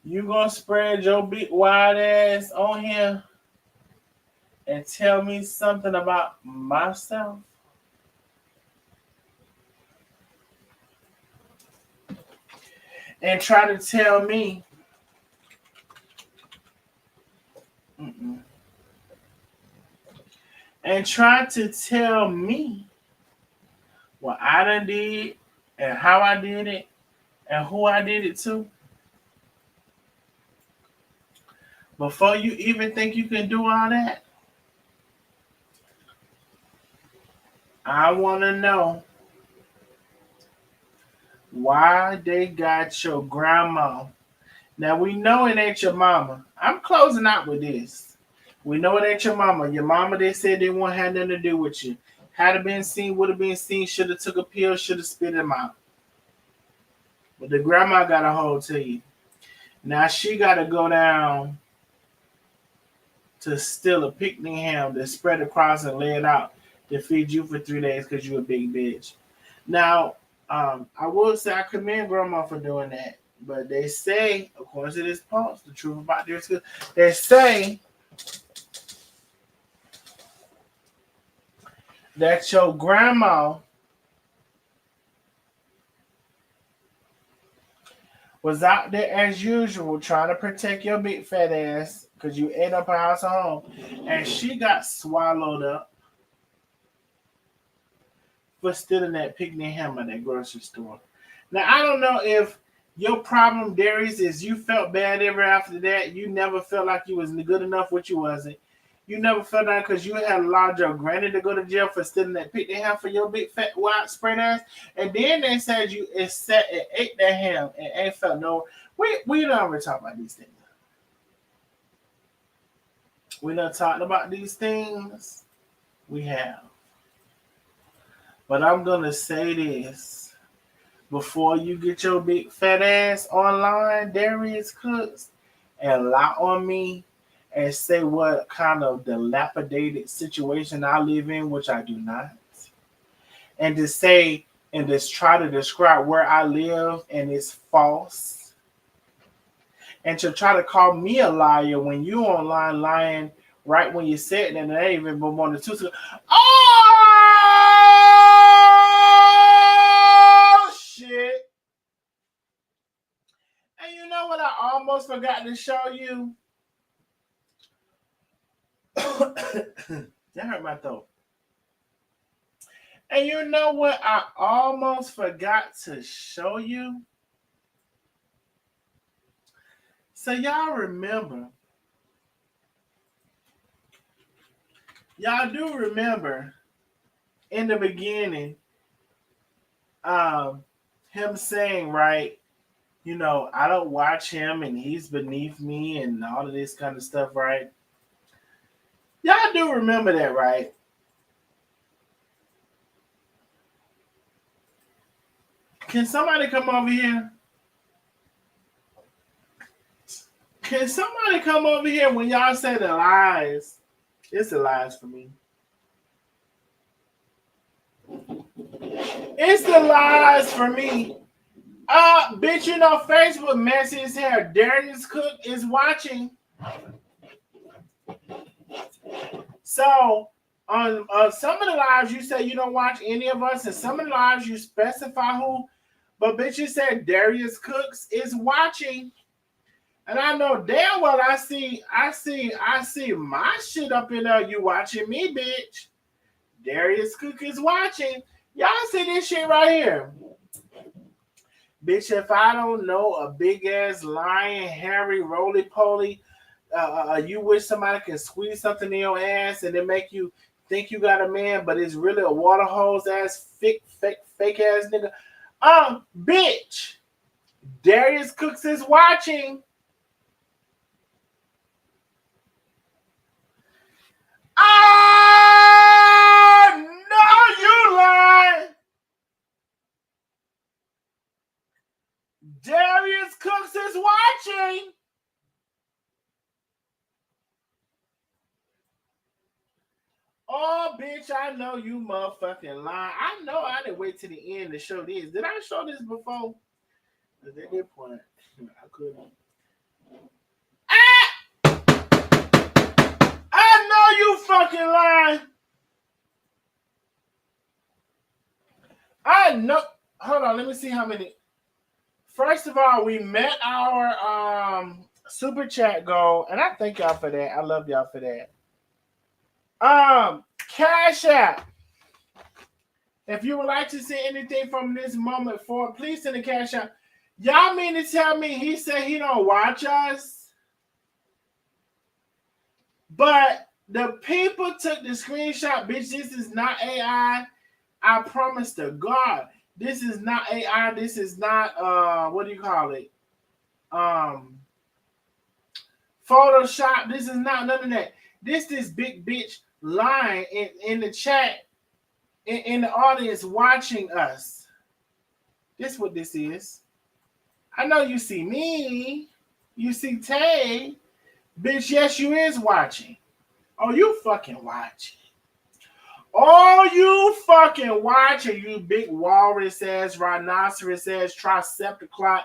you gonna spread your big wide ass on here and tell me something about myself, and try to tell me, and try to tell me what I done did and how I did it and who I did it to, before you even think you can do all that, I want to know why they got your grandma. Now, we know it ain't your mama. I'm closing out with this. We know it ain't your mama. Your mama, they said they won't have nothing to do with you. Had it been seen, would have been seen, should have took a pill, should have spit him out. But the grandma got a hold to you. Now she got to go down to steal a picnic ham to spread across and lay it out to feed you for 3 days because you a big bitch. Now, I will say I commend grandma for doing that. But they say, according to this post, the truth about Darius Cooks, they say that your grandma was out there as usual trying to protect your big fat ass because you ate up her house at home, and she got swallowed up for stealing that picnic ham at that grocery store. Now, I don't know if your problem, Darius, is you felt bad ever after that. You never felt like you was good enough, which you wasn't. You never felt that because you had allowed your granny to go to jail for stealing that picnic ham for your big fat widespread ass. And then they said you ate that ham and ain't felt no. We don't ever talk about these things. We done talked about these things. We have. But I'm gonna say this. Before you get your big fat ass online, Darius Cooks, and lie on me and say what kind of dilapidated situation I live in, which I do not, and to say and just try to describe where I live and it's false, and to try to call me a liar when you online lying right when you said that, and they even been more than 2 seconds. Oh shit! And you know what I almost forgot to show you? That hurt my throat. And you know what I almost forgot to show you? So y'all remember. Y'all do remember in the beginning, him saying, right, you know, I don't watch him and he's beneath me and all of this kind of stuff, right? Y'all do remember that, right? Can somebody come over here? Can somebody come over here when y'all say the lies? It's the lies for me. It's the lies for me. Bitch, you know Facebook message here. Darius Cook is watching. So on some of the lives you say you don't watch any of us, and some of the lives you specify who, but bitch, you said Darius Cooks is watching. And I know damn well I see my shit up in there. You watching me, bitch. Darius Cook is watching. Y'all see this shit right here. Bitch, if I don't know a big ass lying, hairy, roly poly, you wish somebody could squeeze something in your ass and it make you think you got a man, but it's really a water hose ass, fake ass nigga. Bitch, Darius Cooks is watching. No, you lying. Darius Cooks is watching. Oh Oh, bitch, I know you motherfucking lie. I know I didn't wait to the end to show this. Did I show this before? At that point, I couldn't. I know you fucking lying. I know. Hold on, let me see how many. First of all, we met our super chat goal, and I thank y'all for that. I love y'all for that. Cash App. If you would like to see anything from this moment forward, please send a Cash App. Y'all mean to tell me he said he don't watch us? But the people took the screenshot, bitch. This is not AI. I promise to God, this is not AI. This is not what do you call it? Photoshop. This is not none of that. This big bitch lying in the chat, in the audience watching us. This what this is. I know you see me. You see Tay. Bitch, yes, you is watching. Oh, you fucking watching. Oh, you fucking watching, you big walrus ass, rhinoceros ass, tricepticlot,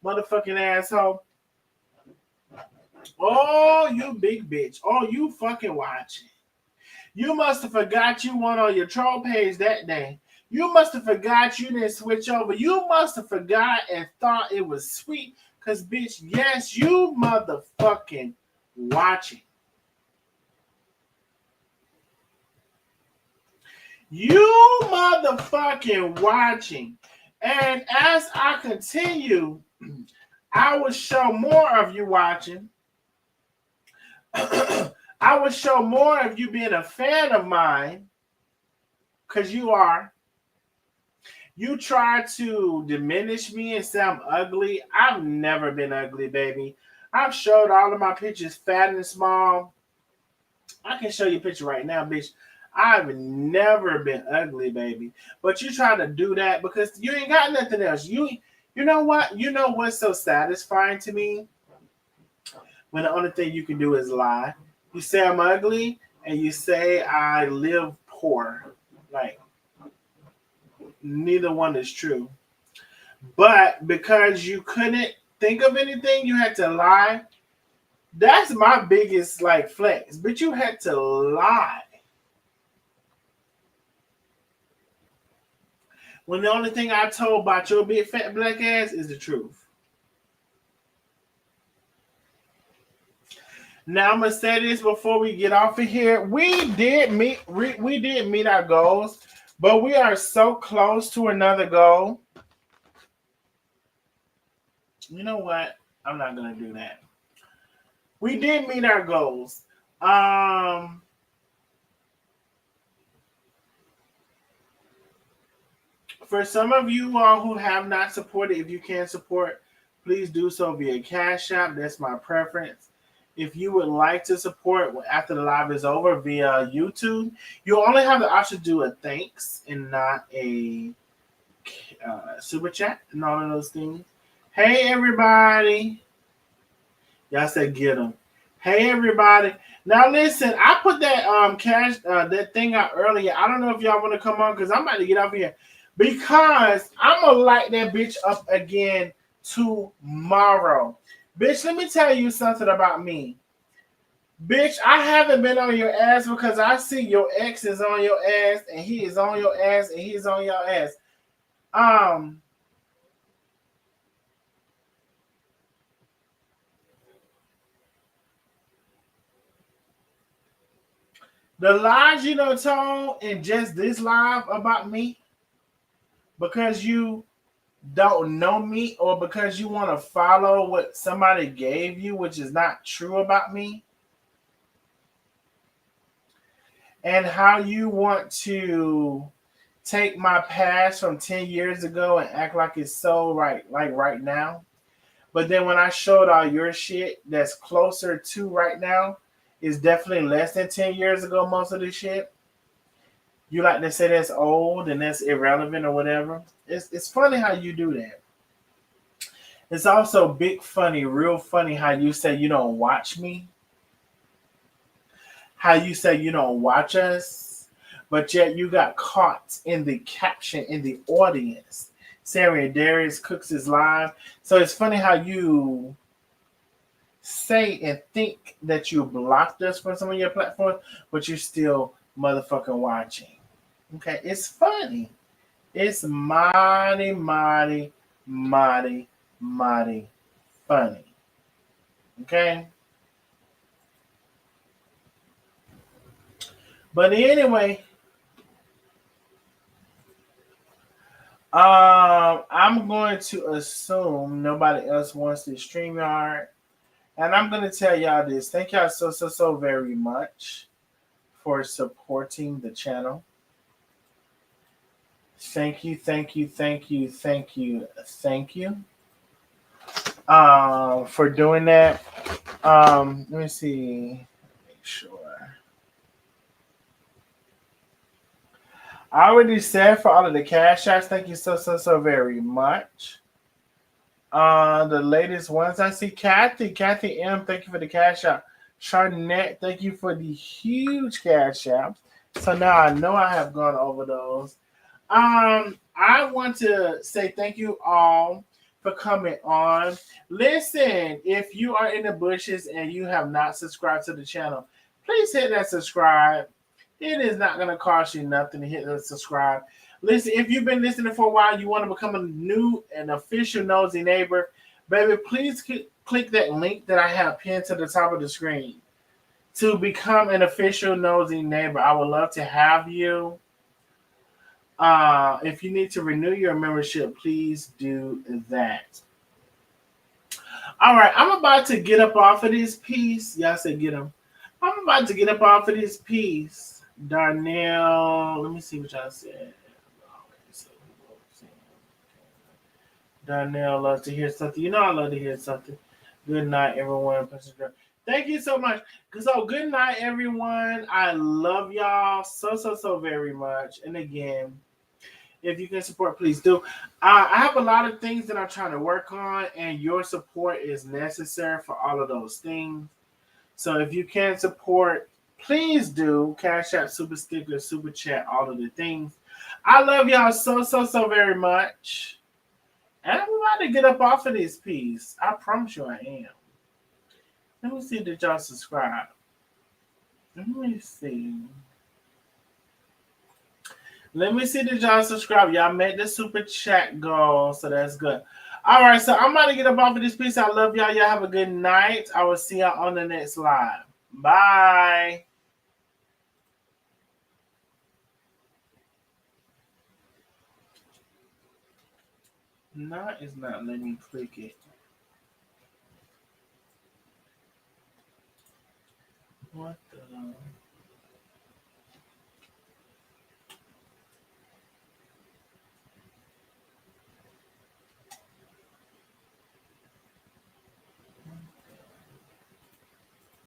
motherfucking asshole. Oh, you big bitch. Oh, you fucking watching. You must have forgot you went on your troll page that day. You must have forgot you didn't switch over. You must have forgot and thought it was sweet. Because, bitch, yes, you motherfucking watching. You motherfucking watching. And as I continue, I will show more of you watching. I will show more of you being a fan of mine. Because you are. You try to diminish me and say I'm ugly. I've never been ugly, baby. I've showed all of my pictures fat and small. I can show you a picture right now, bitch. I've never been ugly, baby. But you try to do that because you ain't got nothing else. You know what? You know what's so satisfying to me? When the only thing you can do is lie. You say I'm ugly and you say I live poor. Like, neither one is true. But because you couldn't think of anything, you had to lie. That's my biggest like flex. But you had to lie. When the only thing I told about your big fat black ass is the truth. Now I'm gonna say this before we get off of here. We did meet our goals, but we are so close to another goal. You know what? I'm not gonna do that. We did meet our goals. For some of you all who have not supported, if you can support, please do so via Cash App. That's my preference. If you would like to support after the live is over via YouTube, you only have the option to do a thanks and not a super chat and all of those things. Hey, everybody. Y'all said get them. Hey, everybody. Now, listen, I put that that thing out earlier. I don't know if y'all want to come on because I'm about to get off here. Because I'm going to light that bitch up again tomorrow. Bitch, let me tell you something about me. Bitch, I haven't been on your ass because I see your ex is on your ass and he is on your ass and he's on your ass. The lies you done told in just this live about me, because you don't know me or because you want to follow what somebody gave you, which is not true about me, and how you want to take my past from 10 years ago and act like it's so right, like right now. But then when I showed all your shit that's closer to right now, is definitely less than 10 years ago, most of this shit. You like to say that's old and that's irrelevant or whatever. It's funny how you do that. It's also big funny, real funny how you say you don't watch me. How you say you don't watch us. but yet you got caught in the caption in the audience saying Darius Cooks is live. So it's funny how you say and think that you blocked us from some of your platforms, but you're still motherfucking watching. Okay, it's funny. It's mighty, mighty, mighty, mighty funny. Okay? But anyway, I'm going to assume nobody else wants this StreamYard. And I'm going to tell y'all this. Thank y'all so very much for supporting the channel. Thank you, thank you, thank you, thank you, thank you. For doing that. Let me see. Make sure. I already said for all of the cash outs, thank you so very much. The latest ones I see, Kathy M, thank you for the cash out. Charnette, thank you for the huge cash out. So now I know I have gone over those. I want to say thank you all for coming on. Listen, if you are in the bushes and you have not subscribed to the channel, please hit that subscribe. It is not going to cost you nothing to hit that subscribe. Listen, if you've been listening for a while, you want to become a new and official nosy neighbor, baby, please click that link that I have pinned to the top of the screen to become an official nosy neighbor. I would love to have you. If you need to renew your membership, please do that. All right, I'm about to get up off of this piece. Y'all said get them. I'm about to get up off of this piece. Darnell, let me see what y'all said. Darnell loves to hear something. You know I love to hear something. Good night, everyone. Thank you so much. So good night, everyone. I love y'all so very much. And again, if you can support, please do. I have a lot of things that I'm trying to work on, and your support is necessary for all of those things. So if you can support, please do. Cash App, Super Sticker, Super Chat, all of the things. I love y'all so very much. And I'm about to get up off of this piece. I promise you I am. Let me see that y'all subscribe. Let me see. Let me see that y'all subscribe. Y'all made the super chat goal, so that's good. All right, so I'm about to get up off of this piece. I love y'all. Y'all have a good night. I will see y'all on the next live. Bye. No, it's not letting me click it. What the...